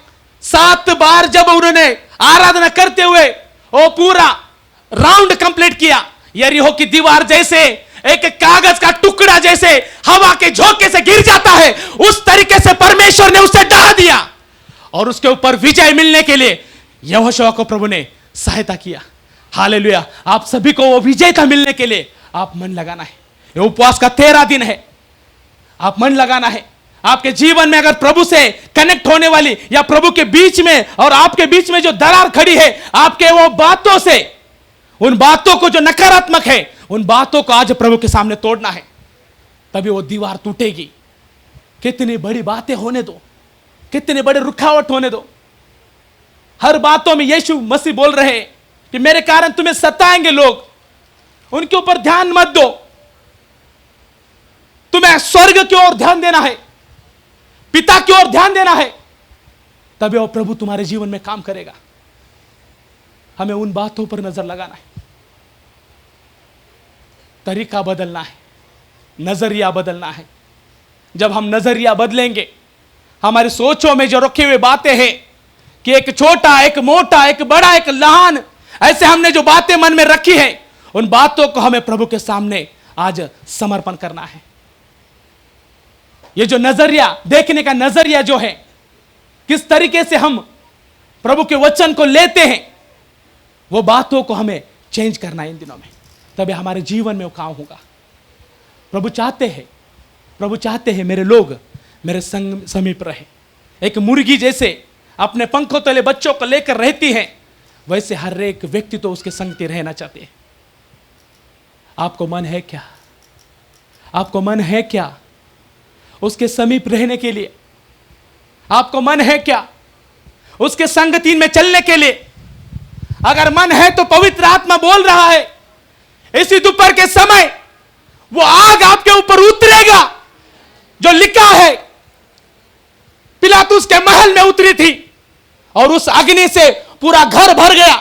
7 बार जब उन्होंने आराधना करते हुए वो पूरा राउंड कंप्लीट किया, यरीहो की दीवार जैसे एक कागज का टुकड़ा जैसे हवा के झोंके से गिर जाता है, उस तरीके से परमेश्वर ने उसे ढा दिया और उसके ऊपर विजय मिलने के लिए यहोशुआ को प्रभु ने सहायता किया। हालेलुया। आप सभी को वो विजेता मिलने के लिए आप मन लगाना है। ये उपवास का 13 दिन है, आप मन लगाना है। आपके जीवन में अगर प्रभु से कनेक्ट होने वाली या प्रभु के बीच में और आपके बीच में जो दरार खड़ी है, आपके वो बातों से, उन बातों को जो नकारात्मक है, उन बातों को आज प्रभु के सामने तोड़ना है। तभी वो दीवार टूटेगी। कितनी बड़ी बातें होने दो, कितने बड़े रुकावट होने दो, हर बातों में यीशु मसीह बोल रहे हैं कि मेरे कारण तुम्हें सताएंगे लोग, उनके ऊपर ध्यान मत दो, तुम्हें स्वर्ग की ओर ध्यान देना है, पिता की ओर ध्यान देना है, तभी वो प्रभु तुम्हारे जीवन में काम करेगा। हमें उन बातों पर नजर लगाना है, तरीका बदलना है, नजरिया बदलना है। जब हम नजरिया बदलेंगे, हमारी सोचों में जो रखे हुए बातें हैं कि एक छोटा, एक मोटा, एक बड़ा, एक लहान, ऐसे हमने जो बातें मन में रखी है, उन बातों को हमें प्रभु के सामने आज समर्पण करना है। ये जो नजरिया, देखने का नजरिया जो है, किस तरीके से हम प्रभु के वचन को लेते हैं, वो बातों को हमें चेंज करना है इन दिनों में, तभी हमारे जीवन में वो काम होगा। प्रभु चाहते हैं मेरे लोग मेरे संग समीप रहे। एक मुर्गी जैसे अपने पंखों तले बच्चों को लेकर रहती है, वैसे हर एक व्यक्ति तो उसके संग रहना चाहते हैं। आपको मन है क्या? आपको मन है क्या उसके समीप रहने के लिए? आपको मन है क्या उसके संगति में चलने के लिए? अगर मन है तो पवित्र आत्मा बोल रहा है, इसी दोपहर के समय वो आग आपके ऊपर उतरेगा जो लिखा है पिलातुस के महल में उतरी थी, और उस अग्नि से पूरा घर भर गया।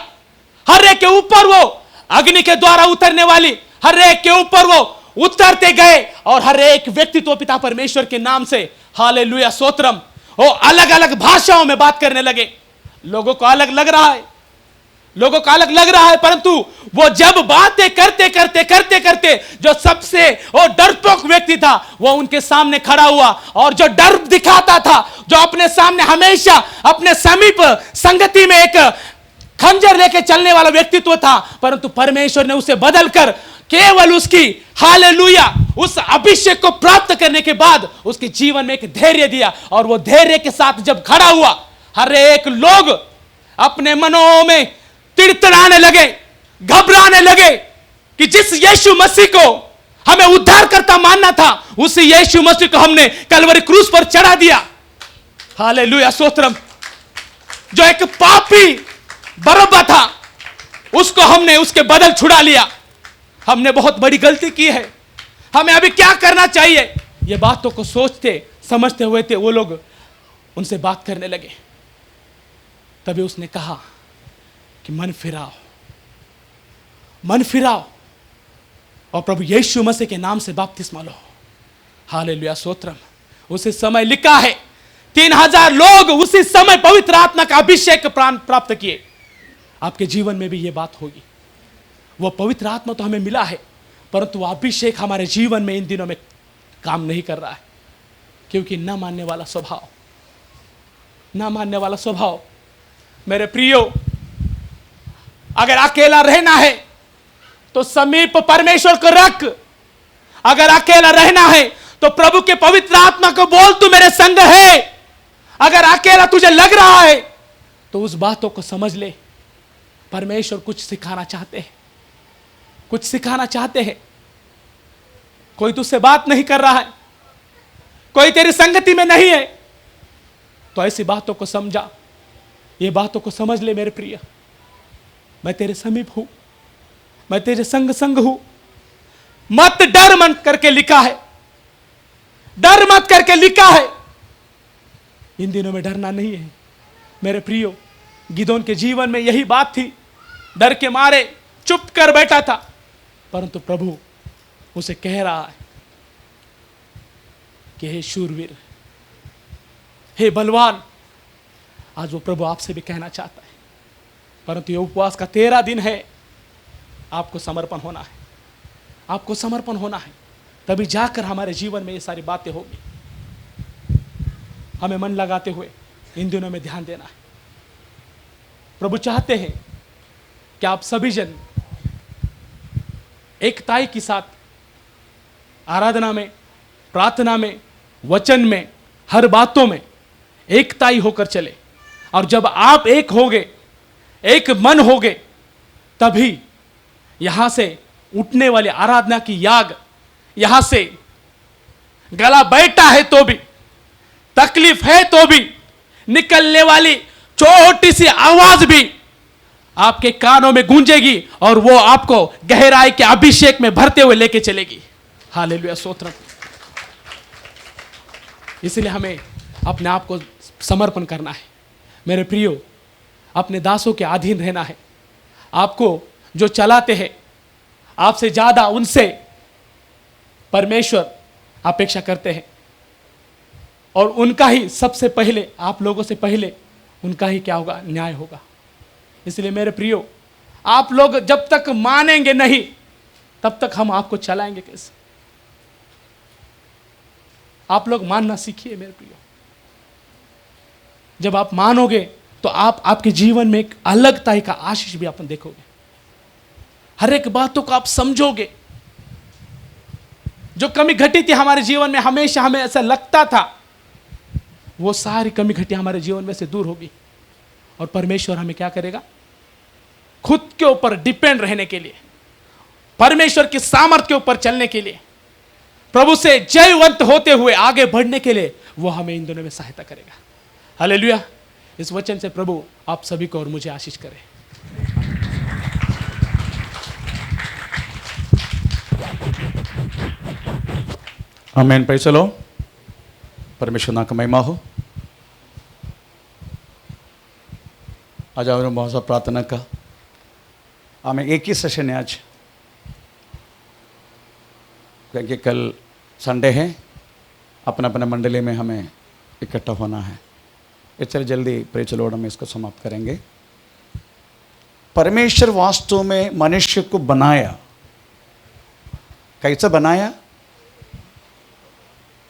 हर एक के ऊपर वो अग्नि के द्वारा उतरने वाली, हर एक के ऊपर वो उतरते गए, और हर एक व्यक्ति तो पिता परमेश्वर के नाम से हालेलुया स्तोत्रम, वो अलग अलग भाषाओं में बात करने लगे। लोगों को अलग लग रहा है, परंतु वो जब बातें करते करते जो सबसे वो डरपोक व्यक्ति था, वो उनके सामने खड़ा हुआ, और जो डर दिखाता था, जो अपने सामने हमेशा अपने समीप संगति में एक खंजर लेके चलने वाला व्यक्तित्व था, परंतु परमेश्वर ने उसे बदलकर केवल उसकी हालेलुया उस अभिषेक को प्राप्त करने के बाद उसके जीवन में एक धैर्य दिया, और वो धैर्य के साथ जब खड़ा हुआ, हर एक लोग अपने मनों में तिड़तड़ाने लगे, घबराने लगे कि जिस यीशु मसीह को हमें उद्धारकर्ता मानना था, उसी यीशु मसीह को हमने कलवरी क्रूस पर चढ़ा दिया। हालेलुया स्तोत्रम। जो एक पापी बरअब्बा था, उसको हमने उसके बदल छुड़ा लिया। हमने बहुत बड़ी गलती की है, हमें अभी क्या करना चाहिए, ये बातों को सोचते समझते हुए थे वो लोग उनसे बात करने लगे। तभी उसने कहा कि मन फिराओ और प्रभु यीशु मसीह के नाम से बपतिस्मा लो। हालेलुया स्तोत्रम। उसी समय लिखा है 3000 लोग उसी समय पवित्र आत्मा का अभिषेक प्राप्त किए। आपके जीवन में भी ये बात होगी। वो पवित्र आत्मा तो हमें मिला है, परंतु वो अभिषेक हमारे जीवन में इन दिनों में काम नहीं कर रहा है, क्योंकि न मानने वाला स्वभाव। मेरे प्रियो, अगर अकेला रहना है तो समीप परमेश्वर को रख। अगर अकेला रहना है तो प्रभु के पवित्र आत्मा को बोल, तू मेरे संग है। अगर अकेला तुझे लग रहा है तो उस बातों को समझ ले, परमेश्वर कुछ सिखाना चाहते हैं। कोई तुझसे बात नहीं कर रहा है, कोई तेरी संगति में नहीं है, तो ऐसी बातों को समझा, ये बातों को समझ ले मेरे प्रिय। मैं तेरे समीप हूं, मैं तेरे संग हूं। मत डर मत करके लिखा है, डर मत करके लिखा है। इन दिनों में डरना नहीं है मेरे प्रियो। गिदोन के जीवन में यही बात थी, डर के मारे चुप कर बैठा था, परंतु प्रभु उसे कह रहा है कि हे शूरवीर, हे बलवान। आज वो प्रभु आपसे भी कहना चाहता है, परंतु ये उपवास का 13 दिन है। आपको समर्पण होना है, तभी जाकर हमारे जीवन में ये सारी बातें होगी। हमें मन लगाते हुए इन दिनों में ध्यान देना है। प्रभु चाहते हैं कि आप सभी जन एकताई के साथ आराधना में, प्रार्थना में, वचन में, हर बातों में एकताई होकर चले। और जब आप एक होगे, एक मन होगे, तभी यहां से उठने वाले आराधना की याग, यहां से गला बैठा है तो भी तकलीफ है तो भी निकलने वाली छोटी सी आवाज भी आपके कानों में गूंजेगी और वो आपको गहराई के अभिषेक में भरते हुए लेके चलेगी। हालेलुया, स्तोत्रम। इसलिए हमें अपने आप को समर्पण करना है मेरे प्रियो, अपने दासों के अधीन रहना है। आपको जो चलाते हैं आपसे ज्यादा उनसे परमेश्वर अपेक्षा करते हैं और उनका ही सबसे पहले, आप लोगों से पहले उनका ही क्या होगा, न्याय होगा। इसलिए मेरे प्रियो, आप लोग जब तक मानेंगे नहीं तब तक हम आपको चलाएंगे कैसे? आप लोग मानना सीखिए मेरे प्रियो। जब आप मानोगे तो आप आपके जीवन में एक अलग तरह का आशीष भी अपन देखोगे। हर एक बातों को आप समझोगे। जो कमी घटी थी हमारे जीवन में, हमेशा हमें ऐसा लगता था, वो सारी कमी घटी हमारे जीवन में से दूर होगी और परमेश्वर हमें क्या करेगा, खुद के ऊपर डिपेंड रहने के लिए, परमेश्वर की सामर्थ्य के ऊपर चलने के लिए, प्रभु से जयवंत होते हुए आगे बढ़ने के लिए वो हमें इन दोनों में सहायता करेगा। हालेलुया। इस वचन से प्रभु आप सभी को और मुझे आशीष करे। आमीन। पैसे लो, परमेश्वर नाम का महिमा हो। आज और बहुत सा प्रार्थना का हमें एक ही सेशन है आज, क्योंकि कल संडे है, अपना अपना मंडली में हमें इकट्ठा होना है। इसलिए जल्दी प्रेज लॉर्ड हम इसको समाप्त करेंगे। परमेश्वर वास्तव में मनुष्य को बनाया, कैसे बनाया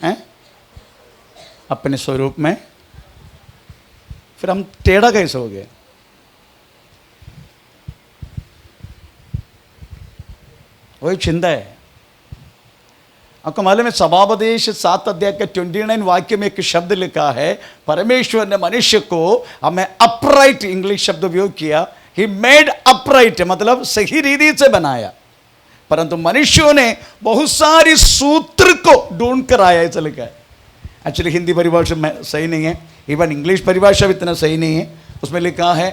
है? अपने स्वरूप में। फिर हम टेढ़ा कैसे हो गए? वही चिंता है। आपको मालूम है सभापदेश 7 अध्याय के 29 वाक्य में एक शब्द लिखा है, परमेश्वर ने मनुष्य को हमें अपराइट, इंग्लिश शब्द उपयोग किया, ही मेड अपराइट, मतलब सही रीति से बनाया। परंतु मनुष्यों ने बहुत सारी सूत्र को ढूंढ कर आया, ऐसा लिखा है। एक्चुअली हिंदी परिभाषा में सही नहीं है, इवन इंग्लिश परिभाषा भी इतना सही नहीं है। उसमें लिखा है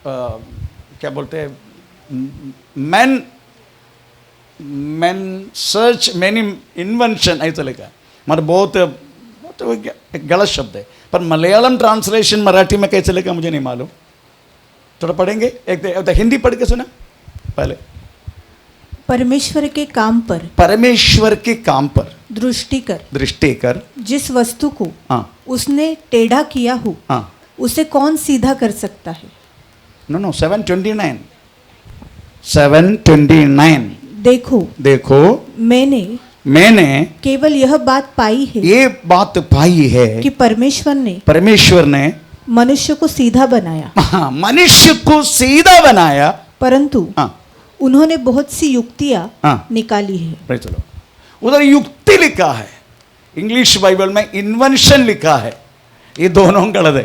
क्या बोलते हैं, मैन सर्च मैनी इन्वेंशन, ऐसा लिखा है। मतलब बहुत गलत शब्द है, पर मलयालम ट्रांसलेशन मराठी में कैसे लिखा मुझे नहीं मालूम। थोड़ा पढ़ेंगे, एक हिंदी पढ़ के सुना पहले। परमेश्वर के काम पर, परमेश्वर के काम पर दृष्टि कर जिस वस्तु को उसने टेढ़ा किया हो उसे कौन सीधा कर सकता है? नो 729 देखो मैंने केवल यह बात पाई है, ये बात पाई है कि परमेश्वर ने मनुष्य को सीधा बनाया। मनुष्य को सीधा बनाया, परंतु उन्होंने बहुत सी युक्तियां निकाली है। चलो, उधर युक्ति लिखा है, इंग्लिश बाइबल में इन्वेंशन लिखा है। ये दोनों गलत है।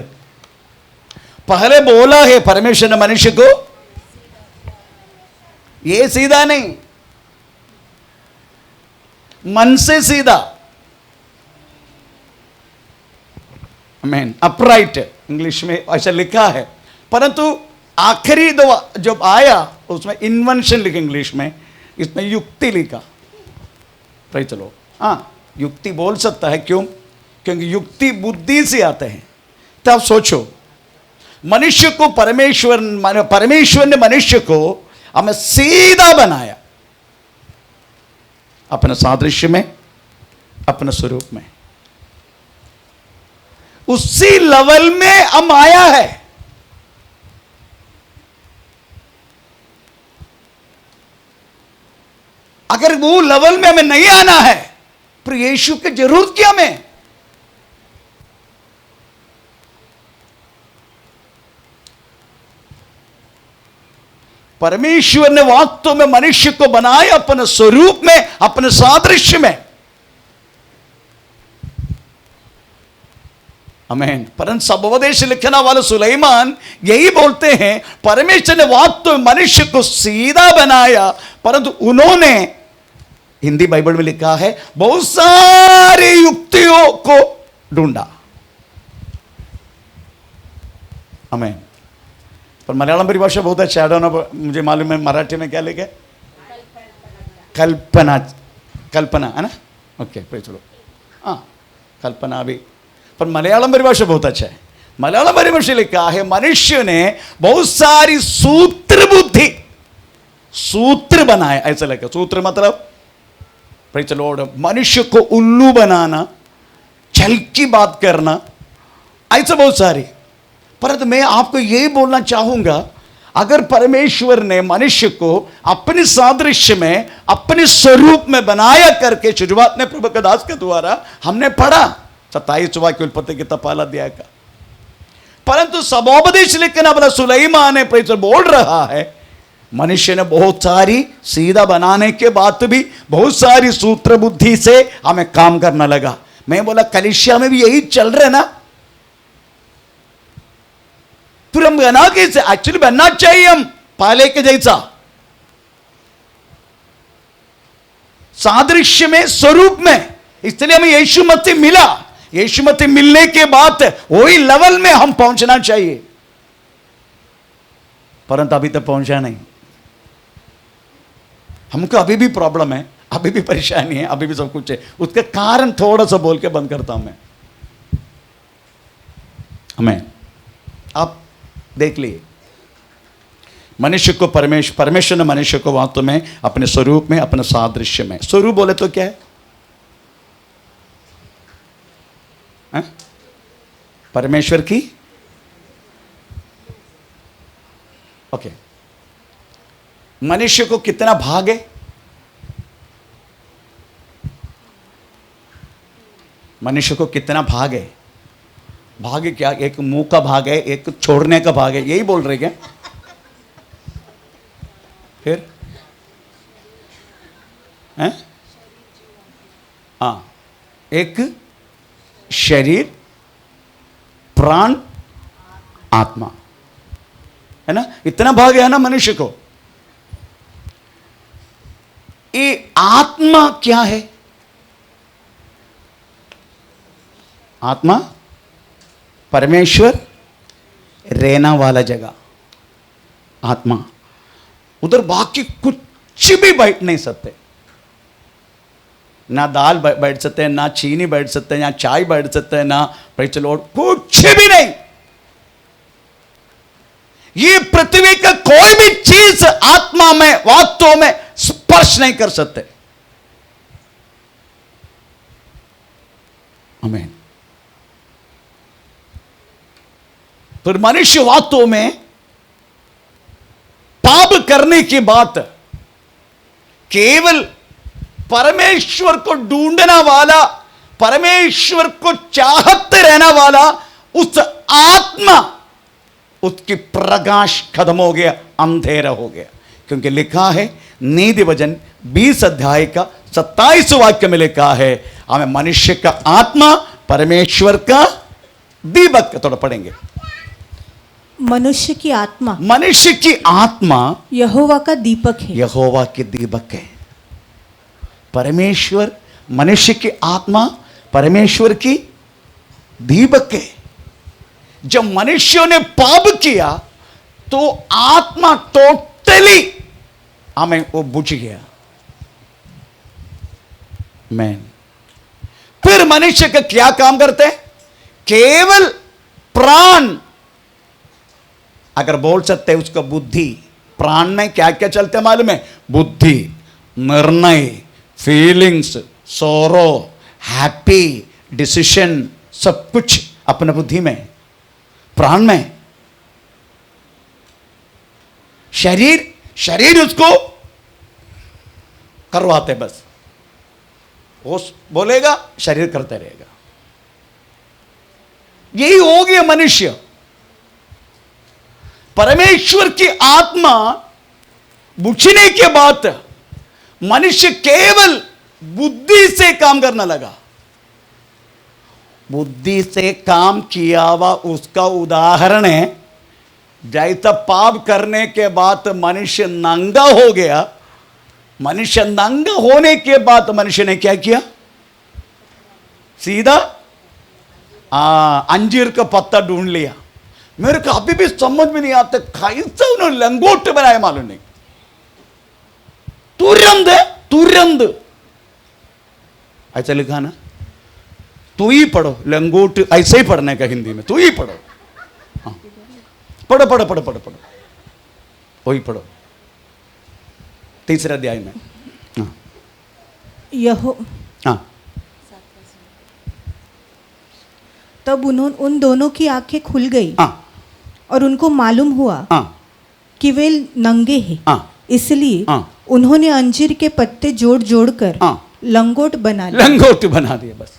पहले बोला है परमेश्वर ने मनुष्य को, ये सीधा नहीं, मन से सीधा, आमीन, अपराइट इंग्लिश में ऐसा लिखा है। परंतु आखिरी दो जब आया उसमें इन्वेंशन लिखा इंग्लिश में, इसमें युक्ति लिखा। चलो, युक्ति बोल सकता है, क्यों? क्योंकि युक्ति बुद्धि से आते हैं। तब सोचो, मनुष्य को परमेश्वर ने मनुष्य को हमें सीधा बनाया, अपने सादृश्य में, अपने स्वरूप में। उसी लेवल में हम आया है। अगर वो लेवल में हमें नहीं आना है, फिर यीशु की जरूरत क्या हमें? परमेश्वर ने वास्तव में मनुष्य को बनाया अपने स्वरूप में, अपने सादृश्य में। आमीन। परंतु सबोपदेश लिखने वाले सुलेमान यही बोलते हैं, परमेश्वर ने वास्तव में मनुष्य को सीधा बनाया, परंतु उन्होंने हिंदी बाइबल में लिखा है बहुत सारी युक्तियों को ढूंढा। आमीन। पर मलयालम परिभाषा बहुत अच्छा है, मुझे मालूम है मराठी में क्या लिखे, कल्पना, कल्पना है ना, ओके चलो, हाँ कल्पना भी, पर मलयालम परिभाषा बहुत अच्छा है। मलयालम परिभाषा लिखा है मनुष्य ने बहुत सारी सूत्र बुद्धि, सूत्र बनाए, ऐसा लिखा, सूत्र मतलब प्रेज़ द लॉर्ड, मनुष्य को उल्लू बनाना, छल की बात करना, ऐसा बहुत सारी। परंतु मैं आपको यही बोलना चाहूंगा, अगर परमेश्वर ने मनुष्य को अपने सादृश्य में, अपने स्वरूप में बनाया करके, शुरुआत ने प्रभु के दास के द्वारा हमने पढ़ा 27 वाक्य उत्पत्ति किताब पहला अध्याय का। परंतु सबोपदेश लिखना वाला सुलैमान ने बोल रहा है मनुष्य ने बहुत सारी सीधा बनाने के बाद भी बहुत सारी सूत्र बुद्धि से हमें काम करना लगा। मैं बोला कलीसिया में भी यही चल रहा है ना, फिर हम बना कैसे, एक्चुअली बनना चाहिए हम पहले के जैसा, सादृश्य में, स्वरूप में। इसलिए हमें यीशु मसीह मिला, यीशु मसीह मिलने के बाद वही लेवल में हम पहुंचना चाहिए, परंतु अभी तक पहुंचा नहीं। हमको अभी भी प्रॉब्लम है, अभी भी परेशानी है, अभी भी सब कुछ है। उसका कारण थोड़ा सा बोल के बंद करता हूं मैं। हमें आप देख लिए, मनुष्य को परमेश्वर ने मनुष्य को वास्तव में अपने स्वरूप में, अपने सादृश्य में, स्वरूप बोले तो क्या है, परमेश्वर की, ओके, मनुष्य को कितना भाग है, मनुष्य को कितना भाग है, भाग है क्या, एक मुंह का भाग है, एक छोड़ने का भाग है, यही बोल रहे क्या, फिर हैं, हाँ, एक शरीर, प्राण, आत्मा, है ना, इतना भाग है ना मनुष्य को। ये आत्मा क्या है, आत्मा परमेश्वर रहना वाला जगह, आत्मा, उधर बाकी कुछ भी बैठ नहीं सकते, ना दाल बैठ सकते हैं, ना चीनी बैठ सकते हैं, ना चाय बैठ सकते हैं, ना प्रेज़ द लॉर्ड, कुछ भी नहीं। ये पृथ्वी का कोई भी चीज आत्मा में, वास्तव में स्पर्श नहीं कर सकते। आमीन। तो मनुष्य वास्तव में पाप करने की बात, केवल परमेश्वर को ढूंढना वाला, परमेश्वर को चाहते रहना वाला उस आत्मा, उसकी प्रकाश खत्म हो गया, अंधेरा हो गया। क्योंकि लिखा है नीति वचन 20 अध्याय का 27 वाक्य में लिखा है, हमें मनुष्य का आत्मा परमेश्वर का दीपक, थोड़ा पढ़ेंगे, मनुष्य की आत्मा, मनुष्य की आत्मा यहोवा का दीपक है, यहोवा के दीपक है। परमेश्वर, मनुष्य की आत्मा परमेश्वर की दीपक है। जब मनुष्यों ने पाप किया तो आत्मा टोटली हमें वो बुझ गया। मैन, फिर मनुष्य का क्या काम करते हैं, केवल प्राण, अगर बोल सकते हैं उसका बुद्धि, प्राण में क्या क्या चलते मालूम है, बुद्धि, निर्णय, फीलिंग्स, सोरो, हैप्पी, डिसीजन, सब कुछ अपने बुद्धि में, प्राण में। शरीर उसको करवाते, बस वो बोलेगा, शरीर करते रहेगा। यही हो गया मनुष्य। परमेश्वर की आत्मा बुझने के बाद मनुष्य केवल बुद्धि से काम करना लगा। बुद्धि से काम किया हुआ उसका उदाहरण है, जैसा पाप करने के बाद मनुष्य नंगा हो गया, मनुष्य नंगा होने के बाद मनुष्य ने क्या किया? सीधा अंजीर का पत्ता ढूंढ लिया। मेरे को अभी भी समझ में नहीं आता कैसे उन्होंने लंगोट बनाया, मालूम नहीं। तुरंत ऐसा लिखा ना, तू ही पढ़ो, लंगोट ऐसे ही पढ़ने का हिंदी में, तू ही पढ़ो। हाँ, पढ़ो वही पढ़ो, तीसरे अध्याय में। हाँ हाँ, तब उन दोनों की आंखें खुल गई। हाँ, और उनको मालूम हुआ हाँ, कि वे नंगे हैं। हाँ, इसलिए हाँ, उन्होंने अंजीर के पत्ते जोड़ कर हाँ, लंगोट बना दिए बस।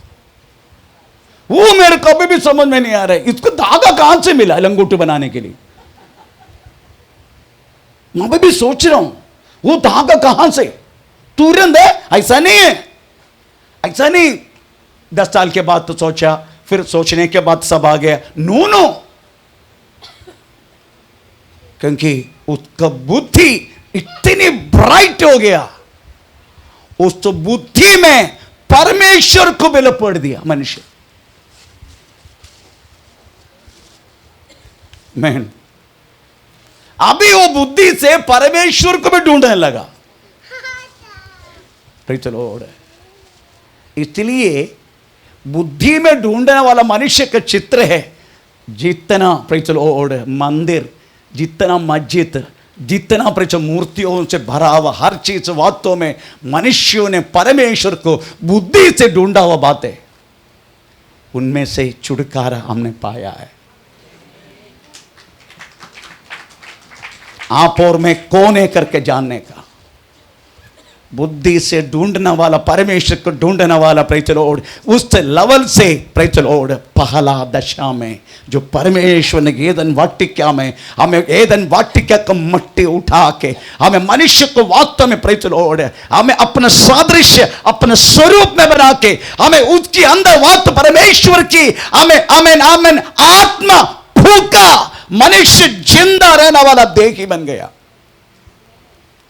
वो मेरे को अभी भी समझ में नहीं आ रहा है, इसको धागा कहां से मिला लंगोट बनाने के लिए? मैं अभी भी सोच रहा हूं वो धागा कहां से? तुरंत है? ऐसा नहीं 10 साल के बाद तो सोचा, फिर सोचने के बाद सब आ गया। नो, क्योंकि उसका बुद्धि इतनी ब्राइट हो गया, उस बुद्धि में परमेश्वर को भी लपेट दिया मनुष्य। मैन अभी वो बुद्धि से परमेश्वर को भी ढूंढने लगा। चलो, इसलिए बुद्धि में ढूंढने वाला मनुष्य का चित्र है। जितना मंदिर, जितना मस्जिद, जितना मूर्तियों से भरा हुआ हर चीज बातों में मनुष्यों ने परमेश्वर को बुद्धि से ढूंढा हुआ बातें, उनमें से छुटकारा हमने पाया है। आप और मैं कौन है करके जानने का, बुद्धि से ढूंढने वाला, परमेश्वर को ढूंढने वाला, उस लेवल से पहला दशा में जो परमेश्वर ने एदन वाटिका में हमें एदन वाटिका का मट्टी उठा के हमें मनुष्य को वास्तव में हमें अपना सादृश्य, अपने स्वरूप में बना के हमें उसकी अंदर वात परमेश्वर की हमें आत्मा फूका, मनुष्य जिंदा रहने वाला देह ही बन गया।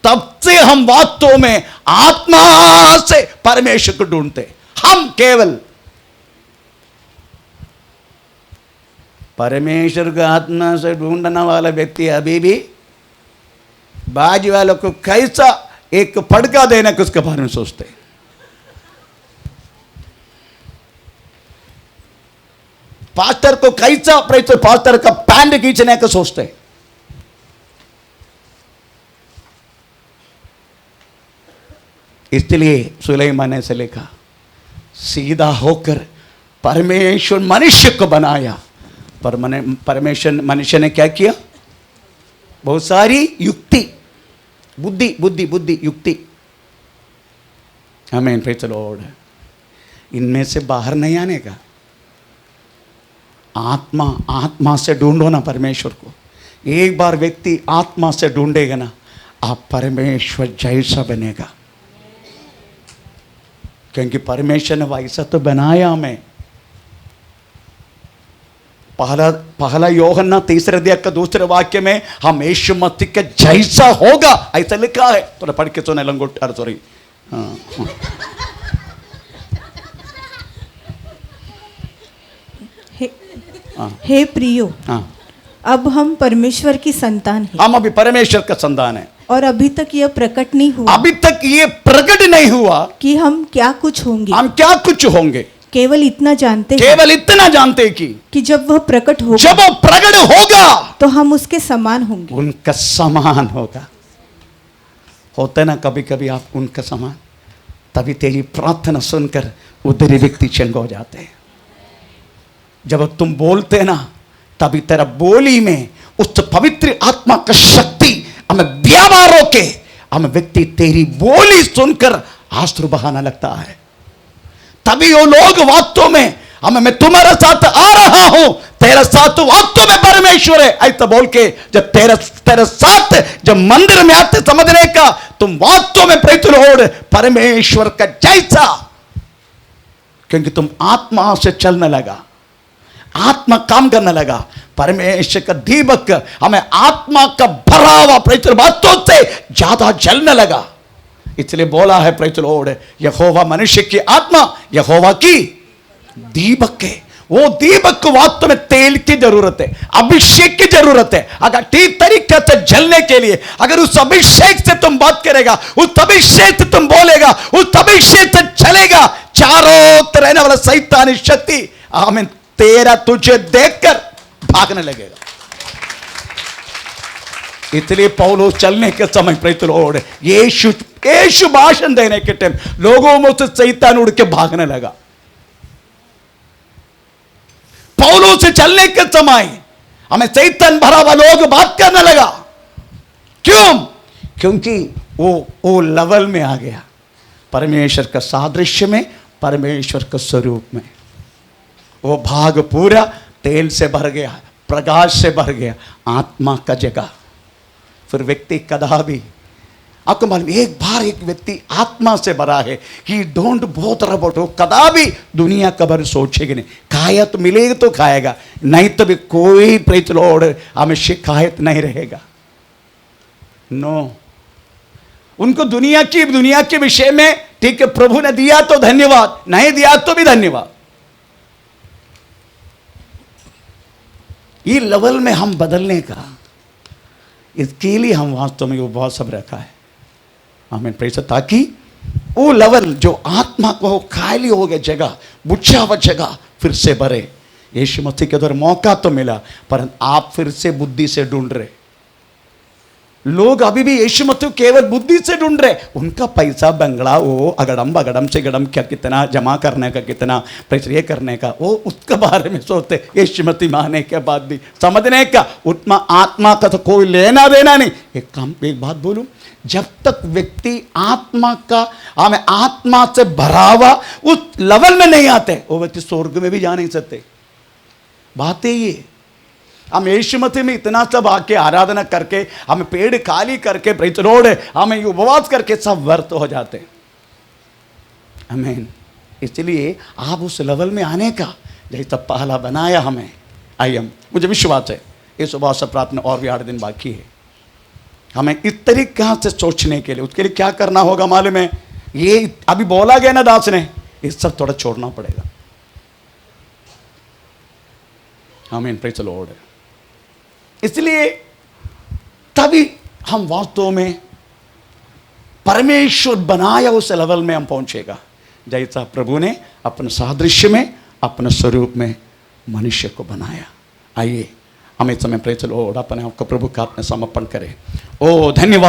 तब से हम वास्तव में आत्मा से परमेश्वर को ढूंढते। हम केवल परमेश्वर को आत्मा से ढूंढने वाला व्यक्ति अभी भी बाजू वालों को कैसा एक फटका देने के उसके बारे में सोचते। पास्टर को कैसा पास्टर का पैंट खींचने का सोचते। इसलिए सुलेमान ने से लिखा, सीधा होकर परमेश्वर मनुष्य को बनाया, पर परमेश्वर मनुष्य ने क्या किया? बहुत सारी युक्ति, बुद्धि युक्ति, आमीन, प्रेज़ द लॉर्ड, इनमें से बाहर नहीं आने का। आत्मा से ढूंढो ना परमेश्वर को। एक बार व्यक्ति आत्मा से ढूंढेगा ना, आप परमेश्वर जैसा बनेगा, क्योंकि परमेश्वर ने वैसा तो बनाया हमें। पहला यूहन्ना 3 अध्याय का 2 वाक्य में हम यीशु मसीह के जैसा होगा ऐसा लिखा है। थोड़ा पढ़ के सुने लंगोट, सॉरी। हे प्रियो, अब हम परमेश्वर की संतान हैं। हम अभी परमेश्वर का संतान है, और अभी तक यह प्रकट नहीं हुआ कि हम क्या कुछ होंगे। केवल इतना जानते कि जब वह प्रकट होगा तो हम उसके समान होंगे। उनका समान होगा। होता है ना कभी कभी आप उनका समान, तभी तेरी प्रार्थना सुनकर उधर व्यक्ति चंग हो जाते हैं। जब तुम बोलते ना, तभी तेरा बोली में उस पवित्र आत्मा का शक्ति हमें व्यापारों के हमें व्यक्ति तेरी बोली सुनकर आंसू बहाना लगता है। तभी वो लोग वास्तव में मैं तुम्हारे साथ आ रहा हूं, तेरे साथ वास्तव में परमेश्वर है ऐसा बोल के जब तेरे साथ जब मंदिर में आते समझने का, तुम वास्तव में प्रेज़ द लॉर्ड परमेश्वर का जैसा, क्योंकि तुम आत्मा से चलने लगा, आत्मा काम करने लगा। परमेश्वर का दीपक हमें आत्मा का भरा हुआ बातों से ज्यादा जलने लगा। इसलिए बोला है प्रेज द लॉर्ड, यहोवा मनुष्य की आत्मा यहोवा की दीपक है। वो दीपक को वास्तव में तेल की जरूरत है, अभिषेक की जरूरत है। अगर ठीक तरीके से जलने के लिए अगर उस अभिषेक से तुम बात करेगा, उस अभिषेक से तुम बोलेगा, उस अभिषेक से चलेगा, चारों तरह रहने वाला शैतानी शक्ति आमीन तेरा तुझे देखकर भागने लगेगा। इसलिए पौलुस चलने के समय प्रेज द लॉर्ड यीशु भाषण देने के टाइम लोगों में से शैतान उड़ के भागने लगा। पौलुस से चलने के समय हमें शैतान भरा हुआ लोग बात करने लगा। क्यों? क्योंकि वो लेवल में आ गया, परमेश्वर का सादृश्य में, परमेश्वर के स्वरूप में। वो भाग पूरा तेल से भर गया, प्रकाश से भर गया, आत्मा का जगह। फिर व्यक्ति कदापि, आपको मालूम एक बार एक व्यक्ति आत्मा से भरा है, ही डोंट बोथ अबाउट, कदापि दुनिया का बारे सोचेगा नहीं। खाया तो मिलेगा तो खाएगा, नहीं तो भी कोई प्रेज द लॉर्ड हमें शिकायत नहीं रहेगा। नो, उनको दुनिया के विषय में ठीक है, प्रभु ने दिया तो धन्यवाद, नहीं दिया तो भी धन्यवाद। ये लेवल में हम बदलने का, इसके लिए हम वास्तव में वो बहुत सब रखा है हमें प्रेस, ताकि वो लेवल जो आत्मा को खाली हो गया जगह, बुझा हुआ जगह फिर से भरे। यीशु मसीह के द्वारा मौका तो मिला, पर आप फिर से बुद्धि से ढूंढ रहे। लोग अभी भी यीशु मसीह केवल बुद्धि से ढूंढ रहे। उनका पैसा बंगला, वो अगड़म बगड़म से गड़म क्या कितना जमा करने का, कितना पैसा ये करने का, वो उसके बारे में सोचते। यीशु मसीह माने के बाद भी समझने का उतना आत्मा का तो कोई लेना देना नहीं। एक बात बोलूं, जब तक व्यक्ति आत्मा का हमें आत्मा से भरा हुआ उस लेवल में नहीं आते, वो व्यक्ति स्वर्ग में भी जा नहीं सकते। बात है ये, हम यीशु मसीह में इतना सब आके आराधना करके, हमें पेड़ खाली करके प्रेज द लॉर्ड हमें उपवास करके सब व्यर्थ हो जाते। आमीन। इसलिए आप उस लेवल में आने का जैसा पहला बनाया हमें, मुझे विश्वास है इस उपवास प्रार्थना और भी 8 दिन बाकी है। हमें इस तरीके से सोचने के लिए, उसके लिए क्या करना होगा मालूम है? ये अभी बोला गया ना दास ने, ये सब थोड़ा छोड़ना पड़ेगा। आमीन, प्रेज द लॉर्ड। इसलिए तभी हम वास्तव में परमेश्वर बनाया उस लेवल में हम पहुंचेगा, जैसा प्रभु ने अपने सादृश्य में, अपने स्वरूप में मनुष्य को बनाया। आइए हम इस समय प्रेज द लॉर्ड अपने आप को प्रभु का अपने समर्पण करें। ओ धन्यवाद।